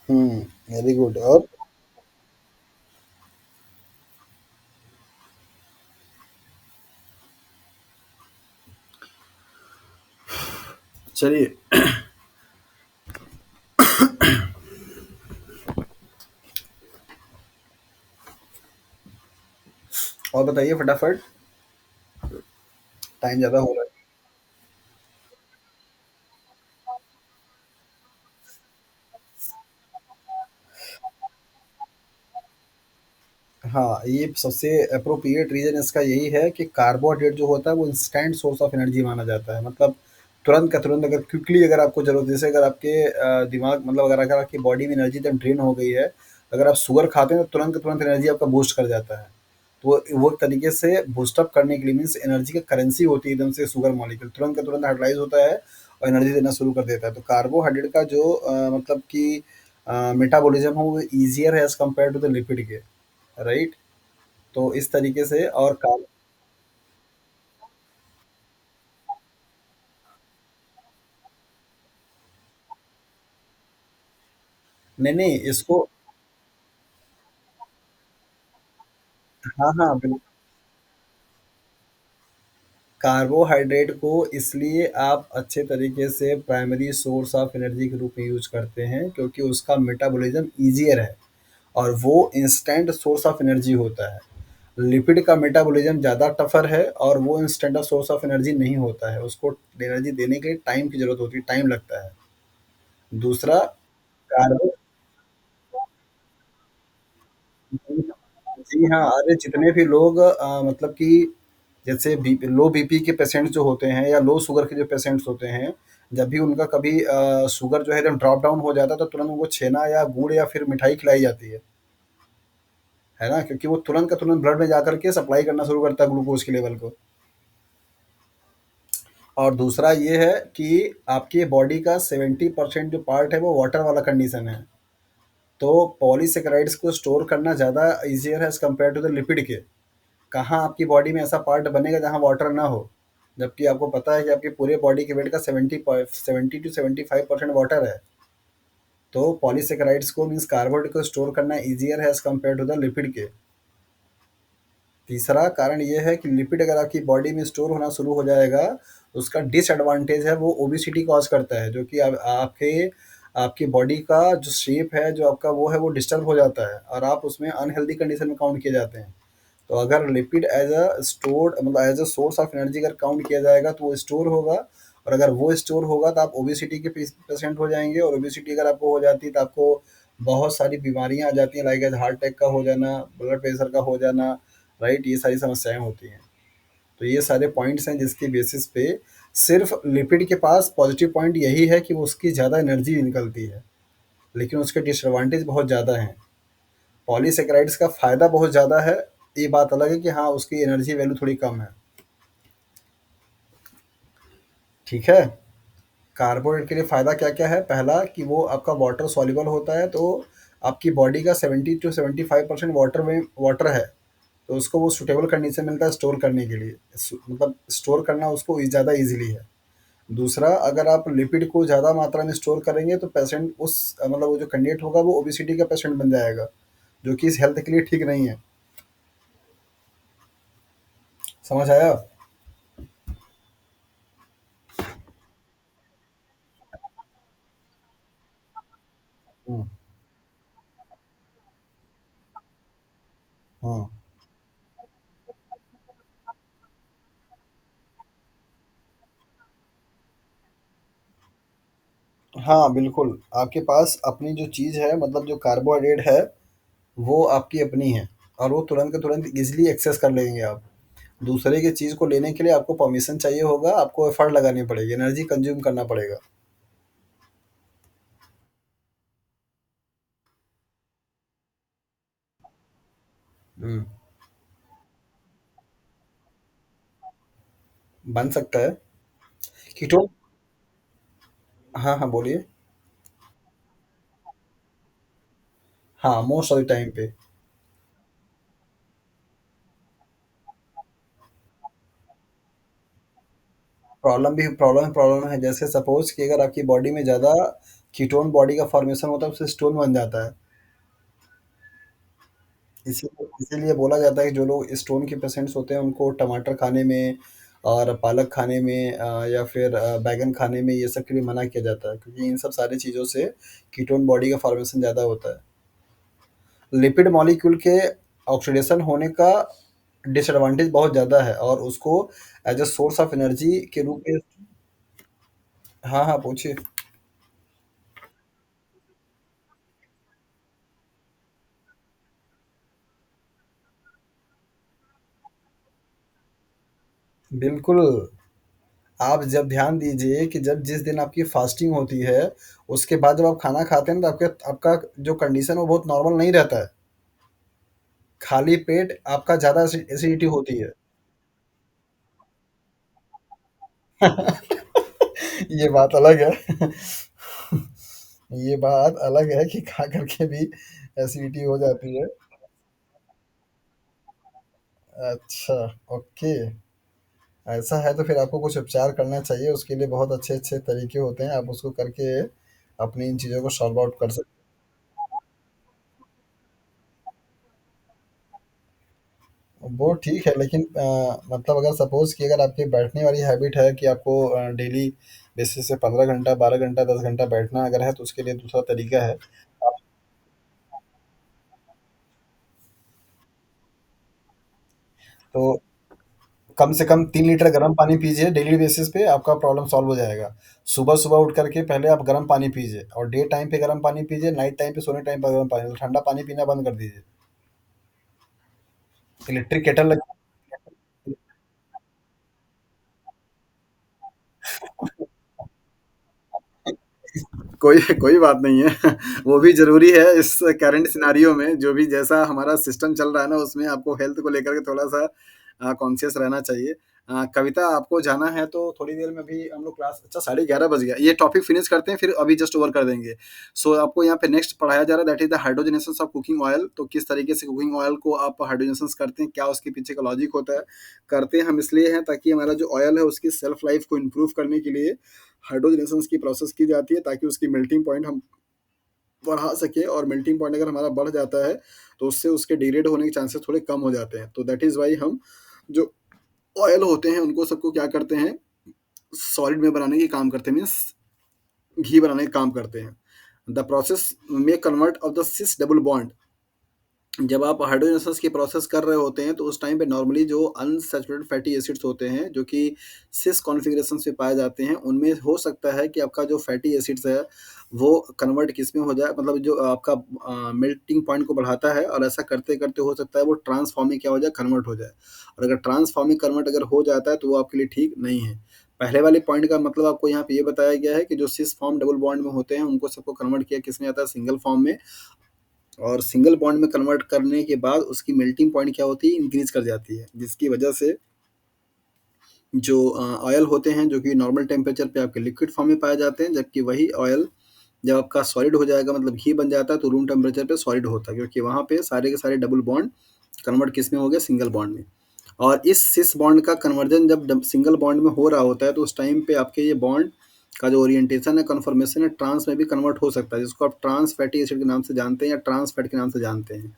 हम्म, वेरी गुड। और चलिए, और बताइए फटाफट, टाइम ज़्यादा हो रहा है। हाँ, ये सबसे अप्रोप्रिएट रीज़न इसका यही है कि कार्बोहाइड्रेट जो होता है वो इंस्टेंट सोर्स ऑफ एनर्जी माना जाता है। मतलब तुरंत का तुरंत, अगर क्विकली अगर आपको ज़रूरत, जैसे अगर आपके दिमाग मतलब अगर आपकी बॉडी में एनर्जी एकदम ड्रेन हो गई है, अगर आप शुगर खाते हैं तो तुरंत का तुरंत एनर्जी आपका बूस्ट कर जाता है। तो वो एक तरीके से बूस्ट अप करने के लिए, मीन्स एनर्जी का करेंसी होती है एकदम से शुगर मॉलिक्यूल, तुरंत का तुरंत हाइड्रोलाइज़ होता है और एनर्जी देना शुरू कर देता है। तो कार्बोहाइड्रेट का जो मतलब कि मेटाबॉलिज़्म है वो ईज़ियर है as compare to the lipid के, राइट? तो इस तरीके से और नहीं, नहीं, इसको हाँ, हाँ, कार्बोहाइड्रेट को इसलिए आप अच्छे तरीके से प्राइमरी सोर्स ऑफ एनर्जी के रूप में यूज़ करते हैं क्योंकि उसका मेटाबॉलिज़्म ईज़ियर है और वो इंस्टेंट सोर्स ऑफ एनर्जी होता है। लिपिड का मेटाबॉलिज़्म ज़्यादा टफ़र है और वो इंस्टेंट सोर्स ऑफ एनर्जी नहीं होता है, उसको एनर्जी देने के लिए टाइम की ज़रूरत होती है, टाइम लगता है। दूसरा, कार्बो जी हाँ, अरे जितने भी लोग मतलब कि जैसे लो बीपी के पेशेंट्स जो होते हैं या लो शुगर के जो पेशेंट्स होते हैं, जब भी उनका कभी शुगर जो है एकदम ड्रॉप डाउन हो जाता है तो तुरंत उनको छेना या गुड़ या फिर मिठाई खिलाई जाती है ना? क्योंकि वो तुरंत का तुरंत ब्लड में जाकर के सप्लाई करना शुरू करता है ग्लूकोज के लेवल को। और दूसरा ये है कि आपकी बॉडी का 70% जो पार्ट है वो वाटर वाला कंडीशन है। तो पॉलीसेकेराइड्स को स्टोर करना ज़्यादा ईज़ियर है as compare to the lipid के। कहाँ आपकी बॉडी में ऐसा पार्ट बनेगा जहाँ वाटर ना हो? जबकि आपको पता है कि आपकी पूरे बॉडी के वेट का 70 टू 75% वाटर है। तो पॉलीसेकेराइड्स को मीन्स कार्बोहाइड्रेट को स्टोर करना ईज़ियर है as compare to the lipid के। तीसरा कारण ये है कि लिपिड अगर आपकी बॉडी में स्टोर होना शुरू हो जाएगा, तो उसका डिसएडवांटेज है वो ओबेसिटी कॉज़ करता है, जो कि आपके आपकी बॉडी का जो शेप है, जो आपका वो है, वो डिस्टर्ब हो जाता है और आप उसमें अनहेल्दी कंडीशन में काउंट किए जाते हैं। तो अगर लिपिड एज अ स्टोर्ड मतलब as a source of energy अगर काउंट किया जाएगा तो वो स्टोर होगा, और अगर वो स्टोर होगा तो आप ओबेसिटी के पेशेंट हो जाएंगे, और ओबेसिटी अगर आपको हो जाती है तो आपको बहुत सारी बीमारियां आ जाती हैं, लाइक एज हार्ट अटैक का हो जाना, ब्लड प्रेशर का हो जाना, राइट? ये सारी समस्याएं होती हैं। तो ये सारे पॉइंट्स हैं जिसके बेसिस पे सिर्फ लिपिड के पास पॉजिटिव पॉइंट यही है कि वो उसकी ज़्यादा एनर्जी निकलती है, लेकिन उसके डिसएडवांटेज बहुत ज़्यादा हैं। पॉलीसेकेराइड्स का फ़ायदा बहुत ज़्यादा है, ये बात अलग है कि हाँ, उसकी एनर्जी वैल्यू थोड़ी कम है, ठीक है? कार्बोहाइड्रेट के लिए फ़ायदा क्या-क्या है? पहला कि वो आपका वाटर सॉल्युबल होता है, तो आपकी बॉडी का 70 टू 75% वाटर है। तो उसको वो सूटेबल कंडीशन मिलता है स्टोर करने के लिए। मतलब स्टोर करना उसको ज़्यादा ईजिली है। दूसरा, अगर आप लिपिड को ज़्यादा मात्रा में स्टोर करेंगे तो पेशेंट मतलब वो जो कैंडिडेट होगा वो ओबेसिटी का पेशेंट बन जाएगा, जो कि इस हेल्थ के लिए ठीक नहीं है। समझ आया? हम्म। हाँ। हाँ, बिल्कुल। आपके पास अपनी जो चीज़ है, मतलब जो कार्बोहाइड्रेट है, वो आपकी अपनी है और वो तुरंत के तुरंत ईज़िली एक्सेस कर लेंगे आप। दूसरे की चीज़ को लेने के लिए आपको परमिशन चाहिए होगा, आपको एफर्ट लगानी पड़ेगी, एनर्जी कंज़्यूम करना पड़ेगा। हुँ। बन सकता है। कीटोन। हाँ, हाँ, बोलिए। हाँ, मोस्ट ऑफ द टाइम पे। प्रॉब्लम है, जैसे सपोज़ कि अगर आपकी बॉडी में ज़्यादा कीटोन बॉडी का फॉर्मेशन होता है, उससे स्टोन बन जाता है। इसीलिए बोला जाता है कि जो लोग स्टोन के पेशेंट्स होते हैं उनको टमाटर खाने में और पालक खाने में या फिर बैंगन खाने में, ये सब के लिए मना किया जाता है, क्योंकि इन सब सारी चीज़ों से कीटोन बॉडी का फॉर्मेशन ज़्यादा होता है। लिपिड मॉलिक्यूल के ऑक्सीडेशन होने का डिसएडवांटेज बहुत ज़्यादा है और उसको as a source of energy के रूप में। हाँ, हाँ, पूछिए। बिल्कुल। आप जब ध्यान दीजिए कि जब जिस दिन आपकी फास्टिंग होती है, उसके बाद जब आप खाना खाते हैं तो आपके आपका जो कंडीशन है वो बहुत नॉर्मल नहीं रहता है। खाली पेट आपका ज़्यादा एसिडिटी होती है। ये बात अलग है। ये बात अलग है कि खा करके भी एसिडिटी हो जाती है। अच्छा, ओके। ऐसा है तो फिर आपको कुछ उपचार करना चाहिए, उसके लिए बहुत अच्छे-अच्छे तरीके होते हैं, आप उसको करके अपनी इन चीज़ों को सॉल्व आउट कर सकते हैं। वो ठीक है, लेकिन मतलब अगर सपोज़ कि अगर आपकी बैठने वाली हैबिट है कि आपको डेली बेसिस से 15 घंटा, 12 घंटा, 10 घंटा बैठना अगर है, तो उसके लिए दूसरा तरीका है। आप तो कम से कम 3 लीटर गर्म पानी पीजिए डेली बेसिस पे, आपका प्रॉब्लम सॉल्व हो जाएगा। सुबह-सुबह उठ करके पहले आप गर्म पानी पीजिए और डे टाइम पे गर्म पानी पीजिए, नाइट टाइम पे सोने टाइम पे गर्म पानी, ठंडा पानी पीना बंद कर दीजिए। इलेक्ट्रिक केटल लग। कोई कोई बात नहीं है। वो भी ज़रूरी है इस करंट सिनेरियो में, जो भी जैसा हमारा सिस्टम चल रहा है ना, उसमें आपको हेल्थ को लेकर के थोड़ा-सा कॉन्शियस रहना चाहिए। कविता, आपको जाना है तो थोड़ी देर में अभी हम लोग क्लास, अच्छा 11:30 बज गया। ये टॉपिक फिनिश करते हैं फिर अभी जस्ट ओवर कर देंगे। सो आपको यहाँ पे नेक्स्ट पढ़ाया जा रहा है, that is the hydrogenation of cooking oil. तो किस तरीके से कुकिंग ऑयल को आप हाइड्रोजनेशन करते हैं, क्या उसके पीछे का लॉजिक होता है। करते हैं हम इसलिए हैं ताकि हमारा जो ऑयल है उसकी शेल्फ लाइफ को इम्प्रूव करने के लिए हाइड्रोजनेशन की प्रोसेस की जाती है, ताकि उसकी मेल्टिंग पॉइंट हम बढ़ा सके, और मेल्टिंग पॉइंट अगर हमारा बढ़ जाता है तो उससे उसके डिग्रेड होने के चांसेस थोड़े कम हो जाते हैं। तो दैट इज़ वाई हम जो ऑयल होते हैं उनको सबको क्या करते हैं, सॉलिड में बनाने की काम करते हैं, मीन्स घी बनाने का काम करते हैं। द प्रोसेस में convert of the cis double bond, जब आप हाइड्रोजनेशन की प्रोसेस कर रहे होते हैं तो उस टाइम पे नॉर्मली जो अनसैचुरेटेड फैटी एसिड्स होते हैं जो कि सिस कॉन्फ़िगरेशन से पाए जाते हैं, उनमें हो सकता है कि आपका जो फैटी एसिड्स है वो कन्वर्ट किस में हो जाए, मतलब जो आपका मेल्टिंग पॉइंट को बढ़ाता है, और ऐसा करते-करते हो सकता है वो ट्रांसफॉर्म में क्या हो जाए, कन्वर्ट हो जाए। और अगर ट्रांसफॉर्म में कन्वर्ट अगर हो जाता है तो वो आपके लिए ठीक नहीं है। पहले वाले पॉइंट का मतलब आपको यहाँ पे ये बताया गया है कि जो सिस फॉर्म डबल बॉन्ड में होते हैं उनको सबको कन्वर्ट किया किस में जाता है, सिंगल फॉर्म में। और सिंगल बॉन्ड में कन्वर्ट करने के बाद उसकी मेल्टिंग पॉइंट क्या होती है, इंक्रीज कर जाती है, जिसकी वजह से जो ऑयल होते हैं जो कि नॉर्मल टेम्परेचर पे आपके लिक्विड फॉर्म में पाए जाते हैं, जबकि वही ऑयल जब आपका सॉलिड हो जाएगा, मतलब घी बन जाता है, तो रूम टेम्परेचर पे सॉलिड होता है, क्योंकि वहाँ पे सारे के सारे डबल बॉन्ड कन्वर्ट किस में हो गया? सिंगल बॉन्ड में। और इस सिस बॉन्ड का कन्वर्जन जब सिंगल बॉन्ड में हो रहा होता है तो उस टाइम पे आपके ये बॉन्ड का जो ओरिएंटेशन है, कन्फर्मेशन है, ट्रांस में भी कन्वर्ट हो सकता है, जिसको आप ट्रांस फैटी एसिड के नाम से जानते हैं या ट्रांस फैट के नाम से जानते हैं।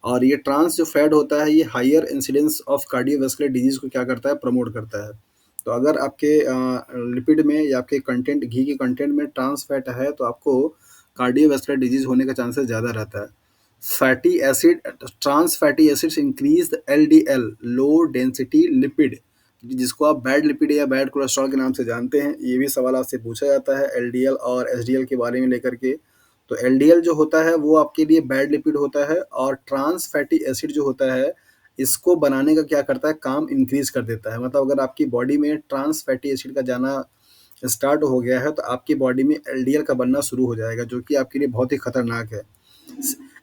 और ये ट्रांस जो फैट होता है, ये higher incidence of cardiovascular disease को क्या करता है? प्रमोट करता है। तो अगर आपके लिपिड में या आपके कंटेंट, घी के कंटेंट में ट्रांस फैट है तो आपको कार्डियोवास्कुलर डिजीज होने का चांसेस ज़्यादा रहता है। Fatty acid, trans fatty acids increase LDL, low density lipid, जिसको आप बैड लिपिड या बैड कोलेस्ट्रॉल के नाम से जानते हैं। ये भी सवाल आपसे पूछा जाता है एलडीएल और एसडीएल के बारे में लेकर के। तो एलडीएल जो होता है वो आपके लिए बैड लिपिड होता है, और ट्रांस फैटी एसिड जो होता है इसको बनाने का क्या करता है? काम इंक्रीज कर देता है। मतलब अगर आपकी बॉडी में ट्रांस फैटी एसिड का जाना स्टार्ट हो गया है तो आपकी बॉडी में एलडीएल का बनना शुरू हो जाएगा, जो कि आपके लिए बहुत ही खतरनाक है।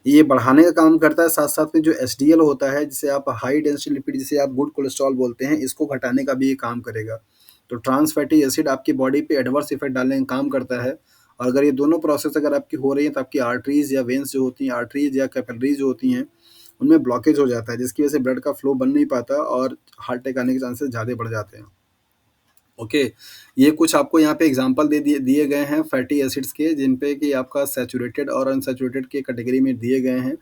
ये बढ़ाने का काम करता है, साथ साथ में जो एसडीएल होता है, जिसे आप हाई डेंसिटी लिपिड, जिसे आप गुड कोलेस्ट्रॉल बोलते हैं, इसको घटाने का भी ये काम करेगा। तो ट्रांस फैटी एसिड आपकी बॉडी पे एडवर्स इफेक्ट डालने का काम करता है। और अगर ये दोनों प्रोसेस अगर आपकी हो रही है तो आपकी आर्टरीज या वेन्स जो होती हैं, आर्टरीज या कैपिलरीज जो होती हैं, उनमें ब्लॉकेज हो जाता है, जिसकी वजह से ब्लड का फ्लो बन नहीं पाता और हार्ट अटैक आने के चांसेस ज़्यादा बढ़ जाते हैं। ओके, ये कुछ आपको यहाँ पे एग्जांपल दे दिए दिए गए हैं फैटी एसिड्स के, जिन पे कि आपका सैचुरेटेड और अनसैचुरेटेड के कैटेगरी में दिए गए हैं।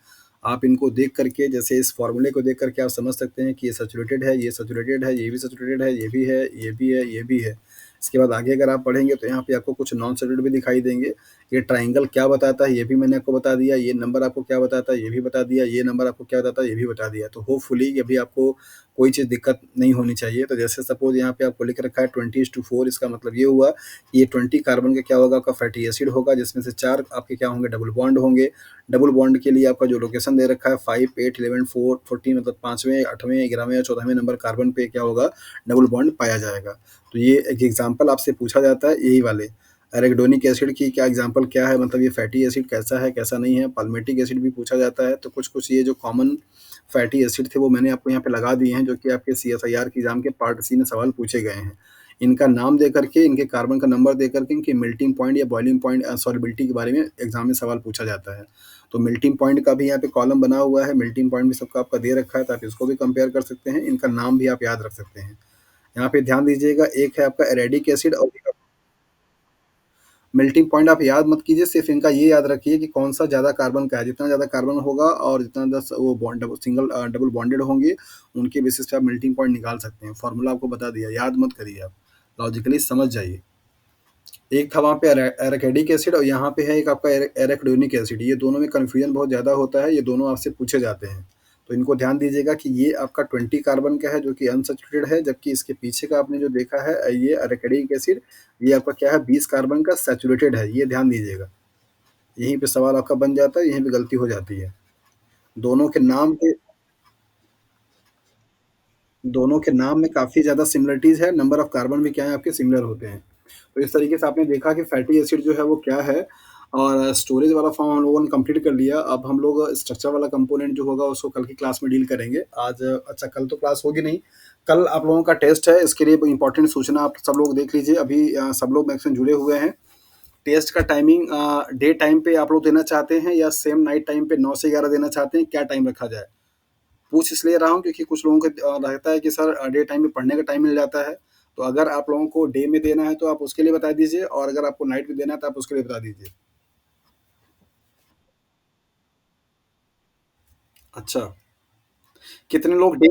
आप इनको देख करके, जैसे इस फॉर्मूले को देख करके आप समझ सकते हैं कि ये सैचुरेटेड है, ये सैचुरेटेड है, ये भी सैचुरेटेड है, ये भी है, ये भी है, ये भी है। इसके बाद आगे अगर आप पढ़ेंगे तो यहाँ पे आपको कुछ नॉन सैचुरेटेड भी दिखाई देंगे। ये ट्राइंगल क्या बताता है ये भी मैंने आपको बता दिया, ये नंबर आपको क्या बताता है ये भी बता दिया, ये नंबर आपको क्या बताता है ये भी बता दिया। तो होपफुली अभी आपको कोई चीज़ दिक्कत नहीं होनी चाहिए। तो जैसे सपोज यहाँ पे आपको लिख रखा है 20:4, इसका मतलब ये हुआ कि ये 20 कार्बन का क्या होगा? आपका फैटी एसिड होगा, जिसमें से 4 आपके क्या होंगे? डबल बॉन्ड होंगे। डबल बॉन्ड के लिए आपका जो लोकेशन दे रखा है 5, 8, 11, 4, 14, मतलब 5वें, 8वें, 11वें या 14वें नंबर कार्बन पे क्या होगा? डबल बॉन्ड पाया जाएगा। तो ये एक एग्जाम्पल आपसे पूछा जाता है यही वाले। एराकिडोनिक एसिड की क्या एग्जाम्पल क्या है? मतलब ये फैटी एसिड कैसा है, कैसा नहीं है? पाल्मेटिक एसिड भी पूछा जाता है। तो कुछ-कुछ ये जो कॉमन फैटी एसिड थे वो मैंने आपको यहाँ पे लगा दिए हैं, जो कि आपके सीएसआईआर के एग्जाम के पार्ट सी में सवाल पूछे गए हैं। इनका नाम दे करके, इनके कार्बन का नंबर दे करके, इनकी मेल्टिंग पॉइंट या बॉइलिंग पॉइंट सॉल्युबिलिटी के बारे में एग्जाम में सवाल पूछा जाता है। तो मेल्टिंग पॉइंट का भी यहाँ पे कॉलम बना हुआ है, मेल्टिंग पॉइंट भी सबका आपका दे रखा है, तो आप इसको भी कंपेयर कर सकते हैं। इनका नाम भी आप याद रख सकते हैं। यहाँ पे ध्यान दीजिएगा, एक है आपका एरेडिक एसिड और एक मेल्टिंग पॉइंट आप याद मत कीजिए, सिर्फ इनका ये याद रखिए कि कौन सा ज़्यादा कार्बन का है। जितना ज़्यादा कार्बन होगा और जितना ज़्यादा वो बॉन्ड सिंगल डबल बॉन्डेड होंगे, उनके बेसिस पे आप मेल्टिंग पॉइंट निकाल सकते हैं। फॉर्मूला आपको बता दिया, याद मत करिए आप, लॉजिकली समझ जाइए। एक था वहाँ पे एराकिडिक एसिड और यहाँ पे है एक आपका एराकिडोनिक एसिड। ये दोनों में कन्फ्यूजन बहुत ज़्यादा होता है, ये दोनों आपसे पूछे जाते हैं। तो इनको ध्यान दीजिएगा कि ये आपका 20 कार्बन का है, जो कि अनसैचुरेटेड है, जबकि इसके पीछे का आपने जो देखा है ये एराकिडिक एसिड, ये आपका क्या है? 20 कार्बन का सैचुरेटेड है। ये ध्यान दीजिएगा। यहीं पे सवाल आपका बन जाता है, यहीं पे गलती हो जाती है। दोनों के नाम पे दोनों के नाम में काफ़ी ज़्यादा सिमिलरिटीज़ है, नंबर ऑफ कार्बन भी क्या है आपके? सिमिलर होते हैं। तो इस तरीके से आपने देखा कि फैटी एसिड जो है वो क्या है, और स्टोरेज वाला फॉर्म हम लोगों ने कंप्लीट कर लिया। अब हम लोग स्ट्रक्चर वाला कंपोनेंट जो होगा उसको कल की क्लास में डील करेंगे। आज अच्छा, कल तो क्लास होगी नहीं, कल आप लोगों का टेस्ट है, इसके लिए इंपॉर्टेंट सूचना आप सब लोग देख लीजिए। अभी सब लोग मैक्सिमम जुड़े हुए हैं। टेस्ट का टाइमिंग डे टाइम पे आप लोग देना चाहते हैं या सेम नाइट टाइम पे 9 से 11 देना चाहते हैं? क्या टाइम रखा जाए? पूछ इसलिए रहा हूँ क्योंकि कुछ लोगों को रहता है कि सर डे टाइम में पढ़ने का टाइम मिल जाता है। तो अगर आप लोगों को डे में देना है तो आप उसके लिए बता दीजिए, और अगर आपको नाइट में देना है तो आप उसके लिए बता दीजिए। अच्छा, कितने लोग डे,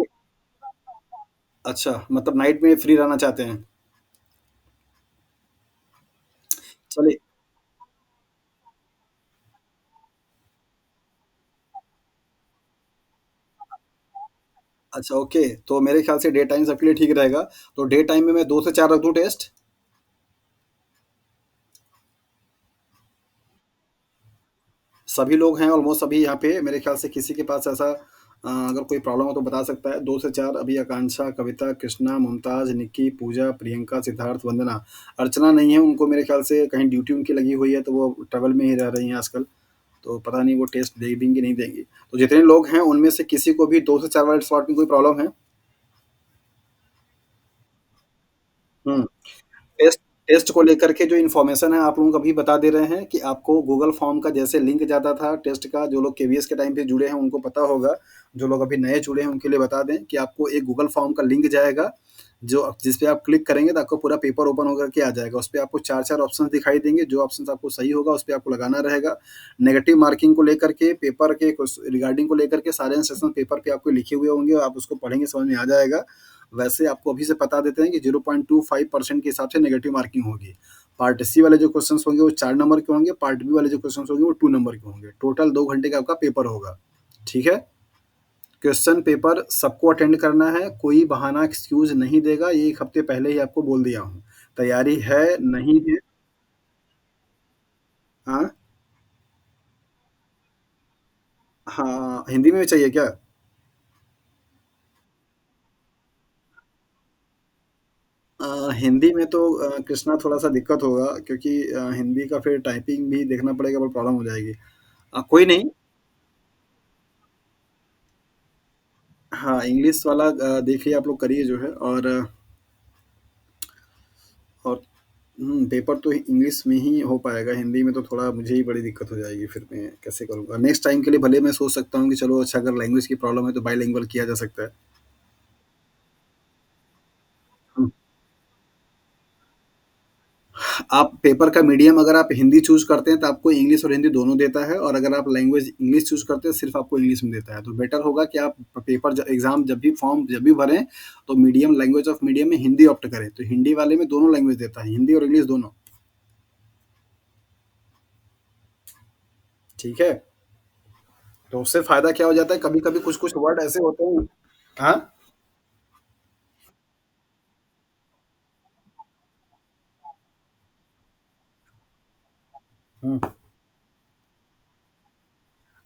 अच्छा मतलब नाइट में फ्री रहना चाहते हैं? चलिए, अच्छा ओके, तो मेरे ख्याल से डे टाइम सबके लिए ठीक रहेगा। तो डे टाइम में मैं 2 से 4 रख दूँ टेस्ट? सभी लोग हैं ऑलमोस्ट, सभी यहाँ पे मेरे ख्याल से किसी के पास ऐसा अगर कोई प्रॉब्लम हो तो बता सकता है। 2 से 4 अभी आकांक्षा, कविता, कृष्णा, मुमताज़, निक्की, पूजा, प्रियंका, सिद्धार्थ, वंदना। अर्चना नहीं है, उनको मेरे ख्याल से कहीं ड्यूटी उनकी लगी हुई है, तो वो ट्रैवल में ही रह रही हैं आजकल। तो पता नहीं वो टेस्ट दे देंगी, नहीं देंगी। तो जितने लोग हैं उनमें से किसी को भी 2 से 4 वाले स्लॉट में कोई प्रॉब्लम है? हुँ। टेस्ट टेस्ट को लेकर के जो इन्फॉर्मेशन है आप लोगों को अभी बता दे रहे हैं कि आपको गूगल फॉर्म का जैसे लिंक जाता था टेस्ट का, जो लोग केवीएस के टाइम पे जुड़े हैं उनको पता होगा, जो लोग अभी नए जुड़े हैं उनके लिए बता दें कि आपको एक गूगल फॉर्म का लिंक जाएगा, जो जिस पे आप क्लिक करेंगे तो आपको पूरा पेपर ओपन होकर के आ जाएगा। उस पे आपको 4-4 ऑप्शंस दिखाई देंगे, जो ऑप्शंस आपको सही होगा उस पे आपको लगाना रहेगा। नेगेटिव मार्किंग को लेकर के, पेपर के कुछ रिगार्डिंग को लेकर के सारे इंस्ट्रक्शन पेपर पे आपको लिखे हुए होंगे, आप उसको पढ़ेंगे समझ में आ जाएगा। वैसे आपको अभी से बता देते हैं कि 0.25% के हिसाब से नेगेटिव मार्किंग होगी। पार्ट सी वाले जो क्वेश्चंस होंगे वो 4 नंबर के होंगे, पार्ट बी वाले जो क्वेश्चंस होंगे वो 2 नंबर के होंगे। टोटल 2 घंटे का आपका पेपर होगा, ठीक है? क्वेश्चन पेपर सबको अटेंड करना है, कोई बहाना एक्सक्यूज़ नहीं देगा, ये 1 हफ्ते पहले ही आपको बोल दिया हूँ। तैयारी है, नहीं है। हाँ, हाँ, हिंदी में भी चाहिए क्या? हिंदी में तो कृष्णा थोड़ा-सा दिक्कत होगा, क्योंकि हिंदी का फिर टाइपिंग भी देखना पड़ेगा, बहुत प्रॉब्लम हो जाएगी। कोई नहीं। हाँ, इंग्लिश वाला देखिए आप लोग करिए जो है, और पेपर तो इंग्लिश में ही हो पाएगा, हिंदी में तो थोड़ा मुझे ही बड़ी दिक्कत हो जाएगी, फिर मैं कैसे करूँगा? नेक्स्ट टाइम के लिए भले मैं सोच सकता हूँ कि चलो अच्छा, अगर लैंग्वेज की प्रॉब्लम है तो बाइलिंगुअल किया जा सकता है। हुँ, आप पेपर का मीडियम अगर आप हिंदी चूज़ करते हैं तो आपको इंग्लिश और हिंदी दोनों देता है, और अगर आप लैंग्वेज इंग्लिश चूज़ करते हैं सिर्फ़ आपको इंग्लिश में देता है। तो बेटर होगा कि आप पेपर ज एग्ज़ाम जब भी फॉर्म जब भी भरें, तो मीडियम लैंग्वेज ऑफ मीडियम में हिंदी ऑप्ट करें। तो हिंदी वाले में दोनों लैंग्वेज देता है, हिंदी और इंग्लिश दोनों, ठीक है? तो उससे फ़ायदा क्या हो जाता है, कभी-कभी कुछ-कुछ वर्ड ऐसे होते हैं। हाँ? हुँ।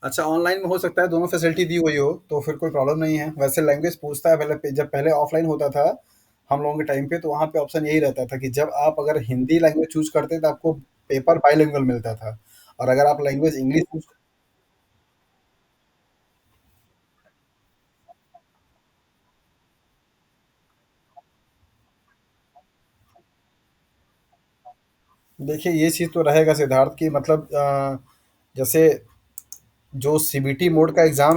अच्छा, ऑनलाइन में हो सकता है दोनों फैसिलिटी दी हुई हो, तो फिर कोई प्रॉब्लम नहीं है। वैसे लैंग्वेज पूछता है, पहले जब पहले ऑफलाइन होता था, हम लोगों के टाइम पे, तो वहाँ पे ऑप्शन यही रहता था कि जब आप अगर हिंदी लैंग्वेज चूज़ करते तो आपको पेपर बाइलिंगुअल मिलता था, और अगर आप लैंग्वेज इंग्लिश चूज़। देखिए, ये चीज़ तो रहेगा सिद्धार्थ कि मतलब जैसे जो सीबीटी मोड का एग्ज़ाम